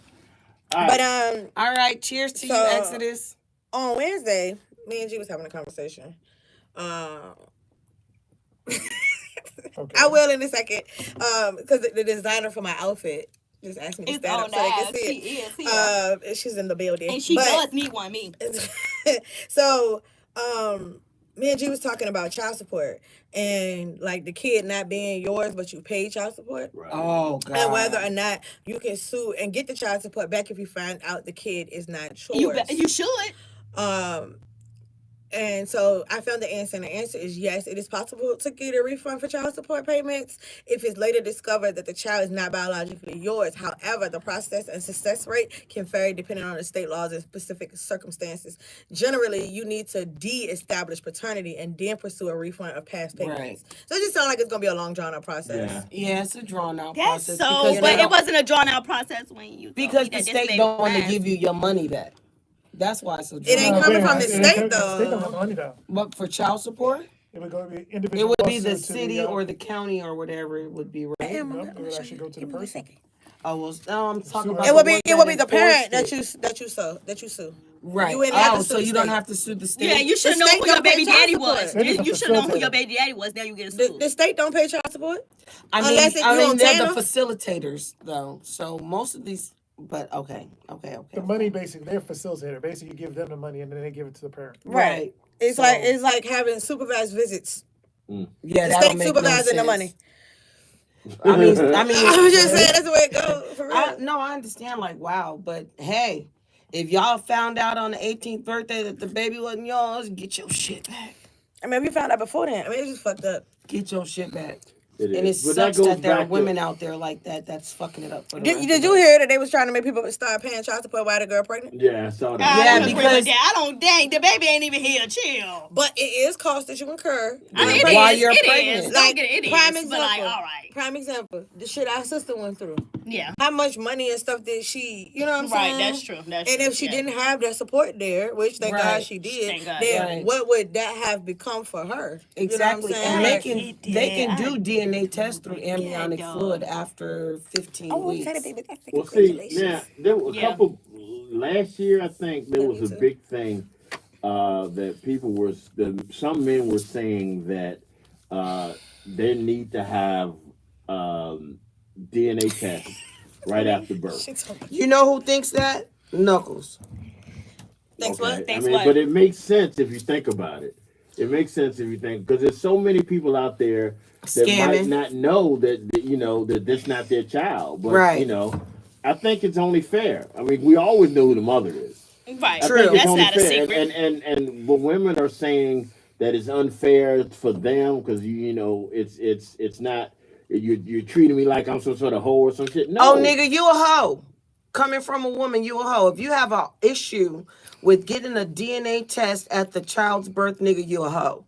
All But right. All right, cheers to you, So- Exodus. on Wednesday, me and G was having a conversation. Okay. I will in a second. Because the designer for my outfit just asked me to It's stand up on so they can the see She it. is here. She's in the building. And she But- does need one, me. So, me and G was talking about child support and like the kid not being yours, but you pay child support. Right. Oh God. And whether or not you can sue and get the child support back if you find out the kid is not yours. You should. And so I found the answer, and the answer is yes, it is possible to get a refund for child support payments if it's later discovered that the child is not biologically yours. However, the process and success rate can vary depending on the state laws and specific circumstances. Generally, you need to de-establish paternity and then pursue a refund of past payments. Right. So it just sounds like it's going to be a long, drawn-out process. Yeah. Yeah, it's a drawn out That's process. so, because but they it don't- wasn't a drawn out process when you. because the told me that this state baby don't want to was give you your money back. That's why it's a drawn It ain't out. coming from the It state, ain't coming from the though. state don't have money though. But for child support, It would go to the it individual. would be the lawsuit to city the, or the county or whatever it would be, right? Damn, Nope, it would actually go to the person. Oh well, no, I'm talking about It would the be ones the that parent enforced that you sue. Right. You wouldn't have to so sue the you don't state. have to sue the state. Yeah, you should The know state who your don't pay baby child daddy support. was. They're just You a should know who facilitator. your baby daddy was. Now you get a The suit. state don't pay child support. I Unless if you mean on they're Tanner? the facilitators though. So most of these, but okay. The money basically, they're a facilitator. Basically, you give them the money and then they give it to the parent. Right. It's So- like having supervised visits. Yeah, The that state don't make supervising no the money. I mean, I'm just saying that's the way it goes. For real. no, I understand. Like, wow, but hey, if y'all found out on the 18th birthday that the baby wasn't yours, get your shit back. I mean, we found out before then. I mean, it's just fucked up. Get your shit back. It And it is. But sucks goes that there are back to- women out there like that. That's fucking it up for the rest Did of you us. hear that they was trying to make people start paying child support while the girl pregnant? Yeah, I saw I that. Yeah, don't agree because- with that. I don't. Dang, the baby ain't even here. Chill. But it is cost that you incur. I mean, it While is, you're it pregnant. is. Like, Don't get it. It prime is. But like, example. all right. Prime example, the shit our sister went through. Yeah. How much money and stuff did she, you know what I'm Right. saying? That's true. That's And true. if she yeah. didn't have that support there, which thank God Right. she did, Thank God. then Right. what would that have become for her? Exactly. You know what And I'm they saying? can they can do I DNA tests through embryonic dog. fluid after 15 weeks. Well, see, now there were a Yeah. couple last year. I think there Yeah, was me a too. big thing that people were. Some men were saying that they need to have DNA tests right after birth. You know who thinks that? Knuckles. Thanks Okay? what? Thanks I mean, what? but it makes sense if you think about it. It makes sense if you think, because there's so many people out there that might Scamming. not know that you know that this not their child, but Right. you know, I think it's only fair. I mean, we always know who the mother is. Right. I True. think it's That's only not a fair, secret. and when women are saying that it's unfair for them because you know it's not you're treating me like I'm some sort of hoe or some shit. No, Oh, nigga, you a hoe. Coming from a woman, you a hoe. If you have an issue with getting a DNA test at the child's birth, nigga, you a hoe.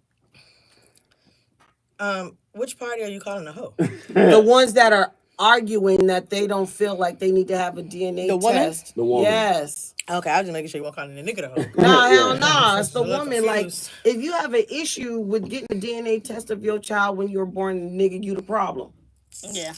Which party are you calling a hoe? The ones that are arguing that they don't feel like they need to have a DNA The woman? test. The woman. Yes. Okay, I was just making sure you weren't calling the nigga the hoe. Nah, Yeah. hell nah. It's the A little woman. Like, confused. if you have an issue with getting a DNA test of your child when you were born, nigga, you the problem. Yeah.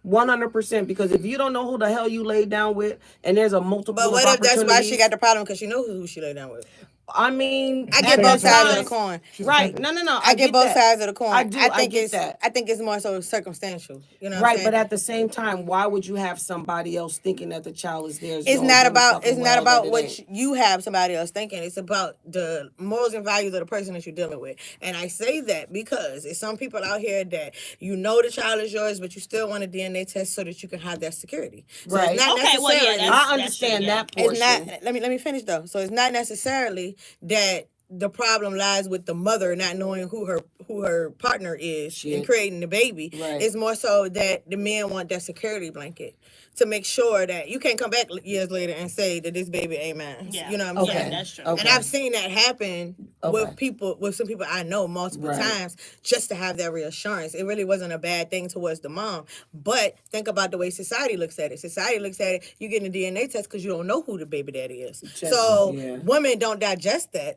100%. Because if you don't know who the hell you laid down with, and there's a multiple But of what if that's why she opportunities, got the problem because she knows who she lay down with? I mean, I at get that both sides of time- the coin. Right. No. I get both that. sides of the coin. I do. I get it's that. I think it's more so circumstantial. You know what I'm Right, saying? but at the same time, why would you have somebody else thinking that the child is theirs? It's knowing not damn about fucking it's not well about that it what ain't? you have somebody else thinking. It's about the morals and values of the person that you're dealing with. And I say that because it's some people out here that you know the child is yours, but you still want a DNA test so that you can have that security. So Right. it's not Okay, well, yeah, necessarily. that's- I understand yeah. that portion. It's not. Let me finish though. So it's not necessarily that the problem lies with the mother not knowing who her partner is Shit. and creating the baby. Right. It's more so that the men want that security blanket to make sure that you can't come back years later and say that this baby ain't mine. Yeah. You know what I'm Okay. saying? That's true. Okay. And I've seen that happen Okay. with some people I know multiple Right. times just to have that reassurance. It really wasn't a bad thing towards the mom. But think about the way society looks at it. Society looks at it, you getting a DNA test because you don't know who the baby daddy is. Just- So yeah. women don't digest that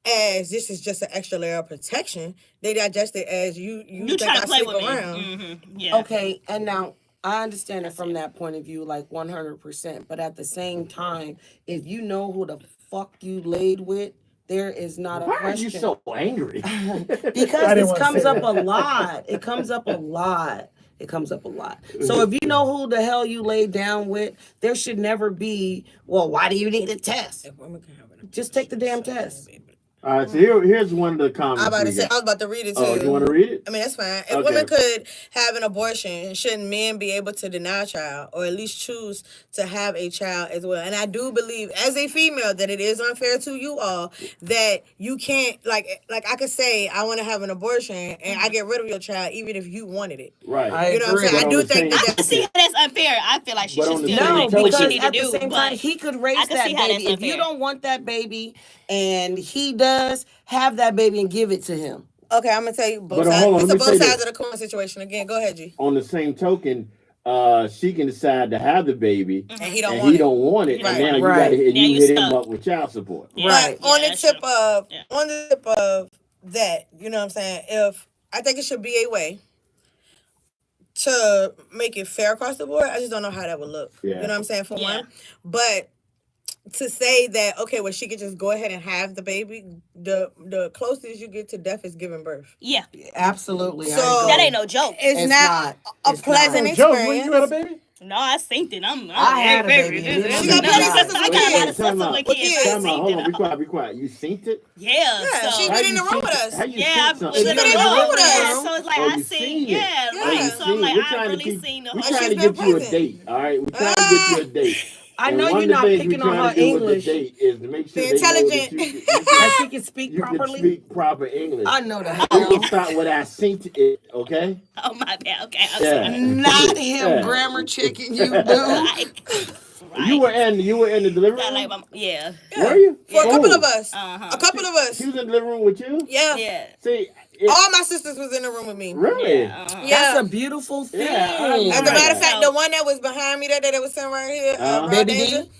as this is just an extra layer of protection. They digest it as you You think try I to play sleep with me. around. Mm-hmm. Yeah. Okay, and now I understand it from that point of view, like 100%. But at the same time, if you know who the fuck you laid with, there is not a Why are question. you so angry? I Because didn't this wanna comes say up that. a lot. It comes up a lot. It comes up a lot. So if you know who the hell you laid down with, there should never be, well, why do you need a test? Women can have an Just take the damn test. All right, so here's one of the comments. I we was got. about to read it too. Oh, you want to read it? I mean, that's fine. If Okay. women could have an abortion, shouldn't men be able to deny a child or at least choose to have a child as well? And I do believe, as a female, that it is unfair to you all that you can't, like I could say, I want to have an abortion and I get rid of your child even if you wanted it. Right. I You know what I'm agree. saying? I But do on the think same- I that can see how that's unfair. I feel like she But should on the still same do No, token- what she because need to at the do. same But time, he could raise I can that see how that's baby. If you unfair. don't want that baby and he does, have that baby and give it to him. Okay, I'm gonna tell you both But sides. hold on, It's let a me both say sides this. of the coin situation again. Go ahead, G. On the same token, she can decide to have the baby, And he don't and want he it. don't want it, Right. and now you Right. got to Now you you hit him stuck. up with child support. Yeah. Right. But on the that's tip true. of Yeah. on the tip of that, you know what I'm saying? If I think it should be a way to make it fair across the board. I just don't know how that would look. Yeah. You know what I'm saying? For Yeah. one. But to say that, okay, well, she could just go ahead and have the baby, the closest you get to death is giving birth. Yeah. Absolutely. I So- agree. That ain't no joke. It's, It's not, not. a It's pleasant not. Joe, experience. when you had a baby? No, I synced it. I had a baby. This You is got no, plenty I sisters got with a lot kids. of sisters Time with out. kids. With I kids. Time out. synced Hold it. on. Be quiet. You synced it? Yeah. Yeah, So she How been in you the room synced with it? us. How you yeah, sync I something? was in the been in the room room. with Yeah, us. so it's like Oh, I you seen. seen it. Yeah, Oh, right. you So I'm seen it. like, We're I trying to really keep. seen the We're whole. trying to she's get been you a present. date. All right, we're trying to get you a date. I And know one you're of the not things picking we're on trying her to do with English. the date is to make sure Be they know that intelligent. That she can speak you can properly. speak proper English. I know that. We can start with I synced it, okay? Oh my bad. Okay, I'm Yeah. sorry. Not him Yeah. grammar checking you, dude. Like, right. You were in the delivery Sound like room. yeah. Yeah. Were you? For a Oh. couple of us. Uh-huh. A couple of us. She was in the living room with you. Yeah. Yeah. See, All my sisters was in the room with me. really? Yeah. Uh-huh. Yeah. That's a beautiful thing. Yeah, I As a Right. matter of fact, So- the one that was behind me that day that was sitting right here, Baby Danger, D?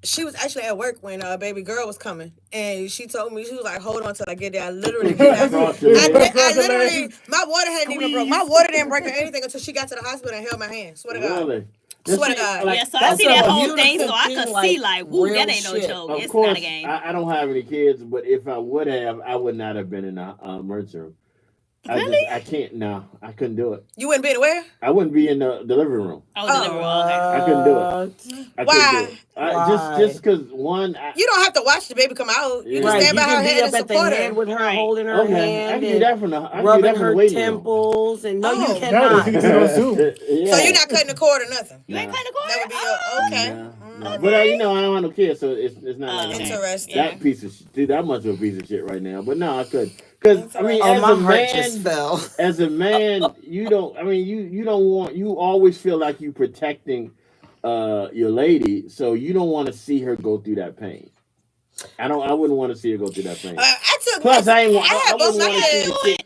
she was actually at work when baby girl was coming, and she told me, she was like, "Hold on till I get there." I literally did not. Cross your I legs. literally, my water hadn't even broke. My water didn't break or anything until she got to the hospital and held my hand. Swear to God. Really? Swear to See, God. like, Yeah, so I that's see a that whole thing, beautiful so I could thing, see like, like, woo, real that ain't no shit. joke. Of It's course, not a game. I don't have any kids, but if I would have, I would not have been in the emergency room. Really? I can't. No, I couldn't do it. You wouldn't be where? I wouldn't be in the living room. Oh, delivery. Okay. I couldn't do it. I Why? couldn't do it. Just because one. You don't have to watch the baby come out. You can Right, stand you by her can be head up and at the support head her. with her, Right. holding her Okay, I hand, can do that from the. I can do rubbing that from the her waiting room. temples, and no, Oh. you No, cannot. you can do it on Zoom. Yeah. So you're not cutting the cord or nothing. You ain't Nah. cutting the cord? That would be your okay. No. But you know, I don't have no kids, so it's not like Okay. Interesting. that piece of dude, that much of a piece of shit right now. But no, I could. Because I mean, Oh, as my a heart man, just fell. as a man, you don't. I mean, you don't want. You always feel like you protecting your lady, so you don't want to see her go through that pain. I wouldn't want to see her go through that pain. Plus, I had both wouldn't my want to see kids. the shit.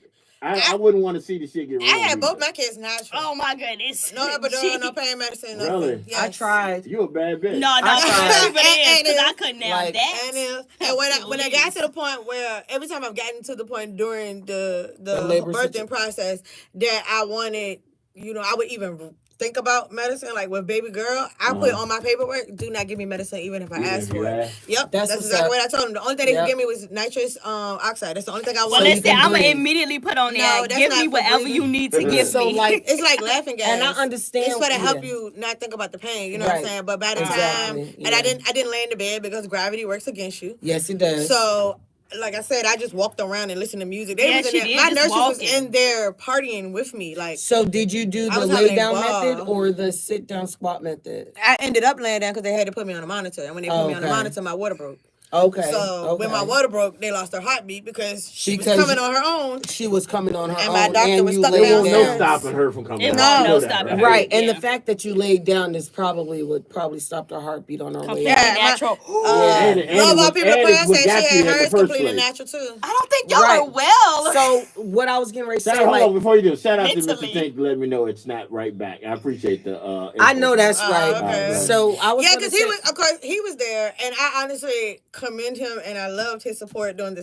I wouldn't want to see the shit get I ruined. had both either. my kids natural. Oh my goodness. No epidural, no pain medicine, nothing. Really? Yes. I tried. You a bad bitch. No, I tried. but it is, because I And couldn't now And, that. when I got to the point where every time I've gotten to the point during the labor birthing process that I wanted, I would even think about medicine, like with baby girl, I put on my paperwork, do not give me medicine even if I Even ask if for you it. ask? Yep, That's that's what's exactly up. what I told them. The only thing they Yep. could give me was nitrous oxide. That's the only thing I Well, wanted. you listen, can I'm going to breathe. immediately put on No, there. that's Give not me for whatever breathing. you need to give So, me. like, It's like laughing gas. and I understand. It's for to help yeah. you not think about the pain. You know what I'm Right. saying? But by the Exactly, time, yeah. and I didn't lay in the bed because gravity works against you. Yes, it does. So, like I said, I just walked around and listened to music. They Yeah, was in she there. did, My just nurses was walking. in there partying with me. Like, So did you do I the was having lay a down ball. method or the sit down squat method? I ended up laying down because they had to put me on a monitor, and when they put me on the Okay. monitor, my water broke. Okay. So when my okay. water broke, they lost their heartbeat because she was Because coming on her own. She was coming on her And own, my doctor and was you stuck laid There was no downstairs. stopping her from coming. It out. won't You no know that, stopping right? Right, and Yeah. the fact that you laid down is would probably stop her heartbeat on her way Completely out. natural. And it Love all was- people and prayer it's what said got she you had in the hers first completely place. natural too. I don't think y'all Right. are well. So what I was getting ready to say, Hold like, on, before you do, shout out to Mentally. Mr. Tank to let me know it's not right back. I appreciate the. I know that's Oh, right. okay. So I was Yeah, gonna because say, of course, he was there, and I honestly commend him, and I loved his support during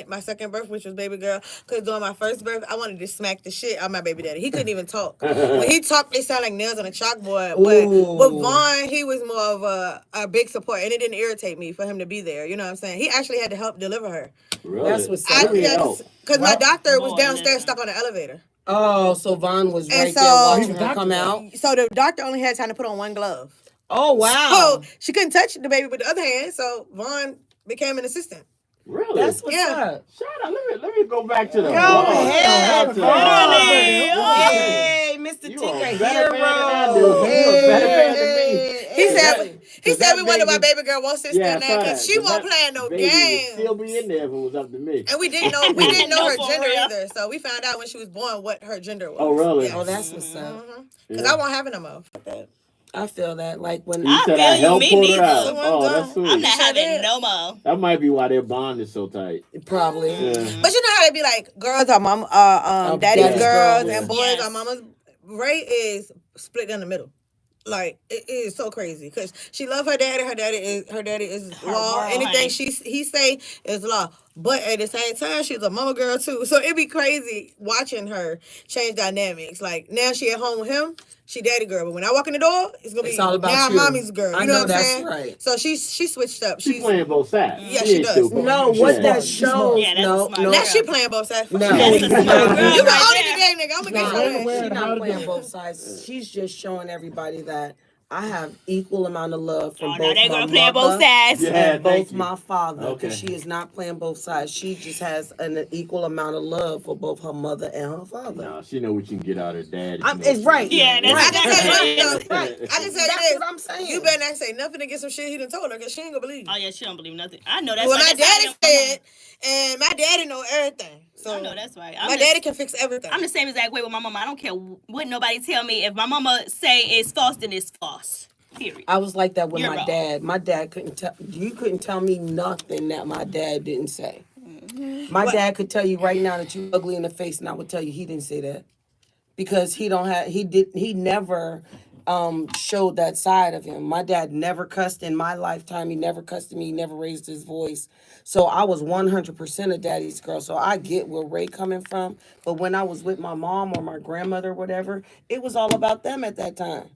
my second birth, which was baby girl. Because during my first birth, I wanted to smack the shit out of my baby daddy. He couldn't even talk. When he talked, they sound like nails on a chalkboard. But Ooh. with Vaughn, he was more of a big support, and it didn't irritate me for him to be there. You know what I'm saying? He actually had to help deliver her. Really? That's what's That up. really helped. Because my doctor was Lord, downstairs listen. stuck on the elevator. oh, so Vaughn was And right so- there He watching was her come doctor. out. So the doctor only had time to put on one glove. Oh wow, So she couldn't touch the baby with the other hand, so Vaughn became an assistant. Really? that's what's Yeah. up. Shout out. Let me go back to the. Go Vaughn. ahead, Shout out Vaughn. to- Hey, Mr. You Tink, a a better man than I hero. do. You a better man than me. He said Hey. he Cause said that we wonder why baby- baby girl won't sit Yeah, still I now saw because that. she 'Cause won't that play no baby would games. still be in there if it was up to me. And we didn't know her No, for gender real. either. So we found out when she was born what her gender was. Oh, really? Yes. Oh, that's what's up. Because Yeah. I won't have it no more. Fuck that. I feel that. Like when You I said feel I you, helped me pull her neither. out. Someone Oh, done. that's sweet. I'm not Sure having did. no more. That might be why their bond is so tight. probably. Yeah. But you know how they be like, girls are daddy's daddy's girls girls. and boys Yes. are mama's. Ray is split down the middle. Like it is so crazy because she love her daddy. Her daddy is Her law. world, Anything honey. he say is law. But at the same time, she's a mama girl too. So it'd be crazy watching her change dynamics. Like now she at home with him, she daddy girl. But when I walk in the door, it's gonna It's be all about now you. mommy's girl. You I know know what I'm that's saying? right. So she switched up. She's playing both sides. Yeah, she ain't does. stupid. No, She's what smart. that shows. Yeah, that's a no, smart no. Now girl. she playing both sides. No. That's a smart girl You can right own it there. today, nigga. I'm gonna No, get your Where ass. she's and how not to playing do it. both sides. She's just showing everybody that I have equal amount of love from Oh, both now that my girl playing both mother sides. Yeah. and thank both you. my father. Okay. Because she is not playing both sides. She just has an equal amount of love for both her mother and her father. No, she know what you can get out of her dad. It's right. Yeah, that's I can tell you right. this, though. I can tell you That's this. what I'm saying. You better not say nothing to get some shit he done told her because she ain't gonna believe you. Oh yeah, she don't believe nothing. I know that's Well, right. my That's how daddy I am. said, and my daddy know everything. So I know that's right. my daddy can fix everything. I'm the same exact way with my mama. I don't care what nobody tell me. If my mama say it's false, then it's false. Period. I was like that with You're my wrong. dad. My dad couldn't tell you couldn't tell me nothing that my dad didn't say. My dad could tell you right now that you ugly in the face, and I would tell you he didn't say that because he never showed that side of him. My dad never cussed in my lifetime. He never cussed at me. He never raised his voice. So I was 100% a daddy's girl. So I get where Ray coming from. But when I was with my mom or my grandmother or whatever, it was all about them at that time.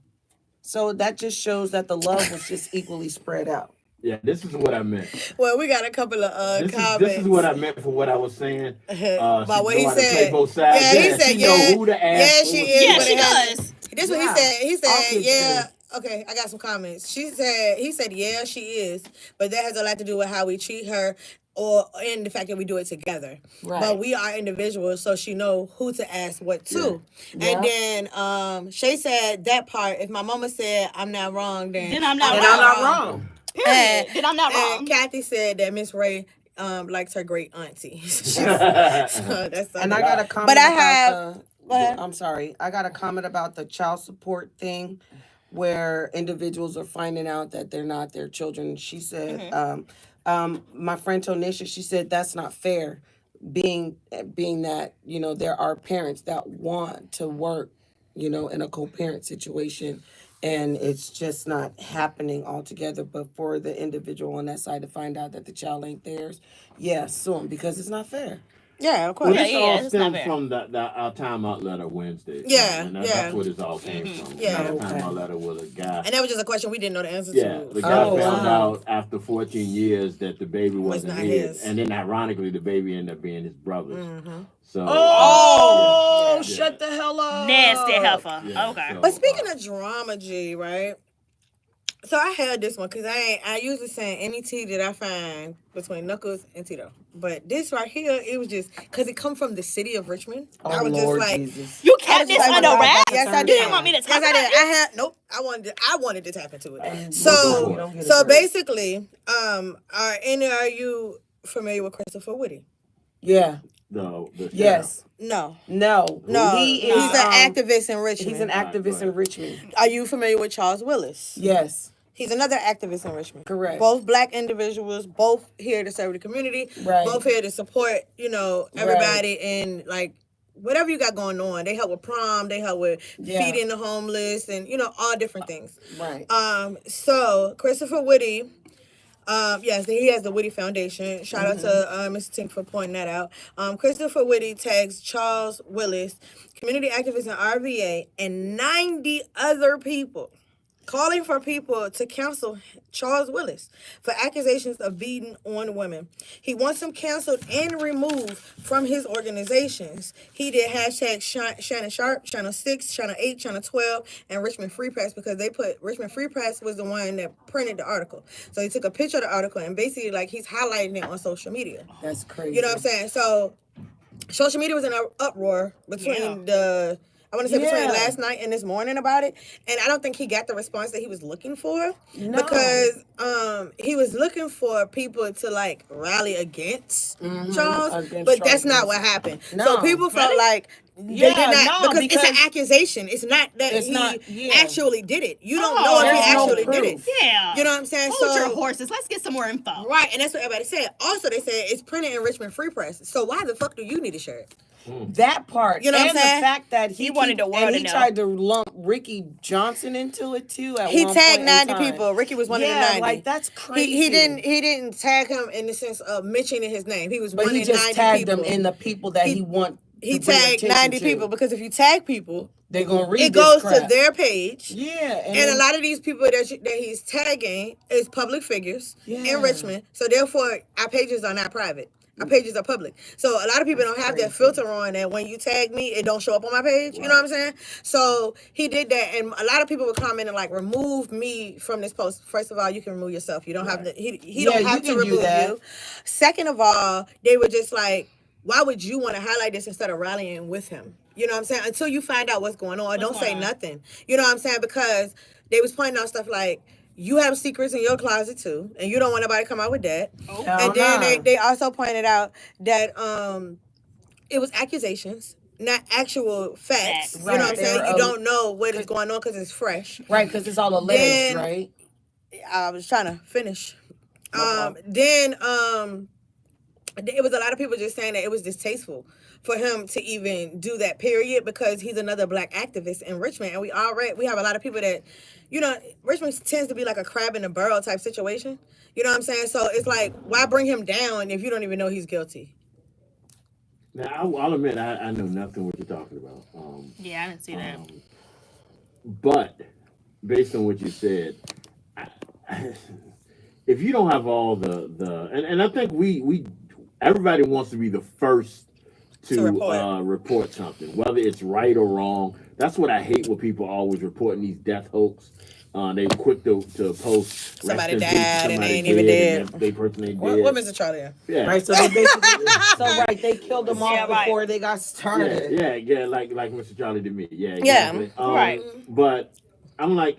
So that just shows that the love was just equally spread out. Yeah, this is what I meant. Well, we got a couple of comments. This is what I meant for what I was saying. About what he know how to play said. both sides. Yeah, he said, she know who to ask. Yeah, she is. Yeah, but she it has- does. This is what he Yeah. said. He All said, kids yeah. Okay, I got some comments. He said, yeah, she is, but that has a lot to do with how we treat her, and the fact that we do it together. Right. But we are individuals, so she know who to ask what to. Yeah. And then Shay said that part. If my mama said I'm not wrong, then I'm not And wrong. I'm not wrong. Period. Then I'm not wrong. And Kathy said that Miss Ray likes her great auntie. So that's And I got a comment But I about have. Go ahead. I'm sorry. I got a comment about the child support thing where individuals are finding out that they're not their children. She said, my friend Tonisha, she said that's not fair, being that, there are parents that want to work, in a co-parent situation, and it's just not happening altogether. But for the individual on that side to find out that the child ain't theirs, yeah, sue them because it's not fair. Yeah, of course. Well, this all it's not stems fair. from our Tyme Out Letter Wednesday. Yeah, and yeah. that's what it all came from. Yeah. The Tyme Out Letter was a guy. And that was just a question we didn't know the answer Yeah, to. the guy Oh, found wow. out after 14 years that the baby wasn't not his. his. And then ironically, the baby ended up being his brother's. So, Oh, Yeah. shut the hell up. Nasty heifer. yeah, Okay. so, But speaking of drama, G, right? So I held this one because I usually say any tea that I find between Knuckles and Tito. But this right here, it was just because it come from the city of Richmond. Oh, I was Lord just like, Jesus. You I kept was this just like, under wow, wraps? yes, I You did. didn't want me to talk Yes, I about did. it? I had nope. I wanted to tap into it. You So don't get it so first. basically, are you familiar with Christopher Whitty? Yeah. the Yes. No. No. No. He is He's an activist in Richmond. He's an activist in Richmond. Are you familiar with Charles Willis? Yes. He's another activist in Richmond. Correct. Both black individuals, both here to serve the community, Right. both here to support, everybody and like whatever you got going on. They help with prom, they help with feeding the homeless and, all different things. Right. So Christopher Whitty, yes, he has the Whitty Foundation. Shout out to Mr. Tink for pointing that out. Christopher Whitty tags Charles Willis, community activist in RVA, and 90 other people, calling for people to counsel Charles Willis for accusations of beating on women. He wants him canceled and removed from his organizations. He did hashtag Shannon Sharp, Channel 6, Channel 8, Channel 12, and Richmond Free Press because they put Richmond Free Press was the one that printed the article. So he took a picture of the article and basically like he's highlighting it on social media. That's crazy. You know what I'm saying? So social media was in an uproar between between last night and this morning about it. And I don't think he got the response that he was looking for. No. Because he was looking for people to like rally against Charles. Against But that's Charles not Willis. what happened. No. So people felt like they Yeah, did not no, because it's an because accusation. It's not that it's he not- yeah. actually did it. You don't know if he there's no actually did it. proof. Yeah. You know what I'm saying? Hold So your horses. Let's get some more info. right, and that's what everybody said. Also, they said it's printed in Richmond Free Press. So why the fuck do you need a shirt? That part. You know what and I'm saying? the fact that He wanted the world and to he know. tried to lump Ricky Johnson into it too at He one tagged point in 90 time. people. Ricky was one of the Yeah, 90. like that's crazy. He didn't tag him in the sense of mentioning his name. He was But one he of just 90 tagged people. them in the people that he want. He to bring tagged attention 90 to. people because if you tag people, They're gonna read it this goes to crap. their page. Yeah, And a lot of these people that he's tagging is public figures Yeah. in Richmond. So therefore, our pages are not private. Our pages are public. So a lot of people don't have that filter on that when you tag me, it don't show up on my page. You know what I'm saying? So he did that, and a lot of people were commenting like, "Remove me from this post." First of all, you can remove yourself. You don't have to. He Yeah, don't you have to can do remove that. you. Second of all, they were just like, "Why would you want to highlight this instead of rallying with him?" You know what I'm saying? Until you find out what's going on, don't say nothing. You know what I'm saying? Because they was pointing out stuff like, you have secrets in your closet too, and you don't want nobody to come out with that. And then they also pointed out that it was accusations, not actual facts. You know what I'm Right. saying? They You were, don't know what is going on because it's fresh. Right, because it's all alleged, Then- right? I was trying to finish. problem. It was a lot of people just saying that it was distasteful for him to even do that, period, because he's another black activist in Richmond. And we have a lot of people that, Richmond tends to be like a crab in a barrel type situation. You know what I'm saying? So it's like, why bring him down if you don't even know he's guilty? Now, I'll admit, I know nothing what you're talking about. Yeah, I didn't see that. But based on what you said, if you don't have all and I think we everybody wants to be the first to report something, whether it's right or wrong. That's what I hate when people always reporting these death hoax. They quick to post Somebody rest in died peace, and somebody they ain't even dead. They person ain't What dead. Mr. Charlie? Yeah. Right, so they basically, they killed them off Yeah, right. before they got started. Yeah, like Mr. Charlie did me. Yeah, Yeah. exactly. Right. But I'm like,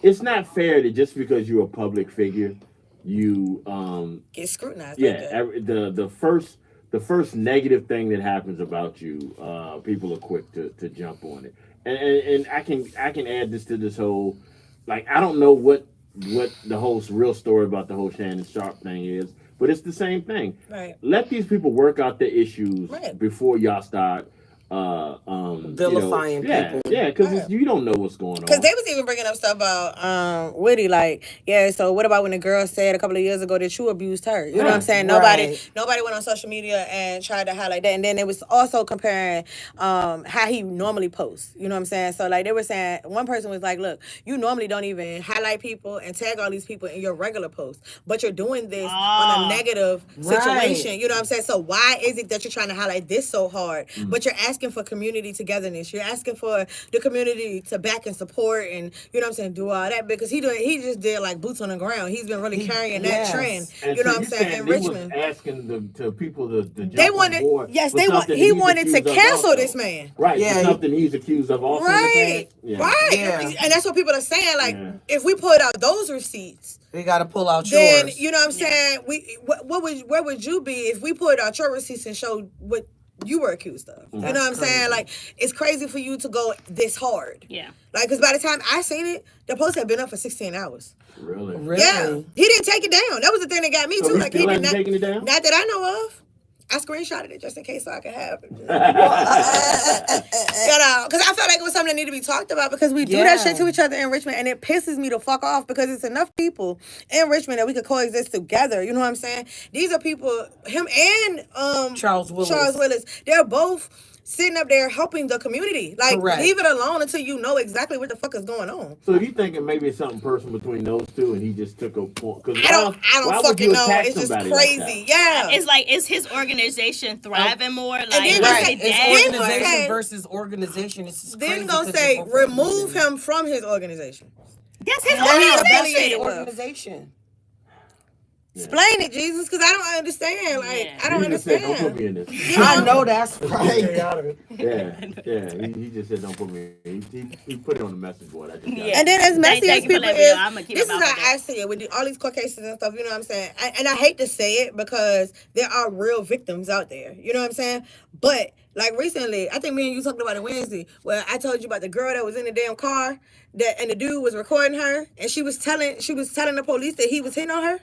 it's not fair that just because you're a public figure, you Get scrutinized. yeah, Like that. the first negative thing that happens about you, people are quick to jump on it. And I can add this to this whole, like, I don't know what the whole real story about the whole Shannon Sharp thing is, but it's the same thing. Right. Let these people work out their issues before y'all start Vilifying people. Yeah, because you don't know what's going on. Because they was even bringing up stuff about Woody, like, yeah, so what about when the girl said a couple of years ago that you abused her? You know what I'm saying? Nobody went on social media and tried to highlight that. And then it was also comparing how he normally posts. You know what I'm saying? So, like, they were saying, one person was like, look, you normally don't even highlight people and tag all these people in your regular post, but you're doing this on a negative situation. You know what I'm saying? So why is it that you're trying to highlight this so hard, but you're asking for community togetherness? You're asking for the community to back and support, and you know what I'm saying, do all that, because he just did like boots on the ground. He's been really carrying that trend. And you know so what I'm saying? In Richmond, was asking the people to jump they on wanted, board yes, for they want. something He he's wanted to accused of cancel also. this man. Right. Yeah, For something he's accused of also. Right. In the past. Right. Yeah. And that's what people are saying. Like, if we put out those receipts, They got to pull out then yours. you know what I'm saying. Where would you be if we put out your receipts and showed what you were accused of? You know what I'm saying? Like, it's crazy for you to go this hard. Yeah. Like, because by the time I seen it, the post had been up for 16 hours. Really? Yeah. He didn't take it down. That was the thing that got me, So too. he Like, still he did hasn't not. taken it down? Not that I know of. I screenshotted it just in case so I could have it. You know, because I felt like it was something that needed to be talked about, because we do that shit to each other in Richmond, and it pisses me the fuck off, because it's enough people in Richmond that we could coexist together. You know what I'm saying? These are people, him and Charles Willis. They're both sitting up there helping the community. Like, Correct. leave it alone until you know exactly what the fuck is going on. So you thinking maybe it's something personal between those two, and he just took a point? Cause I don't fucking know. It's just crazy. Yeah. It's like, is his organization thriving more? Like, then is right. it It's dead? organization versus organization. It's just Then crazy gonna 'cause say they're both remove organizations. him from his organization. That's his That he's organization. affiliated with. Organization. Explain it, Jesus, because I don't understand. Like, Yeah. I don't He just said, don't put understand. me in this. I know that's Stay right. out of it. Yeah. He just said, don't put me in. He put it on the message board. I just got Yeah. it. And then as messy Thank as you for people letting me know. is, I'ma keep this my is mouth how shut. I see it with all these court cases and stuff. You know what I'm saying? And I hate to say it, because there are real victims out there. You know what I'm saying? But like recently, I think me and you talked about it Wednesday, where I told you about the girl that was in the damn car, and the dude was recording her, and she was telling the police that he was hitting on her,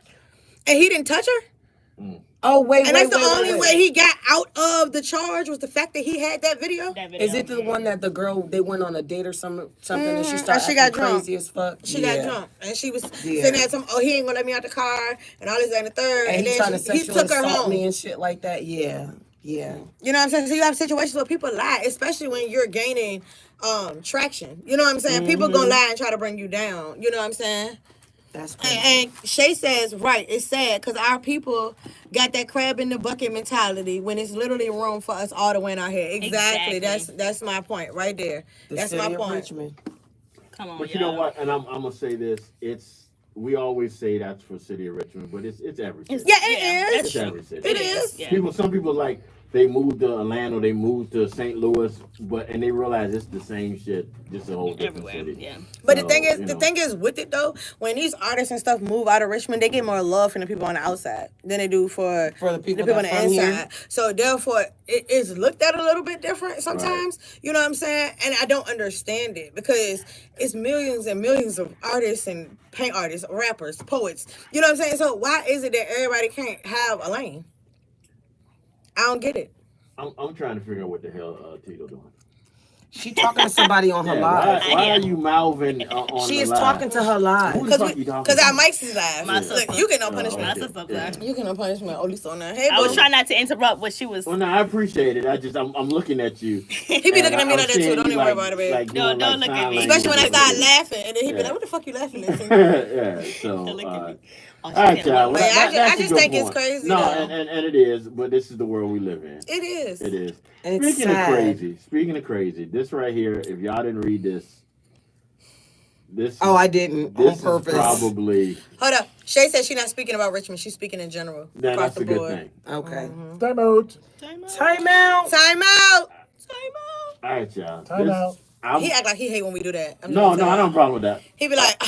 and he didn't touch her. Oh, wait, And that's the only way he got out of the charge, was the fact that he had that video. Is it the one that the girl, they went on a date or something and she And started she got acting drunk. crazy as fuck? She got drunk, and she was sitting there some, he ain't gonna let me out the car, and all this and the third, And he then trying to he sexually took her assault home. me and shit like that. Yeah. You know what I'm saying? So you have situations where people lie, especially when you're gaining traction. You know what I'm saying? People gonna lie and try to bring you down. You know what I'm saying? That's crazy. And Shay says, right, it's sad, because our people got that crab in the bucket mentality when it's literally room for us all to win out here. Exactly. That's my point right there. That's my point. Richmond. Come on, But you know what? And I'm gonna say this. We always say that's for City of Richmond, but it's every city. Yeah, it is. It's every city. It is. Yeah. Some people like, they moved to Atlanta, they moved to St. Louis, and they realize it's the same shit, just a whole different Everywhere. city. Yeah. But So, the thing is with it though, when these artists and stuff move out of Richmond, they get more love from the people on the outside than they do for the people on the that's from here. inside. So therefore, it is looked at a little bit different sometimes. Right. You know what I'm saying? And I don't understand it, because it's millions and millions of artists and paint artists, rappers, poets. You know what I'm saying? So why is it that everybody can't have a lane? I don't get it. I'm trying to figure out what the hell Tito doing. She talking to somebody on her Yeah, live. why are you mouthing on She the is live? talking to her live. Who the fuck you talking Because to? our mics is live. My Look, sister. you get no Oh, punishment. My okay. sister up there. You get no punishment. At least on that. Hey, I was boo. trying not to interrupt what she was. Well, no, I appreciate it. I'm looking at you. He be looking at me like that too. Don't even worry about it, babe. Like No, doing don't like look at sign me. language Especially when I or start something. laughing, and then he be Yeah. like, "What the fuck you laughing at?" Yeah. So. Don't look at me. Oh, All right, she y'all. Well, can't But I that's a just good think it's point. crazy, No, though. and it is, but this is the world we live in. It is. It is. And it's Speaking of sad. crazy, this right here, if y'all didn't read this, Oh, I didn't this on is purpose. probably Hold up. Shay said she's not speaking about Richmond. She's speaking in general. Across that's the a good board. thing. Okay. Time out. Time out. Time out. Time out. Time out. All right, y'all. Time out. He act like he hate when we do that. I'm No, just I don't have a saying. problem with that. He be like,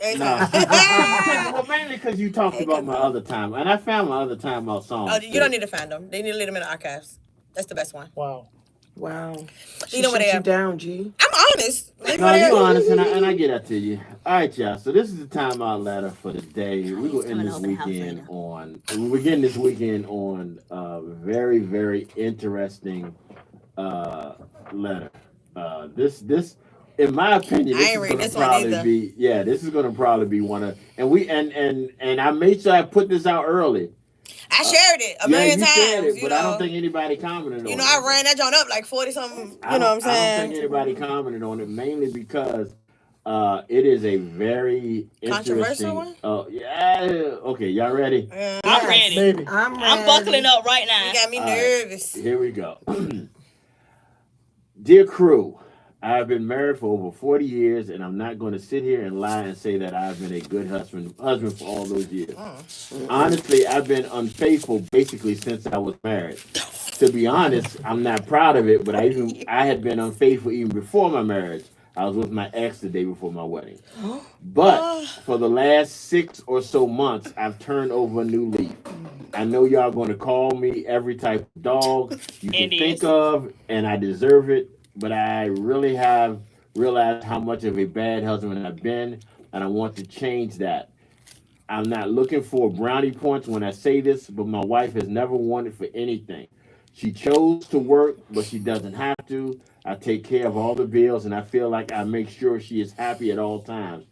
every No. time. Well, mainly because you talked about my other time, and I found my other time out song. Oh, you don't need to find them. They need to leave them in the archives. That's the best one. Wow. Wow. She You know what shut they you are. down, G. I'm honest. Leave No, them you're there. honest, and I get that to you. All right, y'all. So this is the Time Out Letter for the day. We're going to end this weekend on. We're getting this weekend on a very, very interesting letter. This, in my opinion, I this ain't is read going this to one probably either. be. Yeah, this is going to probably be one of. And I made sure I put this out early. I shared it a Yeah, million you times. said it, you but know, I don't think anybody commented on it. you know, I ran that joint up like 40 something. You know what I'm I don't saying? think anybody commented on it, mainly because it is a very Controversial interesting. one? Yeah. Okay, y'all ready? I'm ready. Maybe. I'm ready. I'm buckling up right now. You got me All right. nervous. Here we go. Dear crew, I have been married for over 40 years, and I'm not going to sit here and lie and say that I've been a good husband for all those years. Honestly, I've been unfaithful basically since I was married. To be honest, I'm not proud of it, but I had been unfaithful even before my marriage. I was with my ex the day before my wedding. But for the last 6 or so months, I've turned over a new leaf. I know y'all going to call me every type of dog you can think of, and I deserve it. But I really have realized how much of a bad husband I've been, and I want to change that. I'm not looking for brownie points when I say this, but my wife has never wanted for anything. She chose to work, but she doesn't have to. I take care of all the bills, and I feel like I make sure she is happy at all times.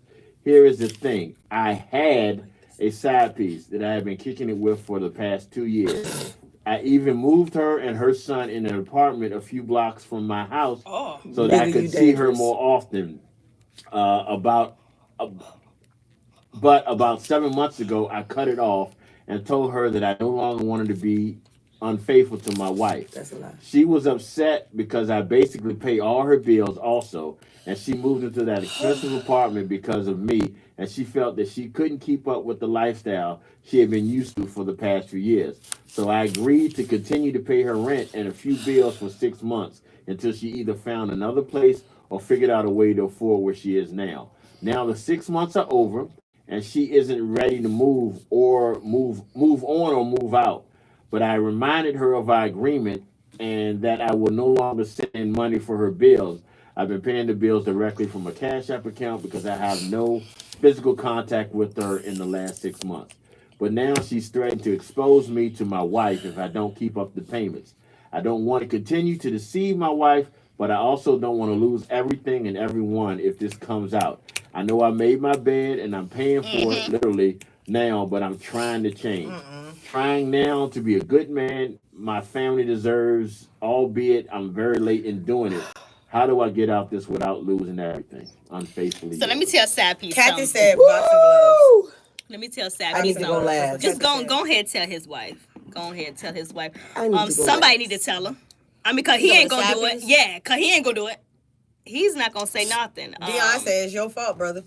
Here is the thing. I had a side piece that I have been kicking it with for the past 2 years. I even moved her and her son in an apartment a few blocks from my house so that I Nigga, could you see her dangerous. more often. But about 7 months ago, I cut it off and told her that I no longer wanted to be unfaithful to my wife. That's a lie. She was upset because I basically pay all her bills also, and she moved into that expensive apartment because of me, and she felt that she couldn't keep up with the lifestyle she had been used to for the past few years. So I agreed to continue to pay her rent and a few bills for 6 months until she either found another place or figured out a way to afford where she is now. Now the 6 months are over, and she isn't ready to move on or move out. But I reminded her of our agreement and that I will no longer send in money for her bills. I've been paying the bills directly from a Cash App account because I have no physical contact with her in the last 6 months. But now she's threatened to expose me to my wife if I don't keep up the payments. I don't want to continue to deceive my wife, but I also don't want to lose everything and everyone if this comes out. I know I made my bed and I'm paying for it literally now, but I'm trying to change. Trying now to be a good man my family deserves, albeit I'm very late in doing it. How do I get out this without losing everything? Unfaithfully. So let me tell Sad Piece Kathy something. said boxing gloves. Let me tell Sad I Piece need to go something. last. Just go ahead and tell his wife. Go ahead and tell his wife. I need to go Somebody last. need to tell him. I mean, cause he You ain't know the gonna do Sad it. Piece? Yeah, cause he ain't gonna do it. He's not gonna say nothing. Dion said it's your fault, brother.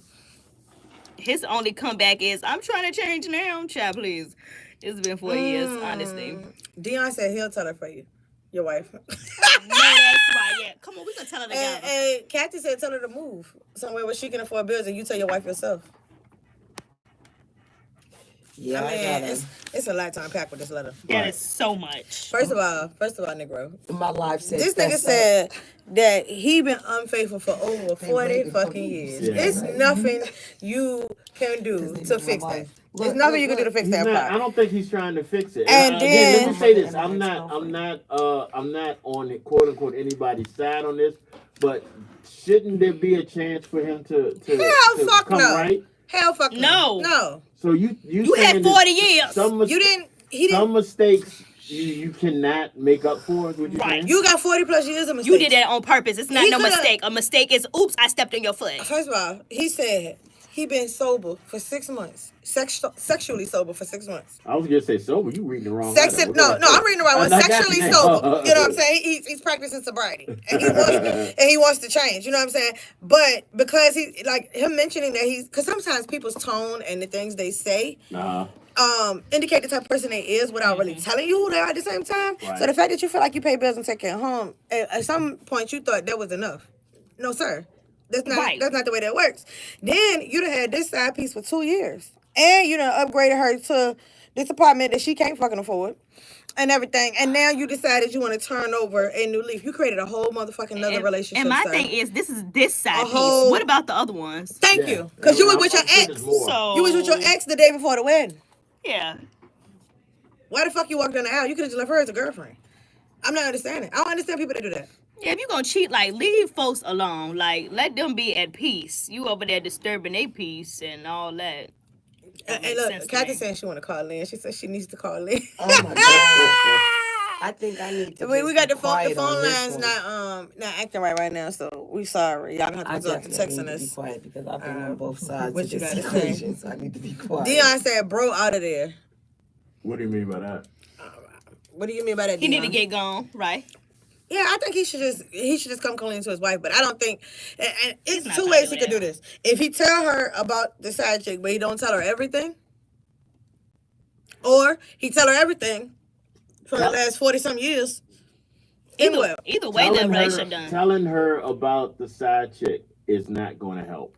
His only comeback is, "I'm trying to change now, child. Please." It's been 4 years, honestly. Dion said he'll tell her for you. Your wife. No, that's right. Yeah, come on, we can tell her together. And Kathy said tell her to move somewhere where she can afford bills and you tell your wife yourself. Yeah, I I mean, got it's a lifetime pack with this letter. That is so much. First of all, Negro. My life says This nigga that's said that he been unfaithful for over 40 fucking years. Yeah. It's nothing you can do to fix that. There's nothing you can do to fix He's that not, I problem. don't think he's trying to fix it. And Again, let then- me say this: I'm not on quote unquote anybody's side on this, but shouldn't there be a chance for him to Hell fuck come no. right? Hell fuck No. No. So you had saying 40 that years. You didn't. He didn't. some mistakes you cannot make up for. Is what you Right. saying? You got 40 plus years of mistakes. You did that on purpose. It's not He no coulda- mistake. A mistake is, oops, I stepped on your foot. First of all, he said he been sober for 6 months. Sexually sober for 6 months. I was gonna say sober. You reading the wrong. No, I'm reading the right one. Sexually sober. You know what I'm saying? He's practicing sobriety, and he wants to change. You know what I'm saying? But because he like him mentioning that because sometimes people's tone and the things they say indicate the type of person they is without really telling you who they are at the same time. Right. So the fact that you feel like you pay bills and take care of home, at some point you thought that was enough. No, sir. That's not Right. that's not the way that works. Then you'd have had this side piece for 2 years. And you done upgraded her to this apartment that she can't fucking afford and everything. And now you decided you want to turn over a new leaf. You created a whole motherfucking another relationship. And my sir. thing is, this is this side piece. whole- What about the other ones? Thank Yeah. you. Because you Yeah, was with your I'm sure ex. there's more. So You was with your ex the day before the wedding. Yeah. Why the fuck you walked down the aisle? You could have just left her as a girlfriend. I'm not understanding. I don't understand people that do that. Yeah, if you gonna cheat, like, leave folks alone. Like, let them be at peace. You over there disturbing their peace and all that. That And makes sense look, to Kathy me. saying she want to call in. She said she needs to call in. Oh my god. I think I need to. We got the phone. The quiet phone on this line's one. not acting right now. So we sorry. Y'all gonna I have to definitely texting need to be us. quiet because I've been on both sides what of you this gotta say? equation, so I need to be quiet. Dion said, "Bro, out of there." What do you mean by that? What do you mean by that? He need to Dion? get gone, right? Yeah, I think he should just come clean to his wife. But I don't think. And it's not two gonna ways do he could do that. this. If he tell her about the side chick, but he don't tell her everything, or he tell her everything for the last 40-some years. Anyway, Either way, the relationship done. Telling her about the side chick is not going to help.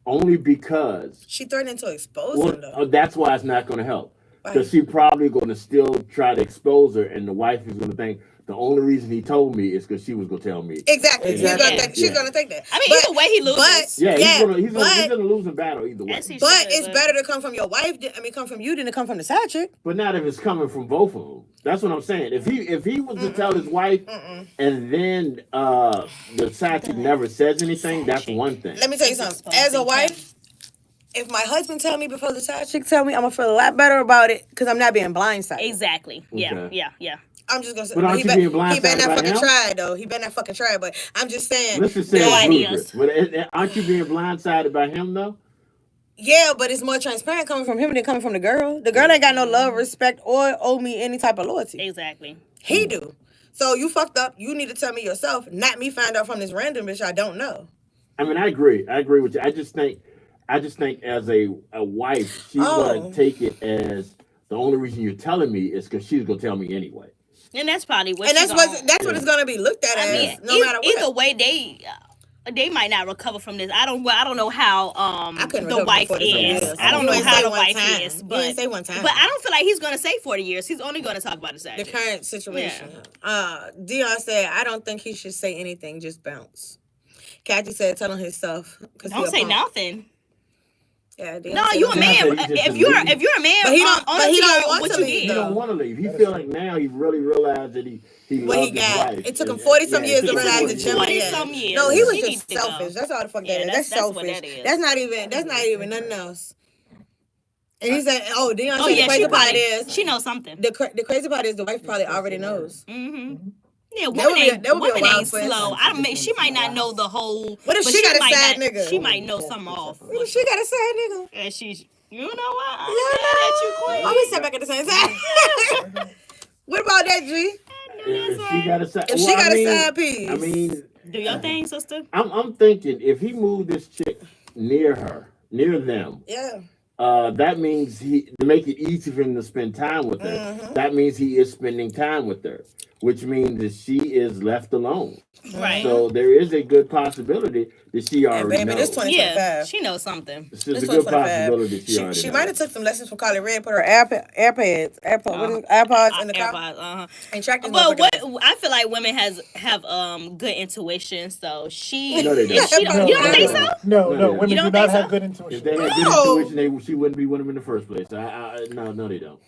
Only because she threatened to expose him though. that's why it's not going to help. Why? Because she probably going to still try to expose her, and the wife is going to think the only reason he told me is because she was going to tell me. Exactly. Exactly. She's gonna think that. I mean, either way, he loses. Yeah, he's but gonna lose a battle either way. As he But should, it's better to come from your wife. Come from you than to come from the side chick. But not if it's coming from both of them. That's what I'm saying. If he was to tell his wife, and then the side chick never says anything, that's one thing. Let me tell you It's something. supposed As to a be wife, if my husband tell me before the side chick tell me, I'm gonna feel a lot better about it because I'm not being blindsided. Exactly. Yeah, Okay. yeah. I'm just gonna say, But aren't you being blindsided he better not by fucking him? try though. He better not fucking try. But I'm just saying. Let's just say No it's ideas. ludicrous. But aren't you being blindsided by him though? Yeah, but it's more transparent coming from him than coming from the girl. The girl ain't got no love, respect, or owe me any type of loyalty. Exactly. He do. So you fucked up. You need to tell me yourself, not me find out from this random bitch I don't know. I mean, I agree with you. I just think as a wife, she's gonna take it as the only reason you're telling me is because she's gonna tell me anyway. And that's probably what. And she that's gonna- what it's gonna be looked at I as, mean, no matter what. either way, they might not recover from this. I don't know how I couldn't the recover wife from 40 is. years. I don't You know ain't how say the one wife time. is, You but ain't say one time. But I don't feel like he's gonna say 40 years. He's only gonna talk about the side The chick. current situation. Dion said, I don't think he should say anything, just bounce. Kathy said, tell him his stuff. Don't say nothing. Yeah, Dion No, said you a that. man. He just If leave. you're a man, But he don't- on but he to don't your- want what to you leave, He did. though. don't want to leave. He feel like now he really realized that he What loves he got. his wife. It took him And- 40-some yeah, years it to took him realize the 40 gym. 40-some years. No, he was She just needs to go. selfish. That's all the fuck Yeah, that is. that's That's what selfish. that is. That's not even nothing else. And he said, "Oh, Dion Oh said yeah, the crazy part probably is she knows something. the crazy part is the wife probably already knows. Mm-hmm. Yeah, That would be a women wild ain't twist. slow. She might not know the whole. What if but she got a might side not- nigga? She might know something off. What if she got a side nigga? And she's, you know what? I'm Yeah, mad at you, queen. Oh, we sat back at the same time. What about that, G? If she got a side, If she got a side piece. I mean, Do your thing, sister. I'm thinking if he moved this chick near them, Yeah. that means to make it easy for him to spend time with her. Mm-hmm. That means he is spending time with her, which means that she is left alone. Right. So there is a good possibility that she already baby, knows. this 2025. Yeah, she knows something. This is This a good 2025. possibility that she already She knows. might have took some lessons from Carly Red, put her AirPods in the car, AirPods, and tracked this But motherfucker. what I feel like women have good intuition, so she. No, they don't. if she don't. You don't think so? No, No, women you do don't not think have so? good If intuition. they had No. good intuition, she wouldn't be with him in the first place. No, they don't.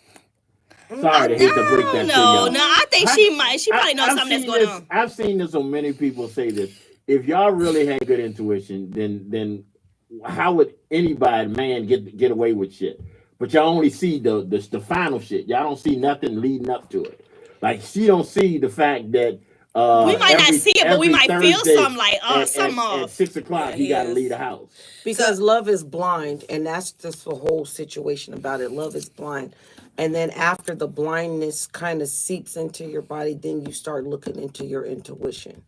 Sorry to hate to break that to No, y'all. I think she might. She probably knows I've something that's seen going this- on. I've seen this on many people say this. if y'all really had good intuition, then how would anybody, man, get away with shit? But y'all only see the final shit. Y'all don't see nothing leading up to it. Like she don't see the fact that We might not see it, but we every might feel Thursday something like, something at off. 6:00 Yeah, he he got to is. leave the house. Because love is blind, and that's just the whole situation about it. Love is blind. And then after the blindness kind of seeps into your body, then you start looking into your intuition.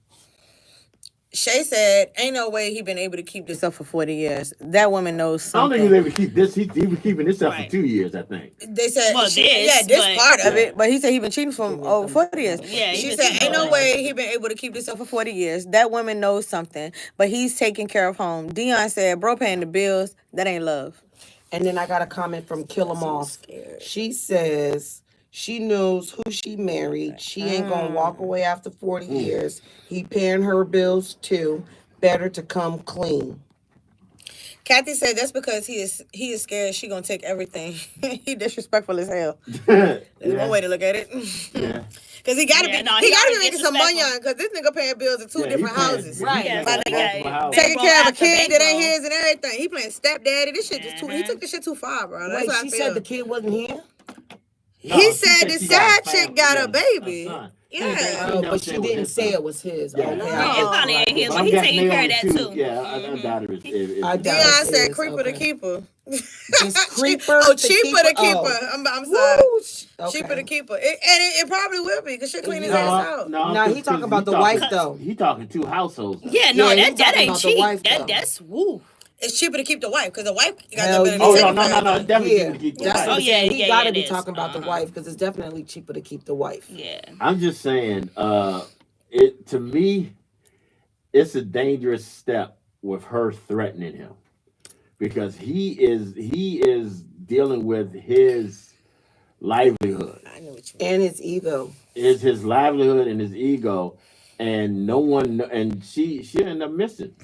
Shay said, "Ain't no way he been able to keep this up for 40 years. That woman knows I don't think he something." was able to keep this. He was keeping this up Right. for 2 years, I think. They said, Well, this, this but- part of Yeah. it, but he said he been cheating for over 40 years. Yeah, he She been said, cheating ain't no for way he been able to keep this up for 40 years. That woman knows something, but he's taking care of home. Dion said, bro paying the bills, that ain't love. And then I got a comment from Kill 'Em Off. scared. She says she knows who she married. She ain't gonna walk away after 40 years. He paying her bills too. Better to come clean. Kathy said that's because he is scared she gonna take everything. He disrespectful as hell. Yeah. That's one way to look at it. Yeah. Cause he gotta Yeah, be no, he he gotta be already making some money disrespectful. on, cause this nigga paying bills in two Yeah, he different paying- houses. he Right. paying My for nigga. multiple houses. Taking care of a After kid that ain't bankroll. his and everything. He playing stepdaddy. This shit just too. He took this shit too far, bro. That's Wait, what I she feel. said the kid wasn't here? No, He she said the she got side a chick family, got a yeah, baby. son. Yeah. Oh, never but said she it was didn't his say son. it was his. Yeah. Okay, No, Yeah, I it feel probably like ain't his, it. but I'm he guessing taking they care of only that two. too. Yeah, I doubt it. I doubt Dion it said is, creeper to okay. keeper. It's creeper. Oh, to cheaper to keeper. Oh. I'm sorry. Woo! Cheaper to Okay. keeper. It probably will be because she'll clean his No, ass out. Nah, he talking about the wife, though. He talking two households. Though. Yeah, no, Yeah, he that talking ain't about the cheap. wife, though. That's woo. It's cheaper to keep the wife because the wife got Hell the ability yeah. Oh to no, take no, care no, of no! everything. Definitely Yeah. cheaper to keep the That's wife. what I'm yeah, saying. He yeah, gotta yeah, be it is. talking about the wife because it's definitely cheaper to keep the wife. Yeah. I'm just saying, it to me, it's a dangerous step with her threatening him because he is dealing with his livelihood. I knew what you And his ego. Is his livelihood and his ego, and no one and she ended up missing.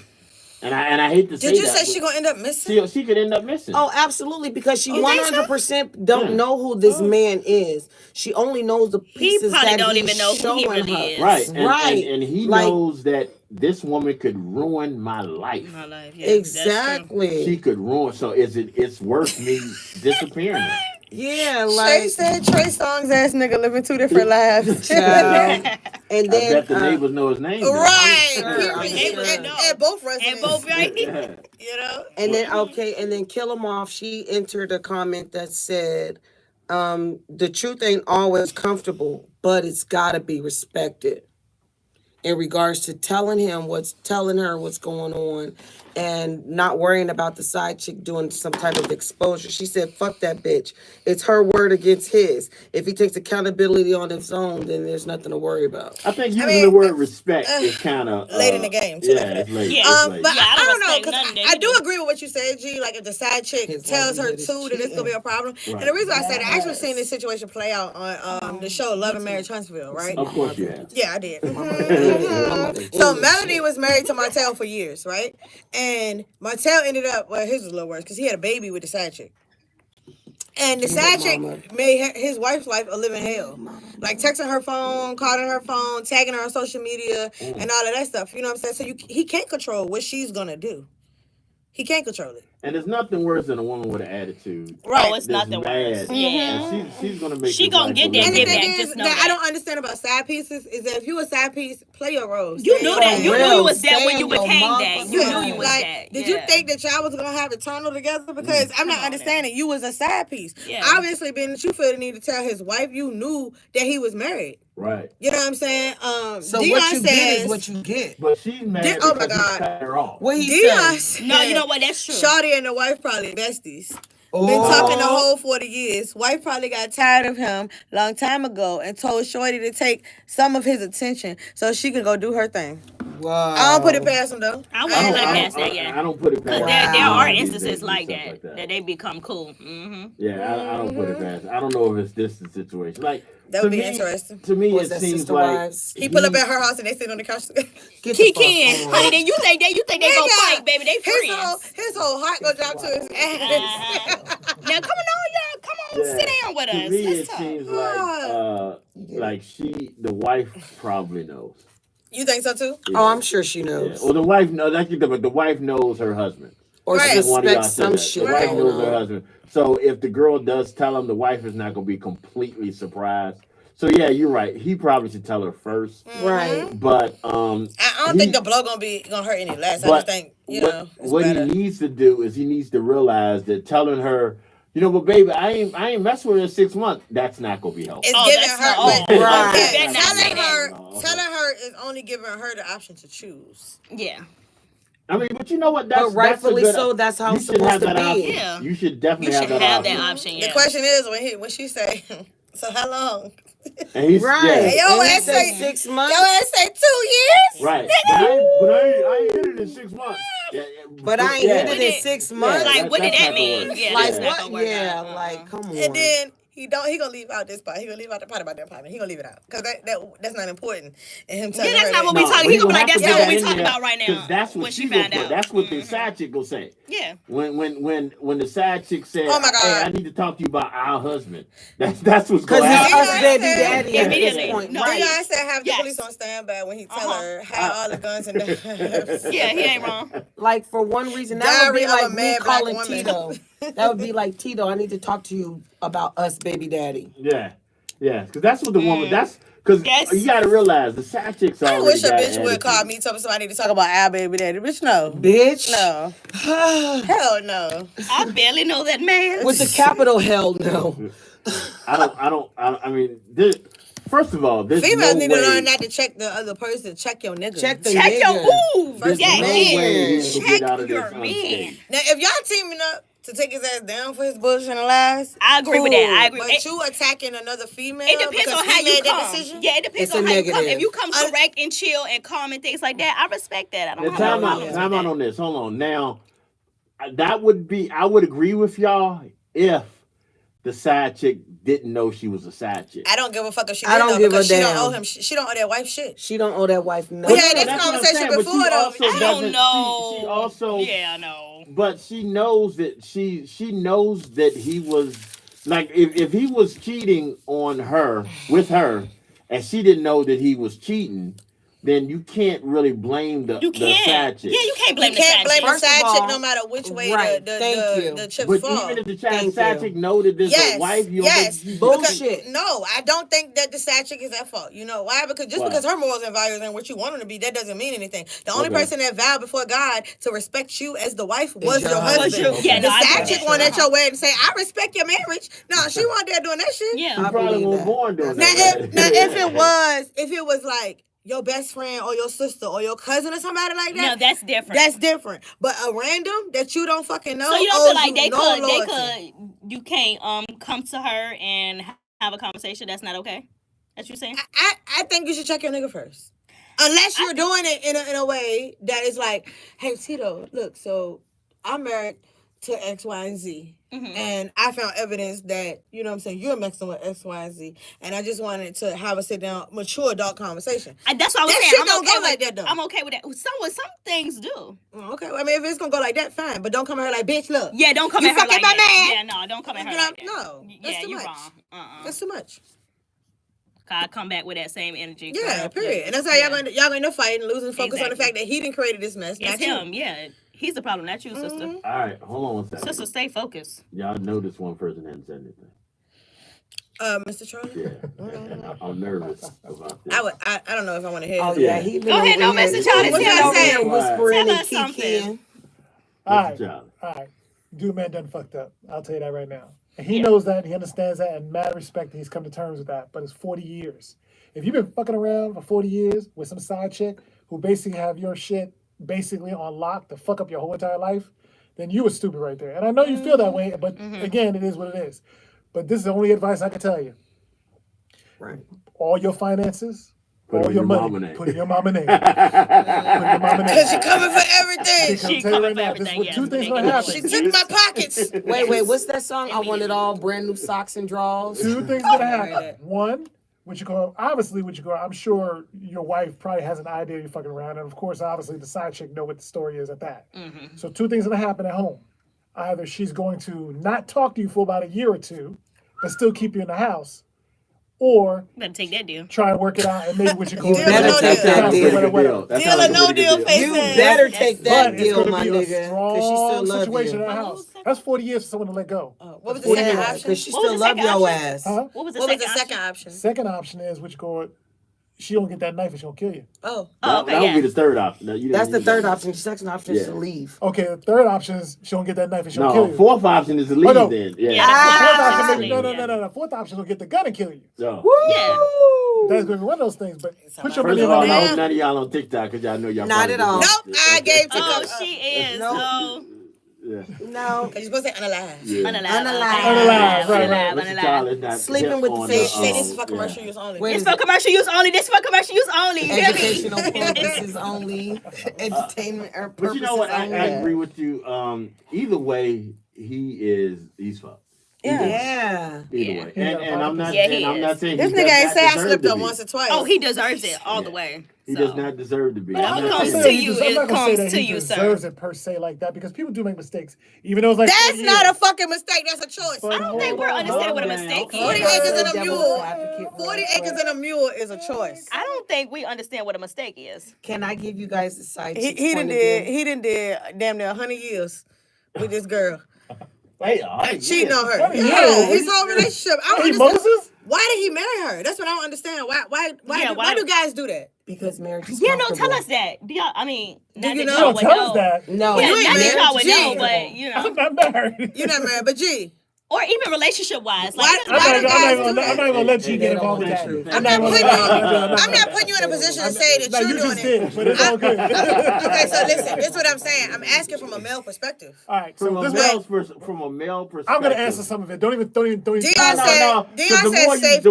And I hate to say Did you that, say but she gonna end up missing? she could end up missing. Oh, absolutely, because she You think so? 100% don't Yeah. know who this man is. She only knows the pieces probably that don't he's even know who he showing really her. is. Right, and, Right. and he Like- knows that this woman could ruin my life. My life. Yeah, that's true. Exactly. She could ruin. So it's worth me disappearing her. Yeah, Shay like said Trey Songz ass nigga living two different lives. child. And I then bet the neighbors know his name. though. Right. sure, Period. I'm sure. And both residents. And both right. Yeah. You know? and then Kill 'Em Off, she entered a comment that said, the truth ain't always comfortable, but it's gotta be respected. In regards to telling her what's going on and not worrying about the side chick doing some type of exposure. She said, fuck that bitch. It's her word against his. If he takes accountability on his own, then there's nothing to worry about. I think using mean, the word respect is kind of late in the game, too, Yeah, for that. it's late. Yeah. It's late. But Yeah, I I don't don't know, respect because nothing that I he do do. agree with what you said, G. Like, if the side chick His tells her livelihood is too, then it's going to be a problem. Right. And the reason I said that, I actually Yes. seen this situation play out on the show Love and Marriage Huntsville, right? Of course you have. Yeah, I did. Mhm. So Melody was married to Martell for years, right? And Martell ended up, well, his was a little worse because he had a baby with the side chick. And the side chick made his wife's life a living hell. Like texting her phone, calling her phone, tagging her on social media, and all of that stuff. You know what I'm saying? So he can't control what she's going to do. He can't control it. And there's nothing worse than a woman with an attitude. Right. Oh, it's that's nothing mad. worse. Yeah. And she's gonna make. She his gonna life get a that And the living get thing back, is just know that I that. don't understand about side pieces is that if you a side piece, play your roles. You Stay knew your that. You lane. knew you was Stay that when in you your became that. You knew you was Like, that. did you Yeah. think that y'all was gonna have a tunnel together? Because I'm not Come on understanding. You was a side piece. Yeah. Obviously, being that you feel the need to tell his wife, you knew that he was married. Right. You know what I'm saying? So Dion what you says, get is what you get. But she's mad Oh my because he God. cut her off. What he Dion said. said, No, you know what? That's true. Shawty and the wife probably besties. Oh. Been talking the whole 40 years. Wife probably got tired of him long time ago and told Shorty to take some of his attention so she could go do her thing. Wow. I don't put it past him though. I I wouldn't don't, put it I past don't, that yet. I don't put it Because past. there are these instances days and like stuff that they become cool. Mm-hmm. Yeah, I don't put it past. I don't know if it's this the situation. Like That to would be me, interesting. To me, Was it that seems Sister like Wives? He pull up at her house and they sit on the couch. Get the He fuck can. on. Honey, then you think they gonna Nigga, fight, baby. They friends. His whole heart go drop to his ass. Now come on, y'all. Come on, Yeah. sit down with To us. me, Let's it talk. seems like the wife probably knows. You think so too? Oh, I'm sure she Yeah. knows. Well, the wife knows. But the wife knows her husband. Or Right. I think one of y'all suspects said some that. shit The wife going knows her on. husband. So if the girl does tell him, the wife is not going to be completely surprised. So yeah, you're right. He probably should tell her first. Right. But I don't think the blow gonna hurt any less. I But just think it's what he better. needs to do is he needs to realize that telling her, but baby, I ain't messing with her in 6 months. That's not gonna be helpful. It's Oh, giving that's her, not- but Right. yeah, Better not say telling her is only giving her the option to choose. Yeah. I mean, but you know what? That's But rightfully that's a good, so, that's how you it's should have supposed to that be. option. Yeah. You should You definitely should have have that that option. option. Yeah. The question is when she say, so how long? And he's Right. yeah, Yo, And he ass said say- 6 Your months. ass say 2 years? right. But I ain't hit it in 6 months. Yeah, But I ain't hit it in it- 6 Yeah, months. Like, what did that's that not gonna mean? work. Yeah, Like that's not what? gonna work Yeah, out. like come on. And then he gonna leave out this part. He gonna leave out the part about their apartment. He gonna leave it out because that's not important. And him telling Yeah, that's her not what that- we talking. but He gonna be have like, to that's put not what that we in talking there, about right now. 'cause that's what when she she gonna found put. out. That's what the side chick gonna say. Yeah. When the side chick said, Oh my God. "Hey, I need to talk to you about our husband." That's what's Because gonna he's happen. us baby daddy at this Immediately. point. No, Right. Dion said have the Yes. police on standby when he tell Uh-huh. her have all the guns in the Yeah, he ain't wrong. Like for one reason, that would be Diary of a like me mad black calling woman. Tito. That would be like Tito. I need to talk to you about us baby daddy. Yeah, because that's what the woman. That's because Yes. you got to realize the side chicks I already wish a got bitch would attitude. call me tell me somebody to talk about our baby daddy. Bitch, no. Bitch. No. Hell no. I barely know that man. With the capital hell no. I mean, first of all, there's Females no need way. to learn not to check the other person. Check your nigga. Check the Check your nigga. ooh. There's Yeah, no man. way he can Check get out of your this man. unscathed. Now, if y'all teaming up to take his ass down for his bullshit and lies, I agree with that. I agree. But you attacking another female. It depends because on he how you made that come. decision? Yeah, it depends It's on a how you come. negative. If you come correct and chill and calm and things like that, I respect that. I don't Now, have no time problems out with that. on this. Hold on. Now, that would be. I would agree with y'all if the side chick didn't know she was a side chick. I don't give a fuck if she I didn't don't know give a because she damn. don't owe him. She don't owe that wife shit. She don't owe that wife nothing. We had this That's what I'm conversation saying, but before she though. also I don't doesn't- know. She also. Yeah, no. But she knows that she knows that he was like if he was cheating on her with her and she didn't know that he was cheating, then you can't really blame the You the can't. side chick. Yeah, you can't blame You can't the blame side the First of side all, chick no matter which way right, the thank you. chips But fall. even if the Thank side you. chick know that there's Yes, a wife, you yes. don't Bullshit. No, I don't think that the side chick is at fault. You know why? Because Why? because her morals and values ain't what you want them to be, that doesn't mean anything. The only Okay. person that vowed before God to respect you as the wife was your your husband. husband. Was your- yeah, the no, I side get chick that. went at Uh-huh. your wedding and say, "I respect your marriage." No, she wasn't there doing that shit. Yeah. You I probably believe weren't that. born doing Now, that. if it was like your best friend or your sister or your cousin or somebody like No, that, that's different. that's different. But a random that you don't fucking know, So you don't owes feel like you no they loyalty. could, you can't come to her and have a conversation. That's not okay. That's what you're saying. I think you should check your nigga first. Unless you're doing it in a way that is like, hey Tito, look, so I'm married to X, Y, and Z. Mhm. And I found evidence that, you know what I'm saying, you're mixing with X, Y, and Z. And I just wanted to have a sit down, mature adult conversation. That's what I was That saying. shit I'm don't okay go with like that, though. I'm okay with that. Some things do. Okay, well, I mean, if it's gonna go like that, fine. But don't come at her like, bitch, look. Yeah, don't come You at her fucking like my that. man. Yeah, no, don't come at her You know, like that. no, that's Yeah, too you're much. wrong. That's too much. I come back with that same energy. Yeah, girl. period. And that's how Yeah. y'all going to fight and losing focus on the Exactly. fact that he didn't create this mess, It's not him. you. Yeah, he's the problem, not you, sister. Mhm. All right, hold on one second. Sister, stay focused. Y'all notice one person hadn't said anything. Mr. Charlie? Yeah. I'm nervous about this. I don't know if I want to hear Oh it. yeah, Yeah. he been Go ahead, over no, here- Mr. Charlie, he been tell over us here something. whispering Tell and us something. kikiing. All Mr. right, Charlie. all right. Dude, man, done fucked up. I'll tell you that right now. And he knows that. He understands that, and mad respect that he's come to terms with that. But it's 40 years. If you've been fucking around for 40 years with some side chick who basically have your shit basically on lock to fuck up your whole entire life, then you were stupid right there. And I know you feel that way, but again, it is what it is. But this is the only advice I can tell you. Right. All your finances, Put it all in your your money, mama name. put in your mama name. Put in your mama name. Because you're coming for everything. Because I'm She telling you coming right for now, this is everything, what yes, two things they gonna get happen. She took my pockets. Wait, what's that song? I want it all. Brand new socks and drawers. Two things gonna Right. happen. One, I'm sure your wife probably has an idea you're fucking around, and of course, obviously, the side chick know what the story is at that. So two things gonna happen at home. Either she's going to not talk to you for about a year or two, but still keep you in the house, or Better take that deal. try and work it out and maybe what you call You better take that deal. Deal or no deal, face You ass. better take that But it's deal, going to my be a nigga, because she still strong love situation you. in our house. That's 40 years for someone to let go. What was the second Yeah, option? because she What was still the love second your option? ass. Huh? What was the What was second the second option? option? Second option is what you call it. She don't get that knife and she gonna kill you. Oh. Oh, okay, That would yeah. be the third option. That's the third option. The second option is to Yeah. leave. Okay, the third option is she don't get that knife and she'll kill No, you. fourth option is to leave no. then. Yeah, Yeah. that's Fourth Ah, option, maybe, yeah. no. Fourth option is gonna get the gun and kill you. So, Yeah. That's gonna be one of those things. But put your first money of all, on I that. hope none of y'all on TikTok because y'all know y'all Not probably at all. just- Nope, I gave Oh, TikTok. she is. No. Oh, Yeah. No. Because you're supposed to say unalive. Yeah. unalive. Unalive, right. Mr. Charles not Sleeping hip with the on fish. Say this is for yeah. commercial use only. Wait, This is for it commercial use only. This for commercial use only. You hear me? educational purposes only, entertainment or But purposes you know what? I only? agree with you. Either way, he's fucked. Yeah. Yeah. Either Yeah. way, Yeah, and I'm not, Yeah, and he I'm not is. saying This he nigga does ain't not say I deserve slipped to up be. once or twice. Oh, he deserves it all Yeah. the way. He So. does not deserve to be. But I'm he not comes saying to that. you, I'm it not gonna say comes that to he you, sir. deserves it per se like that because people do make mistakes. Even though it's like That's 40 not years. a fucking mistake. That's a choice. But I don't think hold we're on, understanding what a calm down, mistake calm 40 is. acres and a Devil's mule. advocate, 40 right, acres right. and a mule is a choice. I don't think we understand what a mistake is. Can I give you guys the side He chicks done point of did view? he done did damn near 100 years with this girl. Wait, Cheating on her. What Yeah, years? his whole relationship. I don't Hey, understand. Moses? Why did he marry her? That's what I don't understand. Why Yeah, do guys do that? Because marriage is Yeah, no, comfortable. tell us that. Do y'all, I mean, not you that know? y'all Don't would tell know. us that. No, Yeah, you ain't not that married. y'all would know, Gee. but you I'm know, not married. You're not married, but G. or even relationship wise. Why- Like, it doesn't why matter. do guys do I'm that? not gonna let you get They don't involved with want that. the truth. I'm not gonna putting let- you. I'm no. not putting you in a position to say that No, you're you doing just it. did, but it's all good. Okay, so listen, this is what I'm saying. I'm asking from a male perspective. All right, so From a this male perspective. I'm gonna answer some of it. Don't even. Dion No, said- no. Dion 'Cause said safety.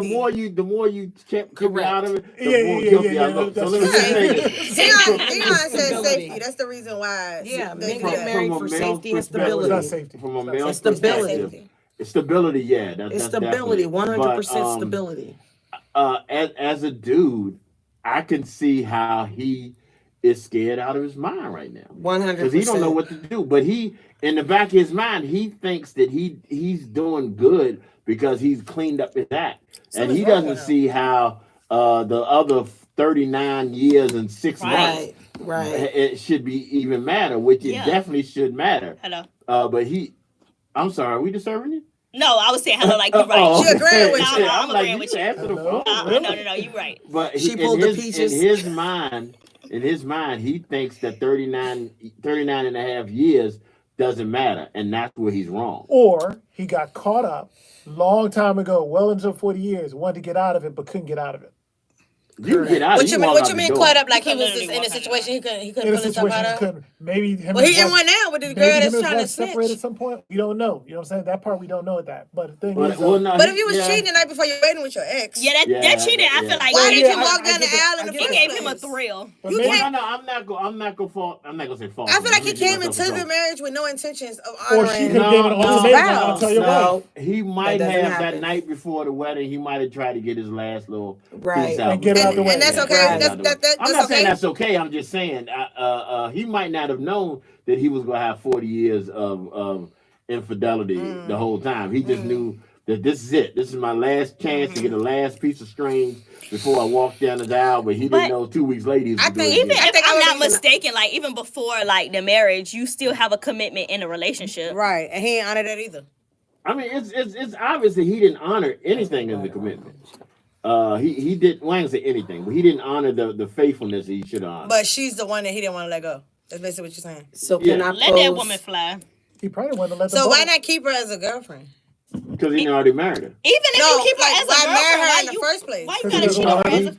the more you keep me out of it, the Yeah, more yeah, guilty yeah, I look. So that's let me just say right. this. Dion said Stability. safety. That's the reason why. Yeah, they men do get that. married From a for male's safety and perspective, stability. It's not safety. From a male's It's stability. perspective, it's stability. Yeah, that's It's that's stability, definitely. 100% But, stability. as a dude, I can see how he is scared out of his mind right now 100%. because he don't know what to do. But he, in the back of his mind, he thinks that he's doing good because he's cleaned up his act, and he doesn't see how the other 39 years and 6 months Right. it should be even matter, which it Yeah. definitely should matter. Hello. But I'm sorry, are we disturbing you? No, I was saying hello like you're right. Oh, She agreeing with No, you. I'm I'm like, agreeing you with you. answer the Hello? phone. No, you're right. But She in pulled the his, peaches. In his mind, he thinks that 39 and a half years doesn't matter, and that's where he's wrong. Or he got caught up long time ago, well into 40 years, wanted to get out of it but couldn't get out of it. You can get out. What you you mean? walk What out you the mean? door. Caught up like he You was could just in a literally walk situation he couldn't In a pull himself situation out he of. couldn't. Maybe him. Well, and he his in wife- one now with the maybe girl him and that's his trying to wife separated snitch. at some point. We don't know. You know what I'm saying? That part we don't know that. But the thing is, Well, no, But if you was yeah. cheating the night before you're waiting with your ex, Yeah, that cheating. I feel like why he did gave you him walk a- down the aisle in the I he first gave him a place? thrill. but You maybe- can't- No, I'm not gonna say false. I feel like he Let me get came myself into in the trouble. marriage with no intentions of Or she honoring. could have given an No, ultimatum. no, I'll tell your wife. He might That doesn't have that happen. night before the wedding. He might have tried to get his last little Right. piece out. And get it out the way. And that's Yeah. okay. Right. That's I'm not saying okay. that's okay. I'm just saying he might not have known that he was gonna have 40 years of infidelity the whole time. He just knew that this is it. This is my last chance to get a last piece of string before I walk down the aisle. But he But didn't know 2 weeks later he was I gonna do think it Even again. if think I I'm would not even- mistaken, like even before like the marriage, you still have a commitment in a relationship. Right, and he ain't honored that either. I mean, it's obvious that he didn't honor anything in the commitment. He didn't. Well, I didn't say anything, but he didn't honor the faithfulness he should honor. But she's the one that he didn't want to let go. That's basically what you're saying. So can Yeah. I Let that pose? woman fly. He probably wanted to let them So go. why not keep her as a girlfriend? Because he already married her. Even if No, you keep her like, as a why girlfriend, marry her why in the you- first place? Why you Because gotta he cheat on her doesn't as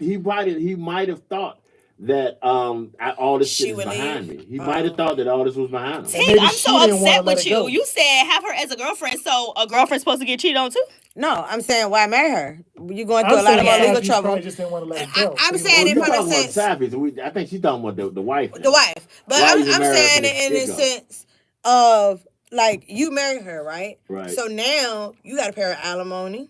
a He might have thought that all this She shit is would behind leave? me. He might have thought that all this was behind him. Tink, maybe I'm she so didn't wanna upset let with it go. you. You said have her as a girlfriend, so a girlfriend's supposed to get cheated on too? No, I'm saying why marry her? You're going through I'm a lot saying of yeah. legal Sappy's trouble. probably just didn't want to let it go. I'm So saying he it You're from talking a about sense. Sappy, so I think she's talking about the wife. The wife. But Why I'm you married saying her it in from the the sense of like you married her, right? Right. So now you got to pay her alimony.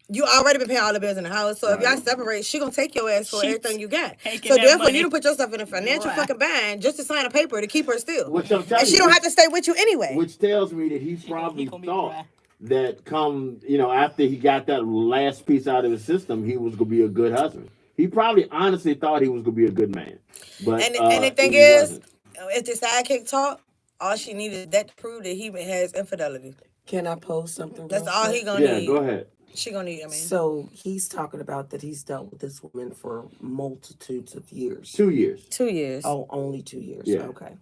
You already been paying all the bills in the house. So if y'all Right. separate, she gonna take your ass for She's everything you got. taking So that therefore, money. you don't put yourself in a financial Right. fucking bind just to sign a paper to keep her still. Which I'm telling And she you, don't have to stay with you anyway. which tells me that he probably gonna be thought dry. that come, after he got that last piece out of his system, he was gonna be a good husband. He probably honestly thought he was gonna be a good man, but And the thing he is, wasn't. if the sidekick talk, all she needed is that to prove that he has infidelity. Can I pose something? That's real all quick? he gonna Yeah, need. go ahead. She gonna need. I mean, So he's talking about that he's dealt with this woman for multitudes of years. 2 years. 2 years. Oh, only 2 years. Yeah. Okay.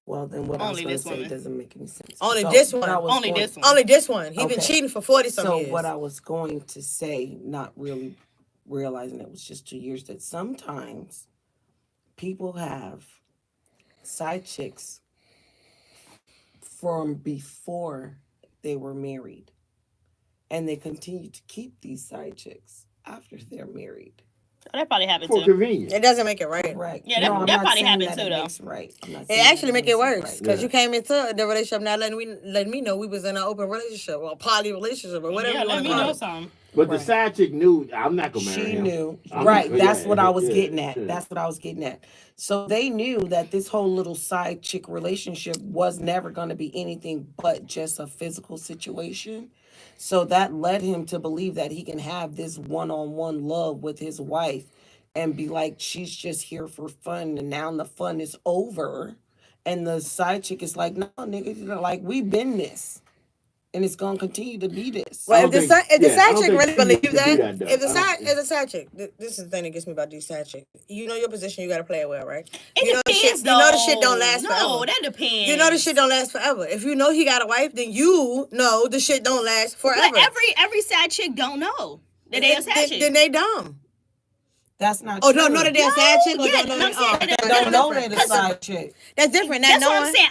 Well, then what Only I was going to this say woman. doesn't make any sense. Only So this one. what I was Only going- this one. Only this one. He been Okay. cheating for 40 some So years. what I was going to say, not really realizing it was just 2 years, that sometimes people have side chicks from before they were married, and they continue to keep these side chicks after they're married. Oh, that probably happened For too. convenience. It doesn't make it right. Right. Yeah, that- I'm that not probably saying happened that too, it though. makes right. I'm not It saying actually that make it worse right. because Yeah. you came into the relationship not letting me know we was in an open relationship or a poly relationship or whatever Yeah, you let want me to call know it. something. But Right. the side chick knew I'm not gonna marry She him. knew. I'm- Right. yeah, That's what I was yeah, getting at. yeah. That's what I was getting at. So they knew that this whole little side chick relationship was never going to be anything but just a physical situation. So that led him to believe that he can have this one-on-one love with his wife and be like, she's just here for fun. And now the fun is over. And the side chick is like, no, nigga, like, we've been this. And it's going to continue to be this. Well, I if don't the think- side yeah, I chick don't think really she believe can do that, that, though. if the I don't- side chick, this is the thing that gets me about these side chicks. You know your position, you got to play it well, right? It you know the depends, shit. You know the shit don't though. last No, forever. that depends. You know the shit don't last forever. If you know he got a wife, then you know the shit don't last forever. But every side chick don't know that they a side chick. Then they dumb. That's not Oh, true. don't know that they're a side chick? Or yeah, don't know I'm saying that, that- They that's don't know different. they're the side chick. That's different. Not That's what I'm knowing. saying.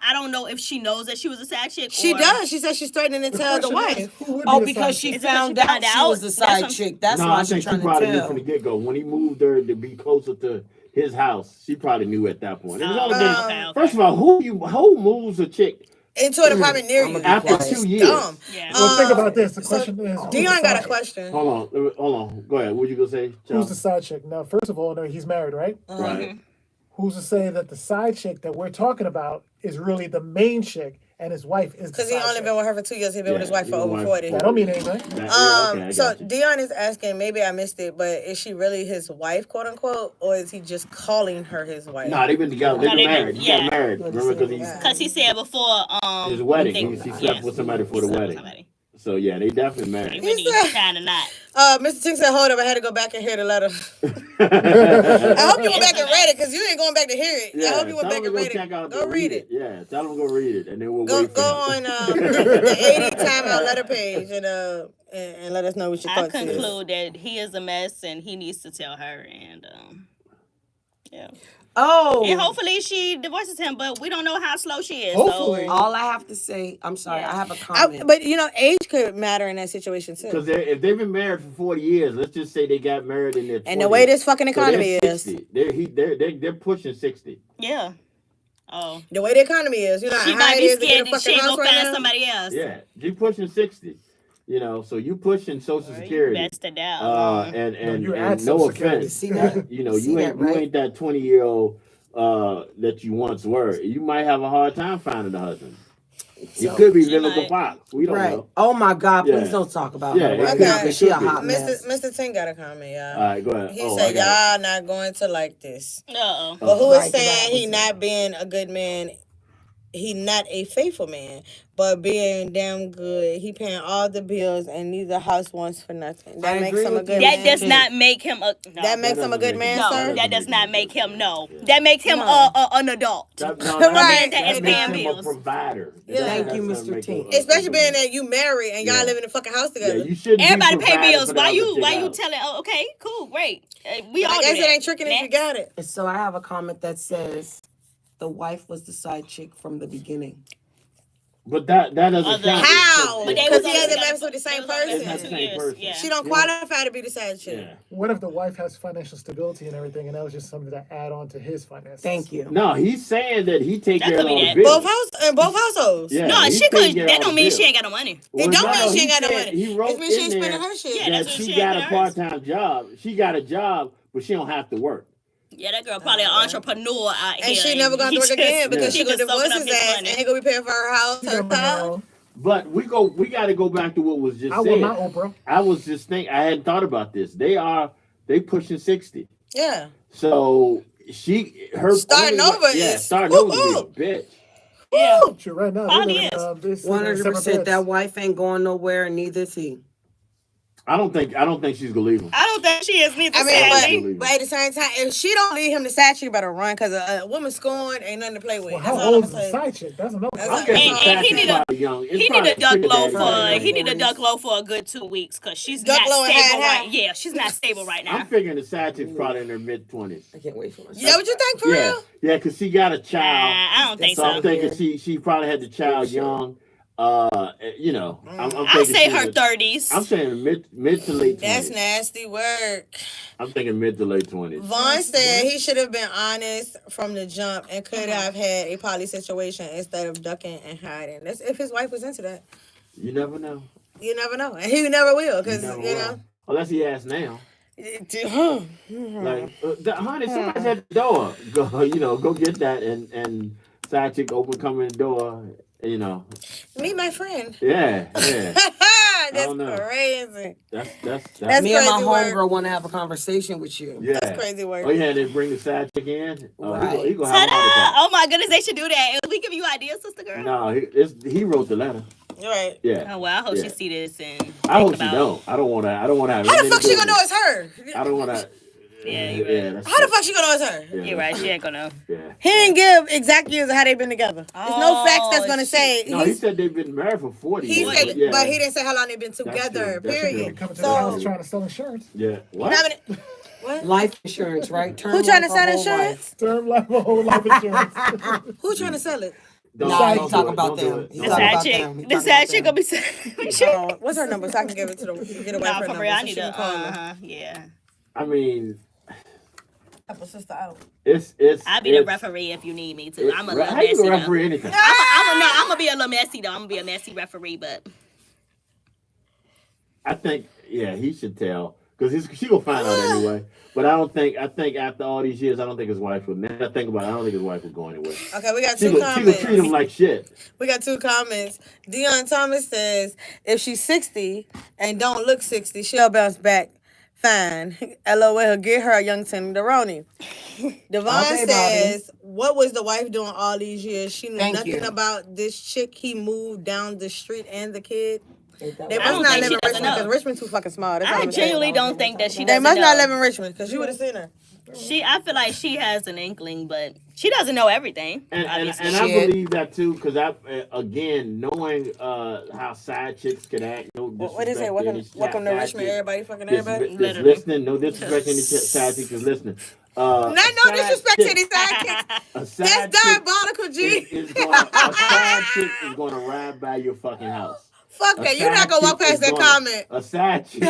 I don't know if she knows that she was a side chick. She or, does. She said she's straightening to tell the question is, wife. who would be Oh, the because side she chick? Is it 'cause found she out found she out? was a That's side what- chick. That's No, why I she's think she trying to probably knew tell. from the get go. When he moved her to be closer to his house, she probably knew at that point. It was Oh, only okay, been, okay. first of all, who moves a chick Into an apartment near you. after Yes. 2 years? Dumb. Yeah. Well, think about this. The so question is, who's the Dion side got a chick? question. Hold on. Go ahead. What you gonna say? Who's Charles? the side chick? Now, first of all, no, he's married, right? Right. Who's to say that the side chick that we're talking about is really the main chick and his wife is the Because he side only chick? been with her for 2 years. He been with his Yeah, wife for he over was 40. That don't mean anything. Yeah, okay, I So got you. Dion is asking, maybe I missed it, but is she really his wife, quote unquote, or is he just calling her his wife? Nah, they've been together. They've No, been they been- married. He yeah. got married. Remember, because he Because he said before his wedding. they- He slept with somebody for the Slept with wedding. somebody. So yeah, they definitely They married. really said- kind of not. Mr. Tink said, hold up, I had to go back and hear the letter. I hope you went back and read it, because you ain't going back to hear it. I hope you went tell back them and to read check out it. Go read it. Yeah, tell them to go read it, and then we'll Go wait for on him. the 80 Tyme Out Letter page and let us know what your I thoughts is. conclude that he is a mess and he needs to tell her. And yeah. Oh, And hopefully she divorces him, but we don't know how slow she is. Hopefully. So. all I have to say, I'm sorry, Yeah. I have a comment. But, age could matter in that situation, too. Because if they've been married for 40 years, let's just say they got married in their 20s. And the way this fucking so economy they're is. 60. They're pushing 60. Yeah. Oh. The way the economy is. You know She how might high it be is to get scared a that fucking she ain't house gonna right find now. somebody else. Yeah, you're pushing 60. So you pushing Social Well, you Security. best to doubt. And you and add no Social Security. offense, See that? you See you that, ain't right? you ain't that 20-year-old that you once were. You might have a hard time finding a husband. You could be She Vivica might. Fox. We don't Right. know. Oh my God, please Yeah. don't talk about Yeah, her it right could- now, it because she a could be. hot mess. Mr. Tink got a comment, y'all. All right, go ahead. He I said, got y'all not going to like this. Uh-oh. But who is Right, 'cause saying I he was- not being a good man? He not a faithful man, but being damn good. He paying all the bills and needs a house once for nothing. That I makes agree him a with good you. That man. does not make him a. No. That makes him a good doesn't man, make No, sir. that does not make him. No, Yeah. that makes him No. an adult. That, Right. that That is makes paying him a bills. provider. Yeah. Thank you, That's Mr. make him Tink. a- Especially being that you married and y'all Yeah. live in a fucking house Yeah, together. you shouldn't. Everybody be pay providing bills. for the Why other you chick out. telling? Oh, okay, cool, great. We all I do guess it that. ain't tricking if you Next. got it. So I have a comment that says the wife was the side chick from the beginning. But that doesn't Other- count. How? But they Because was he only hasn't together messed with the for- same they was only person. together It's not the 2 same years. person. Yeah. She don't Yeah. qualify to be the side chick. Yeah. What if the wife has financial stability and everything, and that was just something to add on to his finances? Thank you. No, he's saying that he take That care of could be all the that. bills. Both households. Yeah, No, he's she taking could. care of That all don't the mean bills. she ain't got no money. It don't mean she he ain't got no said- money. He wrote It means she in ain't spending there her shit. Yeah, that that's what she she got ain't a got hers. part-time job. She got a job, but she don't have to work. Yeah, that girl probably an entrepreneur out here. And she never gonna he work just- again because Yeah. she gonna just soaking divorce up his ass money. and he gonna be paying for her house, She her got money car. on. But we got to go back to what was just I said. want my Oprah. I was just thinking. I hadn't thought about this. They pushing 60. Yeah. So her Starting only, over yeah, is starting over to be a bitch. Yeah. True, right now. Probably They is. live in, they sleep in separate 100%. beds. That wife ain't going nowhere, and neither is he. I don't think she's gonna leave him. I don't think she is neither. I sadly. mean, but at the same time, if she don't leave him to side, she better run because a woman scorned ain't nothing to play with. Well, That's how all I'm old is gonna the say. side chick? That's another That's I'm question. guessing And Satch's he need a- probably young. It's He need probably to duck sugar low daddy for probably he need to young. duck low for a good 2 weeks because she's Duck not low and stable high. right. Yeah, she's not stable right now. I'm figuring the side chick's probably in her mid-20s. I can't wait for myself. Yeah, what you think for Yeah, real? yeah, because she got a child. I don't think So so. I'm thinking she probably had the child young. You know, I'm I'll thinking say she's her I'm 30s. saying mid to late 20s. That's nasty work. I'm thinking mid to late 20s. Vaughn said he should have been honest from the jump and could have had a poly situation instead of ducking and hiding. That's if his wife was into that. You never know. You never know, and he never will because never you will. know. Unless he asks now. Mm-hmm. Like, honey, somebody's at the door. Go get that, and side chick come in the door. You know, Meet my friend. yeah. That's don't know. crazy. That's That's Me and my crazy work. homegirl want to have a conversation with you. yeah. That's crazy work. Oh yeah, they bring the side chick in. Right. He gonna have a Ta-da! heart Oh my goodness, they should do that. We give you ideas, sister girl. attack. No, he wrote the letter. You're right. Yeah. Oh well, I hope Yeah. she see this and I hope think she about- don't. I don't want to. How the fuck she gonna know it's her? I don't want to. Yeah, you're yeah. That's How the fuck she gonna know it's her? Yeah, You're right. She ain't gonna. Yeah. He didn't give exact years of how they been together. There's no Oh, facts that's gonna shit. say. No, he said they've been married for 40 He years. said, yeah. but he didn't say how long they've been together. true. That's Period. true. Coming to So- the house trying to sell insurance. Yeah. What? What? Life insurance, right? Term Who trying to life, sell a whole insurance? Term life, a whole life insurance. Who trying to sell it? Don't, Nah, don't he do talk it. about Don't do them. it. He The talk side about chick. them. He The talk side about chick them. gonna be saying. What's her number so I can give it to the get away Nah, from for her real, I number so need she to. can call her. Yeah. I mean, Help a sister out. it's. I'll be the it's- referee if you need me to. it's- I'm a little How you messy gonna though. referee anything? I'm gonna be a little messy though. I'm gonna be a messy referee, but I think, yeah, he should tell because she gonna find out anyway. But I think after all these years, I don't think his wife would. Now that I think about it, I don't think his wife would go anywhere. Okay, we got She two gonna treat him comments. like shit. We got two comments. Dion Thomas says if she's 60 and don't look 60, she'll bounce back fine. LOL, get her a young tenderoni. Devon Okay, says, what was the wife doing all these years? She knew Thank nothing you. about this chick he moved down the street and the kid. They I must don't not think live she in doesn't Richmond because know. Richmond's too fucking small. That's all I I'm saying. genuinely don't think that she They doesn't must not know. live in Richmond because you would have seen her. I feel like she has an inkling, but she doesn't know everything. And obviously. I Shit. believe that too, because again, knowing how side chicks can act, no disrespect. What is it? to Welcome, any welcome to side Richmond, chick everybody fucking that's everybody. Literally. listening, no disrespect to any side chick that's listening. Not no side disrespect to chick- these sidekicks. A side That's chick diabolical, G. a side chick is gonna ride by your fucking house. Fuck A that. You're not side gonna walk chick past is that gonna- comment. A side chick.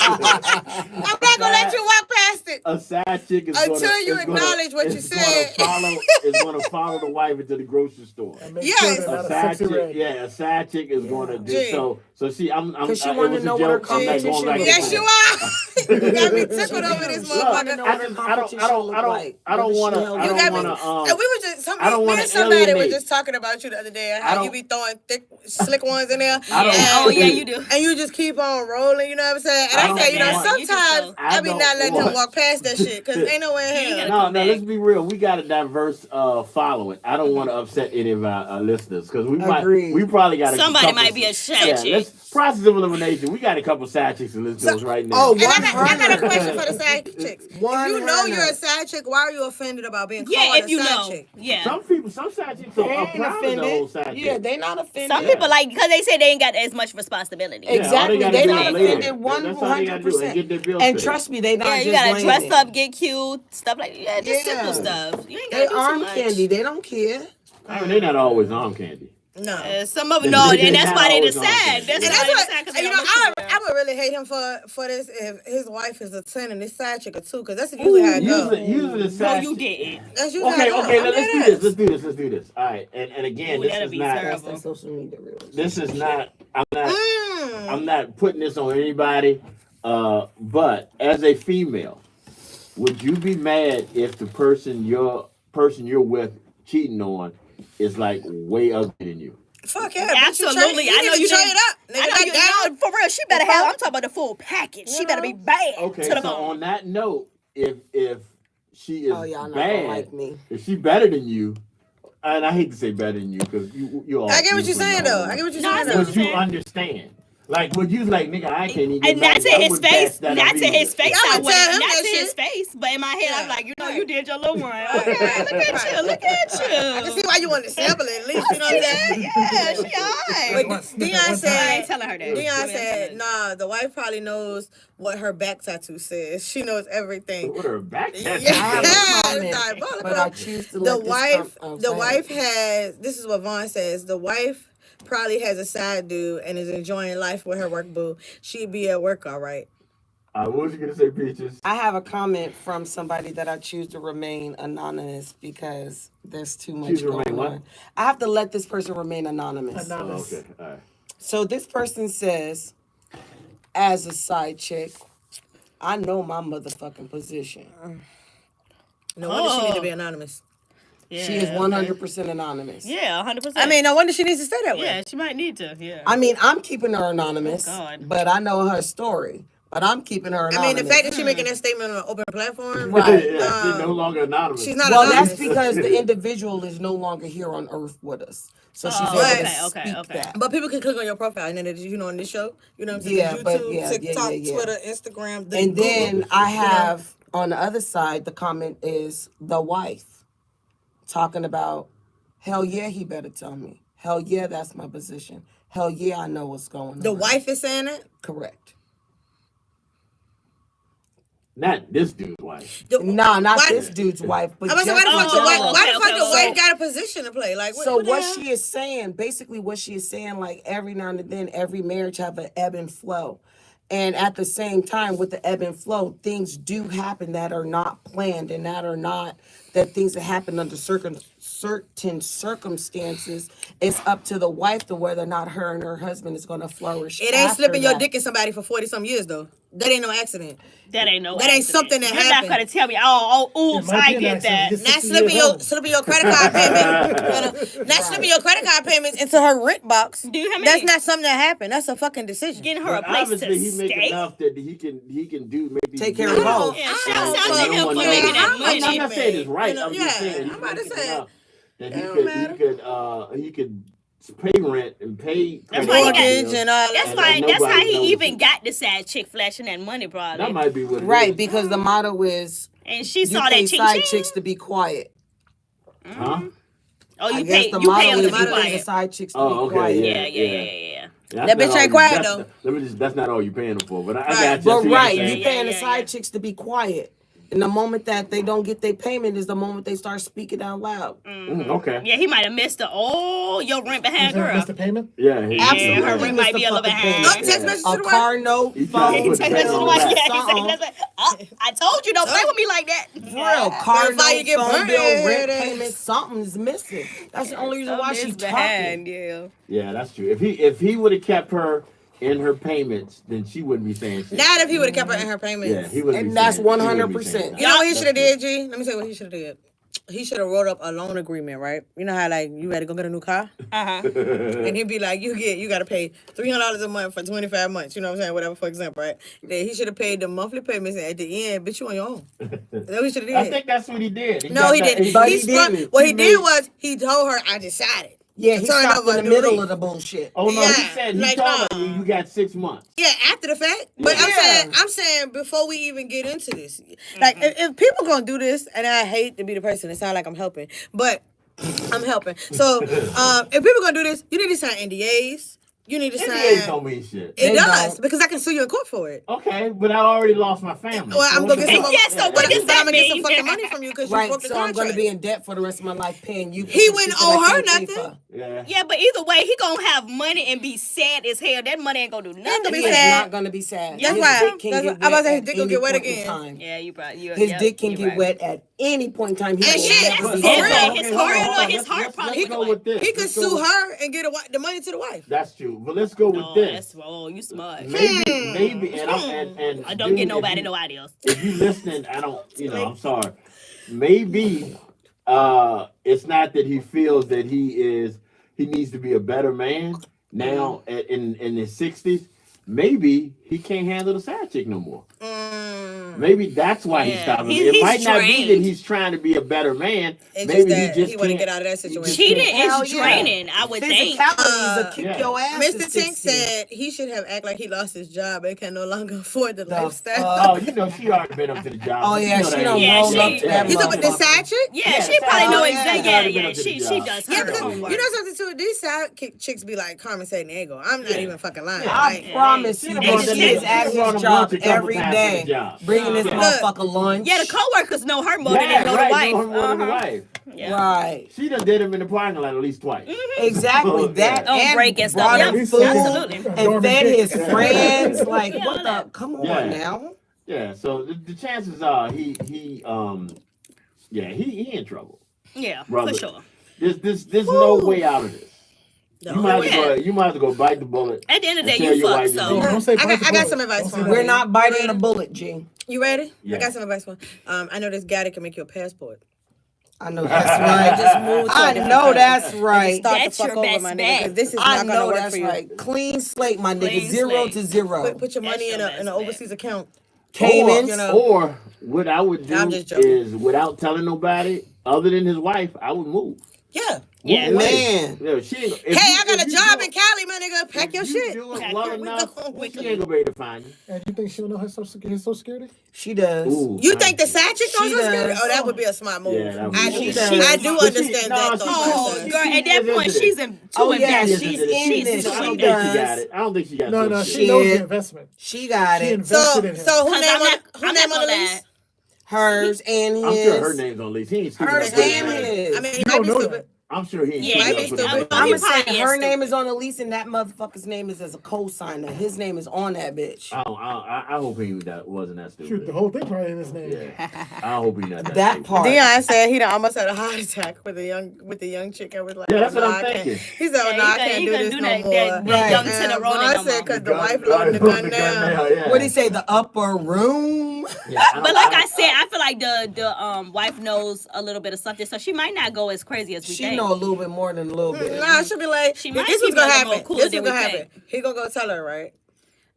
I'm not gonna let you walk past it. A side chick is Until gonna, you is acknowledge what you is said. Is gonna follow the wife into the grocery store. And make Yes. sure they're A not a side sexy chick, red. yeah, a side chick is going to do Gee. so. So see, I'm. Cause she it wanna was a know what her joke. I'm not going competition back. looks Yes, into you it. are. You got me tickled over this Look, motherfucker. I don't want to. You got me. And we were just, I don't me wanna and somebody were alienate. just talking about you the other day and I how don't- you be throwing thick, slick ones in there. I don't- and, Oh yeah, you do. and you just keep on rolling, you know what I'm saying? And I I, don't say, you know, want- you do sometimes so. I be don't not letting him want- walk past that shit because ain't no way in You ain't hell. gotta- No, back. let's be real. We got a diverse following. I don't want to upset any of our listeners because Agreed. we probably got Somebody might be a side chick. Let's process of elimination. We got a couple side chicks in this us right now. Oh, And I got a 100. question for the side chicks. If you know 100. you're a side chick, why are you offended about being Yeah, called if a you side know. chick? Yeah. Some side chicks They are ain't proud of the whole offended. side Yeah, chick. they not offended. Some people like because they say they ain't got as much responsibility. Yeah, all Exactly. gotta They do not is lay offended there. That's all they gotta do, and get their 100%. bills And paid. trust me, they not Yeah, just you gotta laying dress there. up, get cute, stuff like just Yeah. simple stuff. You ain't They gotta do too arm much. candy. They don't care. I mean, they're not always arm candy. No. Some of them no, and that's why they always on decide. TV. That's And why that's they what, decide because and, they you know, don't I would really hate him for this if his wife is a 10 and this side chick a 2, because that's usually how it goes. Usually the No, side you chick- didn't. That's usually Okay, how it okay, goes. let's do this. All right, and again, Ooh, this that'd is be not. terrible. That's that social media real. This is not. Mm. I'm not putting this on anybody. But as a female, would you be mad if the person you're with cheating on is like way uglier than you? Fuck yeah, Absolutely. I know you try didn't- it up. I know you know, for real. She better have. I'm talking about the full package. She better be bad. Okay, to the so bone. on that note, if she is Oh, y'all not bad, gonna like me. if she better than you, and I hate to say better than you because you all. I get what you're saying though. I get what you're No, I saying see though. what But you're you saying. understand. Like, would you like, nigga, I can't even get And not mad to at you. I his wouldn't face, pass that not up to either. his face, I I would tell him wouldn't. Not that to his shit. face, but in my head, I'm Yeah. like, you know, you did your little one. Right. Okay, look at you, look at you. I can see why you want to sample it at least. You know what I'm saying? Yeah, she alright. But Dion I said, ain't telling her that. Dion said, nah, the wife probably knows what her back tattoo says. She knows everything. What her back tattoo? I have a Yeah, comment, it's diabolical. but I choose to The let wife, this the wife has. This is what Vaughn says. The wife probably has a side dude and is enjoying life with her work boo. She'd be at work all right. What was you gonna say, Peaches? I have a comment from somebody that I choose to remain anonymous because there's too much Choose to remain going what? on. I have to let this person remain anonymous. Oh, Anonymous. okay, all right. So this person says, as a side chick, I know my motherfucking position. No wonder she need to be anonymous. Yeah, She is okay. 100% anonymous. Yeah, 100%. I mean, no wonder she needs to stay that way. yeah, she might need to. Yeah. I mean, I'm keeping her anonymous, Oh, God. but I know her story. But I'm keeping her I anonymous. mean, the fact that she's making that statement on an open platform, Right. Yeah, she's no longer anonymous. she's not Well, anonymous. that's because the individual is no longer here on Earth with us. So she's Oh, able okay, to okay, speak okay. that. But people can click on your profile and then, you know, on this show, you know what I'm saying? Yeah, YouTube, but yeah, TikTok, yeah. Twitter, Instagram. The And then Google, I you know? have, on the other side, the comment is the wife talking about, hell yeah, he better tell me. Hell yeah, that's my position. Hell yeah, I know what's going on. The wife is saying it? Correct. Not this dude's wife. No, not Why- this dude's wife, but I'm about to say, why the just fuck in the wife, general. why the fuck the Okay. wife got a position to play? Like, So what what the hell? she is saying, basically what she is saying, like every now and then, every marriage have an ebb and flow. And at the same time, with the ebb and flow, things do happen that are not planned and that things that happen under certain circumstances. It's up to the wife to whether or not her and her husband is going to flourish. It ain't after slipping your that. dick in somebody for 40-some years, though. That ain't no accident. That ain't no. That ain't accident. something that You're happened. not gonna tell me. Oh, oops, It might I be an get accident. that. Just Not 60 slipping years your old. credit card payment. Not slipping your credit card payments into her rent box. Do you have That's any- not something that happened. That's a fucking decision. Getting her a But place obviously, to he make stay. enough that he can do maybe Take care I of don't- both. Yeah, I shout don't out to fucking him for care making that how much money. I'm not saying it's right. You know, I'm just saying I'm he's about to making say. enough that It don't matter. he could pay rent and pay That's why he got- Mortgage and all That's that. why. And That's how nobody he knows even it. got the sad chick flashing that money, probably. That might be what it Right, is. because the motto is And she you saw pay that ching side ching. chicks to be quiet. Huh? Oh, I you guess pay. the You motto pay him is to you be pay the quiet. side chicks to Oh, be okay, quiet. Yeah. That bitch ain't quiet, though. That's not all you paying them for. But I Right. got you. I But see what right, you're you saying. paying the yeah. side chicks to be quiet. And the moment that they don't get their payment is the moment they start speaking out loud. Okay. Yeah, he might have missed the your rent behind Is there a girl. Mr. Payment? Yeah. He, Yeah, her Absolutely rent might missed be the a little fucking behind. Oh, payment. text message to A the car wife. note, He tried to phone, put the Text pen message to on the the wife. back. Yeah, he something. said, I told you, don't play with me like that. For real, car Verify you note, get phone burnt, bill, rent it is. payment, something's missing. That's the only reason why she's talking. Yeah. Yeah, that's true. If he would have kept her in her payments, then she wouldn't be saying shit. Not if he would have kept her in her payments. Yeah, he wouldn't. And be that's saying- he wouldn't be 100%. saying that. You know what he should have That's did, G? Let me tell you what he should have did. He should have wrote up a loan agreement, right? You know how like you had to go get a new car, and he'd be like, you got to pay $300 a month for 25 months. You know what I'm saying? Whatever, for example, right? Then he should have paid the monthly payments, and at the end, bitch, you on your own. That's what he should have I did. think that's what he did. No, he didn't. But He he sprung- didn't. What he He did made- was he told her, I decided. Yeah, to he turn stopped over in a the new middle leaf. of the bullshit. Oh no, Yeah, he said he like, told nah. her you got 6 months. Yeah, after the fact. But Yeah. I'm saying before we even get into this, like if people gonna do this, and I hate to be the person, it sounds like I'm helping, but I'm helping. So if people gonna do this, you need to sign NDAs. You need to NDAs sign. don't mean shit. It They does don't. because I can sue you in court for it. Okay, but I already lost my family. Well, I'm So gonna what get the some. fuck? Yeah, so what does but that I'm gonna get some mean? fucking money from you because you Right, broke the so I'm contract. going to be in debt for the rest of my life paying you. for He some wouldn't shit that owe I her can't pay nothing. for. Yeah. Yeah, but either way, he gonna have money and be sad as hell. That money ain't gonna do nothing. gonna be He for is him. sad. not going to be sad. That's His why- dick can that's get why- I'm about to say wet his at dick will any get wet point in again. time. Yeah, you probably. His dick can get wet at any point in time. He And will shit, never that's be for sad. real. His hold heart, on, hold on. his heart Let's probably go like- with this. He could Let's go sue with- her and get the money to the wife. That's true. But let's go with Oh, this. that's you smart. Maybe, and I don't get dude, nobody if no ideas. If you listening, I don't. I'm sorry. Maybe it's not that he feels that he is he needs to be a better man now in his 60s, maybe he can't handle the side chick no more. Maybe that's why he's stopping. It might not be that he's trying to be a better man. Maybe he just want to can't get out of that situation. Cheating is draining, I would think. Physicality is a kick your ass. Mr. Tink said he should have act like he lost his job and can no longer afford the lifestyle. Oh, you know, she already been up to the job. Oh yeah, she don't Yeah, roll up to that. You talking about the side chick? Yeah, she probably know exactly. Yeah. She does Yeah, her because homework. you know something too. These side chicks be like Carmen Sandiego. I'm not even fucking lying. I promise you that she is at his job every day, bringing this motherfucker lunch. Yeah, the coworkers know her more than they know the wife. Know her more than the wife. Yeah. Right. She done did him in the parking lot at least twice. Exactly. That Don't and break and brought stuff. him Yeah, food absolutely. and fed his friends. Like, what the? Come on now. Yeah. So the chances are he in trouble. Yeah, Brother. for sure. There's no way out of this. No. You might have to go bite the bullet. At the end of the and day, tell you your fucked, wife so. you Don't say I got some advice for him. We're not biting the bullet, G. You ready? Yeah. I got some advice for him. I know this guy that can make you a passport. I know that's right. Just move to a I different know country. that's right. Start That's the fuck your over, best my nigga, bet. because this is I not gonna know work that's for you. right. Clean slate, my nigga. Clean 0 slate. to 0. Put your money in That's your an best overseas account. Caymans. You know. Or what I would do I'm just joking. is, without telling nobody other than his wife, I would move. Yeah. Yeah. Move away. Man. Yeah, she ain't, Hey, I got a job in Cali, my nigga. Pack your shit. Do it Pack well your- enough, we she ain't gonna be able to find you. And you think she don't know his social security? She does. Ooh, You think the side chick She knows what's good? does. Oh, that would be a smart move. Yeah, that would I be- do. She does. I do But she- understand no, that she- thought Oh, process. girl, at that point, she's in too Oh, yeah, invested. she's in in this. I She don't think does. she got it. I don't think she got No, it. no, Shit. she knows the investment. She got She it. invested in him. So who Because name I'm on not who name on the gonna list? lie. Hers and his. I'm sure her name's on the list. He ain't stupid Hers enough to put and it in. his. I mean, You you might don't be know stupid. that. I'm sure he ain't Yeah, stupid he enough to stupid. put it in. Well, I'm he gonna say probably is her stupid. name is on the lease and that motherfucker's name is as a co-signer. His name is on that bitch. I hope he wasn't that Shoot, stupid. the whole thing probably in his name. Yeah. I hope he not That stupid. part. Dion said he done almost had a heart attack with the young chick. I was like, Yeah, that's what no, I'm I can't. thinking. He said, "Oh no, I can't do this no more." that young And Tenderoni Vaughn no said, more. "Cause the wife loading the gun now." Yeah. What did he say? The upper room? Yeah, But like I said, I feel like the wife knows a little bit of something, so she might not go as crazy as we She think. know a little bit more than a little bit. Nah, she'll be like, She might "This be was gonna a little more happen. cooler This was than we gonna happen." think. He gonna go tell her, right?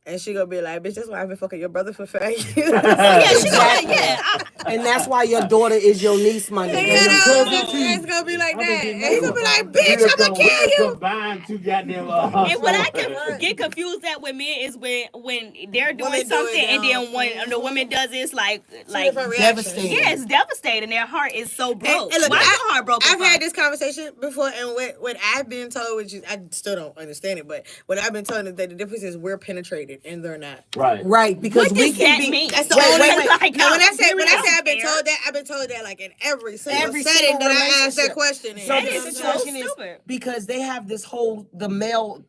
And she gonna be like, "Bitch, that's why I've been fucking your brother for 5 years." Yeah, she Exactly. gonna, yeah. And that's why your daughter is your niece, my nigga. You know, cousin, it's gonna be like I've been that. getting And he's gonna be like, "Bitch, We're I'm gonna kill you." combine two goddamn. And what I can get confused at with men is when they're doing Women do something it, and yeah. then when the woman does it, it's like different reactions. devastating. yeah, it's devastating. Their heart is so broke. And look, Why is your heart broken? I've for? had this conversation before, and what I've been told, which is I still don't understand it, but what I've been told is that the difference is we're penetrated and they're not. Right. Right, because What we does can that be. mean? That's the Wait, only wait, wait. Like, Now, when I no, say really I've been don't told that, I've been told that like in every single Every setting single that I asked that relationship. question. So in. That the is so situation is stupid. because they have this whole the male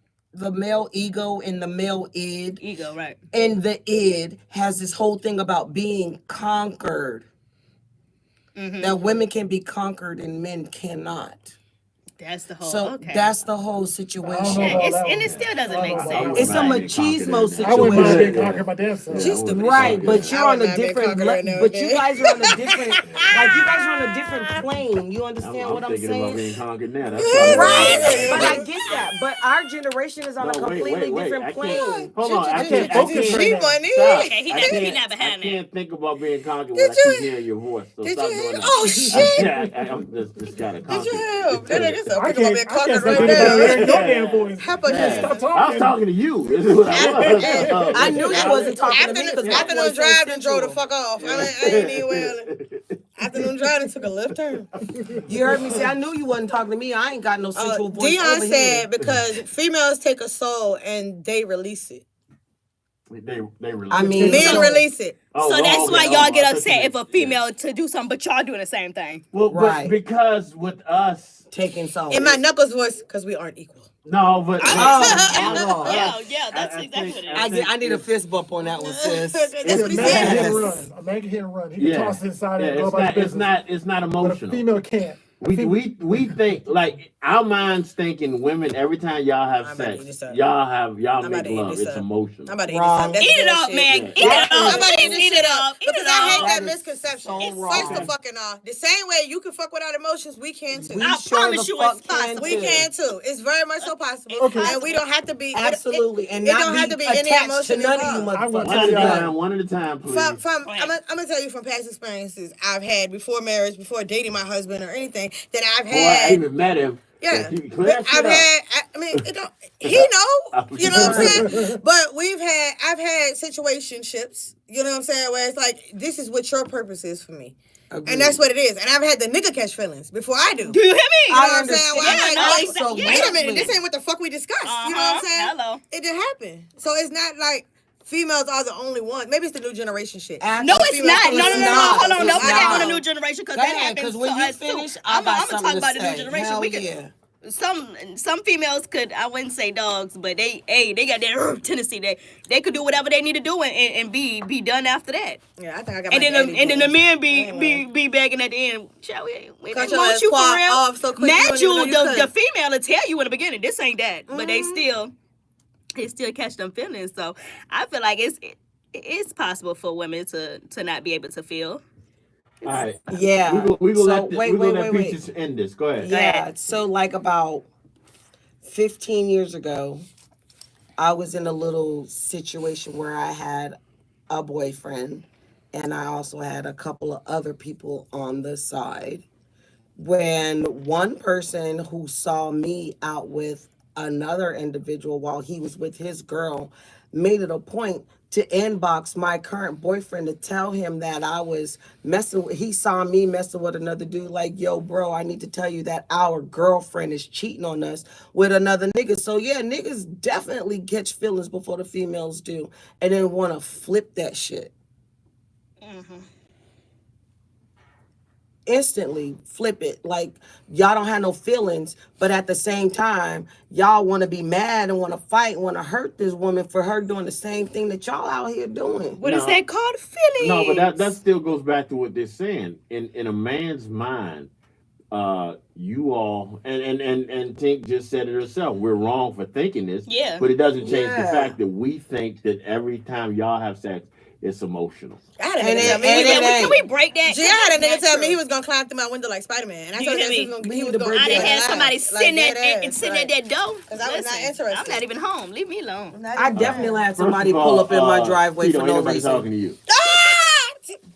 ego and the male id, Ego, right? and the id has this whole thing about being conquered. That women can be conquered and men cannot. That's the whole. So okay. that's the whole I don't situation. know Yeah, about it's, that and one. it still doesn't I make don't know about sense. It's a machismo I wouldn't mind situation. being conquered by damn self. She's stupid. Right, but you're I on would a not be different conquered right now, but okay? you guys are on a different like you guys are on a different plane. You understand what I'm thinking about saying? being conquered now. That's probably Right, but I get that. But our generation is on a No, wait, completely wait. different I plane. can't. Hold on. I can't can't. focus I right can't. now. money. Stop. Okay, he I never- he can't- never had I that. can't think about being conquered when I keep hearing your voice. So Did stop you doing hear? that. Oh shit! I'm just got to Did conquer. you hear? That nigga said, I "Pick him up can't and conquered say right anything about hearing your now." damn voice. How about Yeah. this? Stop I was talking. talking to you. This is what I was. I knew you wasn't talking to me because my Afternoon voice Drive ain't and drove the sensual. fuck off. I ain't even wailing. Afternoon Drive and took a left turn. You heard me say I knew you wasn't talking to me. I ain't got no sensual voice Dion over said here. because females take a soul and they release it. They release. I mean, Men so- release it. Oh, So oh, that's okay. why Oh, y'all I get thought you upset meant- if a female to do something, but y'all doing the same thing. Well, Right. but because with us, taking souls. In my Knuckles voice, because we aren't equal. no, but Oh, my God. Yeah, that's I exactly think- what it is. I need a fist bump on that one, sis. That's what A he man can hit said. and run. A man can hit and run. He can toss it inside and go about his business. it's not But a emotional. female can't. We think like our minds thinking women every time y'all have I'm about to eat sex, this up. y'all I'm make about to eat love. this It's up. emotional. I'm about to eat Wrong. this up. Eat it up, man. Yeah. Eat it up. I'm about to eat Eat this shit up Eat it because I hate up. that That is misconception. so It's wrong. first of fucking all. The same way you can fuck without emotions, we can too. We I sure promise the you fuck it's can possible. We can too. It's very much so possible. It's And we don't have to be Absolutely, and it not don't be have to be any attached emotion to none of you involved. I'm gonna motherfuckers. tell y'all. One at a time, please. I'm Go ahead. gonna tell you from past experiences I've had before marriage, before dating my husband or anything that I've Before I had. even met him. Yeah, So clear but that shit I've up. had. I mean, it don't. He know. You know what I'm Right. saying? But I've had situationships. You know what I'm saying? Where it's like, this is what your purpose is for me. Agreed. And that's what it is. And I've had the nigga catch feelings before I do. Do you hear me? You know I what I'm saying? understand. Well, I'm like, no, wait, exactly. wait a minute, this ain't what the fuck we discussed. You know what I'm saying? Hello. It didn't happen. So it's not like females are the only ones. Maybe it's the new generation shit. No, it's Females not. coming No, to not. Hold on. It's Don't put that on the not. new generation because Go that ahead, happens because to when you us finish, too. I I'm got gonna something talk about to the new say. generation. Hell We could. yeah. Some females could, I wouldn't say dogs, but they got that tendency that they could do whatever they need to do and be done after that. Yeah, I think I got And my then daddy the men Anyway. be begging at the end. Shall we Cut didn't your want ass you for quad real. off so quick you Mind don't you, even know you the could. female will tell you in the beginning this ain't that, but they Mm-hmm. still catch them feelings. So I feel like it's possible for women to not be able to feel. All right. Yeah. We gonna So let Peaches end this. Go ahead. Yeah. So like about 15 years ago, I was in a little situation where I had a boyfriend and I also had a couple of other people on the side. When one person who saw me out with another individual while he was with his girl made it a point to inbox my current boyfriend to tell him that I was he saw me messing with another dude, like, yo, bro, I need to tell you that our girlfriend is cheating on us with another nigga. So yeah, niggas definitely catch feelings before the females do and then want to flip that shit. Instantly flip it, like y'all don't have no feelings, but at the same time y'all want to be mad and want to fight, want to hurt this woman for her doing the same thing that y'all out here doing. What is No. that called? Feelings. No, but that still goes back to what they're saying. In a man's mind, you all and Tink just said it herself. We're wrong for thinking this. Yeah. But it doesn't change the Yeah. fact that we think that every time y'all have sex, it's emotional. I had a And nigga tell it- me. and it Can ain't. we break that? Gee, I had a nigga That's tell me true. he was gonna climb through my window like Spider-Man, and I You told hear him me? We he need was to gonna. break I done that. had somebody sitting dead at ass, that door. 'Cause I was not interested. I'm not even home. Leave me alone. I definitely had First somebody of all, pull up in my driveway Tito, for ain't no nobody talking reason. to you.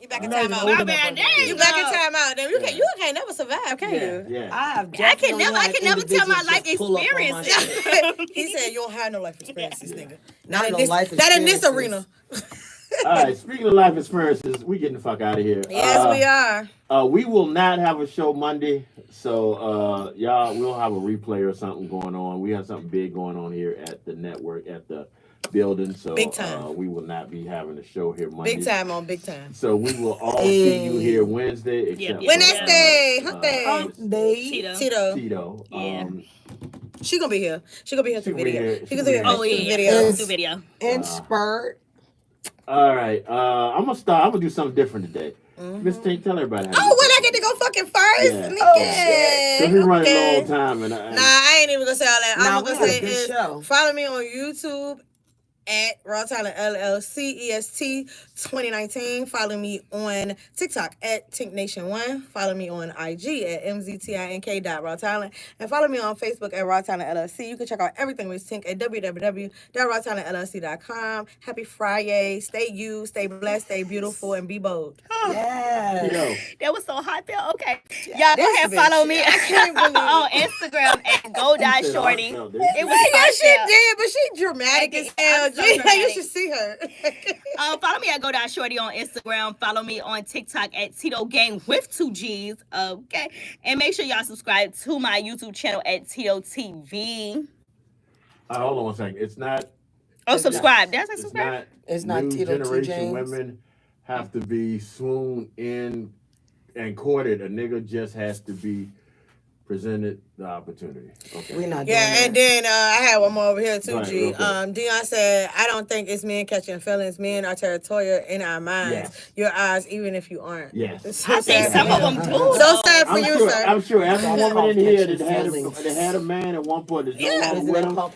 You back in I'm not time even out. old My enough bad, for that. dang. You back in time out. Then you can't never survive, can Yeah, you? yeah. I have I definitely can had never tell my individuals life just pull up on my shit. experience. He said you don't have no life experiences, Yeah. nigga. Not no life Not in this experiences. arena. All right. Speaking of life experiences, we getting the fuck out of here. Yes, we are. We will not have a show Monday, so y'all, we'll have a replay or something going on. We have something big going on here at the network, at the building, so Big time. we will not be having a show here Monday. Big time on big time. So we will all see you here Wednesday, except Yeah. Wednesday, for, hump day. They Tito. Tito. Yeah. She gonna be here. She gonna be here She through gonna be video. here. She She gonna gonna be be here Oh through yeah, video. do video. and spurt. all right. I'm gonna do something different today. Miss Tink, tell everybody how Oh, you when I get to go fucking first? Yeah. Nigga. Oh, shit. Cause we running Okay. a long time, and Nah, I ain't even gonna say all that. Nah, All I'm we gonna had a say good is show. follow me on YouTube at Raw Talent LLC EST 2019. Follow me on TikTok at Tink Nation 1. Follow me on IG at mztink.rawtalent. And follow me on Facebook at Raw Talent LLC. You can check out everything with Tink at www.rawtalentllc.com. Happy Friday. Stay you, stay blessed, stay beautiful, and be bold. Yes. Tito. That was so heartfelt. Okay, y'all go This ahead and bitch. follow me I can't believe on it. Instagram at go.shorty. It It was Yeah, she heartfelt. did, but she dramatic as hell. I'm so You dramatic. should see her. Follow me at go.shorty on Instagram. Follow me on TikTok at Tito Gang with 2 G's. Okay, and make sure y'all subscribe to my YouTube channel at Tito TV. Hold on one second. It's not. Oh, subscribe. That's a It's subscribe. not. It's not new Tito T. generation James. women have to be swooned in and courted. A nigga just has to be presented the opportunity. Okay. We're not doing Yeah, that. and then I had one more over here too, Right, G. real quick. Dion said, I don't think it's men catching feelings. Men are territorial in our minds. Yes. Your eyes, even if you aren't. Yes. It's so I think sad some for of you. them do. So though. sad for you, sir. I'm sure every That's woman called in here catching that feelings. had a man at one point that's no Yeah. longer Isn't with that him called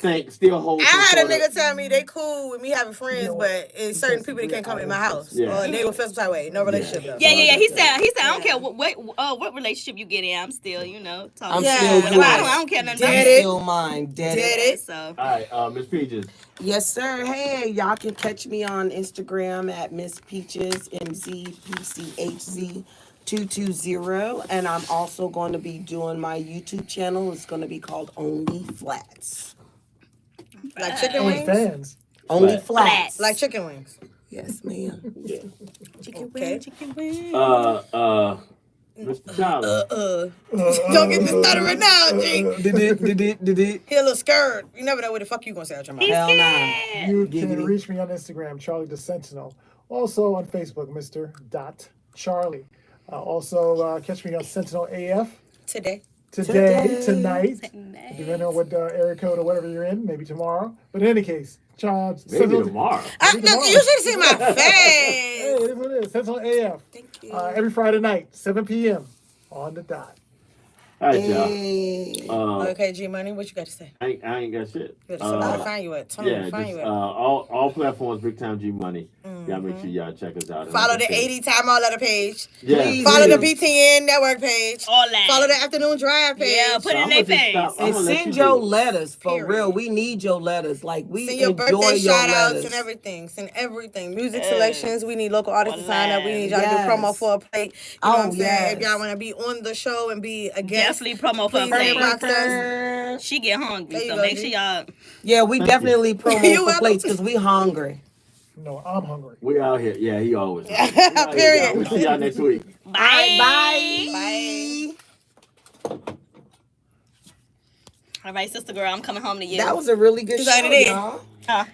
catching still holds I some had a sort of- nigga tell me they cool with me having friends, You know, but it's certain people that can't come in my house. Yeah. Or they will feel some type of way. No relationship though. Yeah. He said I don't care what relationship you get in. I'm still, talking. I'm Yeah. still Well, yours. I don't care nothing Did about I'm it. still mine. Dead Did it. it. So All right, Miss Peaches. Yes, sir. Hey, y'all can catch me on Instagram at Miss Peaches, MZPCHZ220. And I'm also going to be doing my YouTube channel. It's going to be called Only Flats. Like chicken Only wings? fans. Only Flats. Flats. Like chicken wings. Yes, ma'am. chicken Okay. wing, chicken wing. Mr. Tyler. Don't get me stuttering now, G. Did it? He a little scared. You never know what the fuck you gonna say out your mouth. Hell nah. You Giggity. can reach me on Instagram, Charlie the Sentinel. Also on Facebook, Mr. Charlie. Also, catch me on Sentinel AF Today. Today. tonight, depending on what area code or whatever you're in, maybe tomorrow. But in any case, Charles. Maybe tomorrow. No, you should see my Hey, face. it is what it is. Sentinel AF. Thank you. Every Friday night, 7 p.m. on the dot. All right, y'all. Hey. Okay, G Money, what you got to say? I ain't got shit. You gotta find you at. Tell me Yeah, where to find just you at. all platforms, Big Time G Money. Y'all make sure y'all check us out. And Follow like the I said- 80 Tyme Out Letter page. Yeah. Please. Follow the do. BTN network page. All that. Follow the Afternoon Dryve page. Yeah, put it in I'ma their just face. stop. And I'ma let send you your do it. letters for Period. real. We need your letters. Like we Send your enjoy birthday your shout outs letters. and everything. Send everything. Music selections. We need local artists to sign up. We need y'all to Yes. do promo for a plate. You know what I'm saying? yes. If y'all want to be on the show and be a guest, Definitely promo for a please plate. inbox us. She get hungry, There you so go, make G. sure y'all. Yeah, we definitely promo You for welcome. plates because we hungry. No, I'm hungry. We out here. Yeah, he always. We out here, Period. y'all. We'll see y'all next week. Bye. Bye. All right, sister girl, I'm coming home to you. That was a really good Is that show, it? y'all. Huh?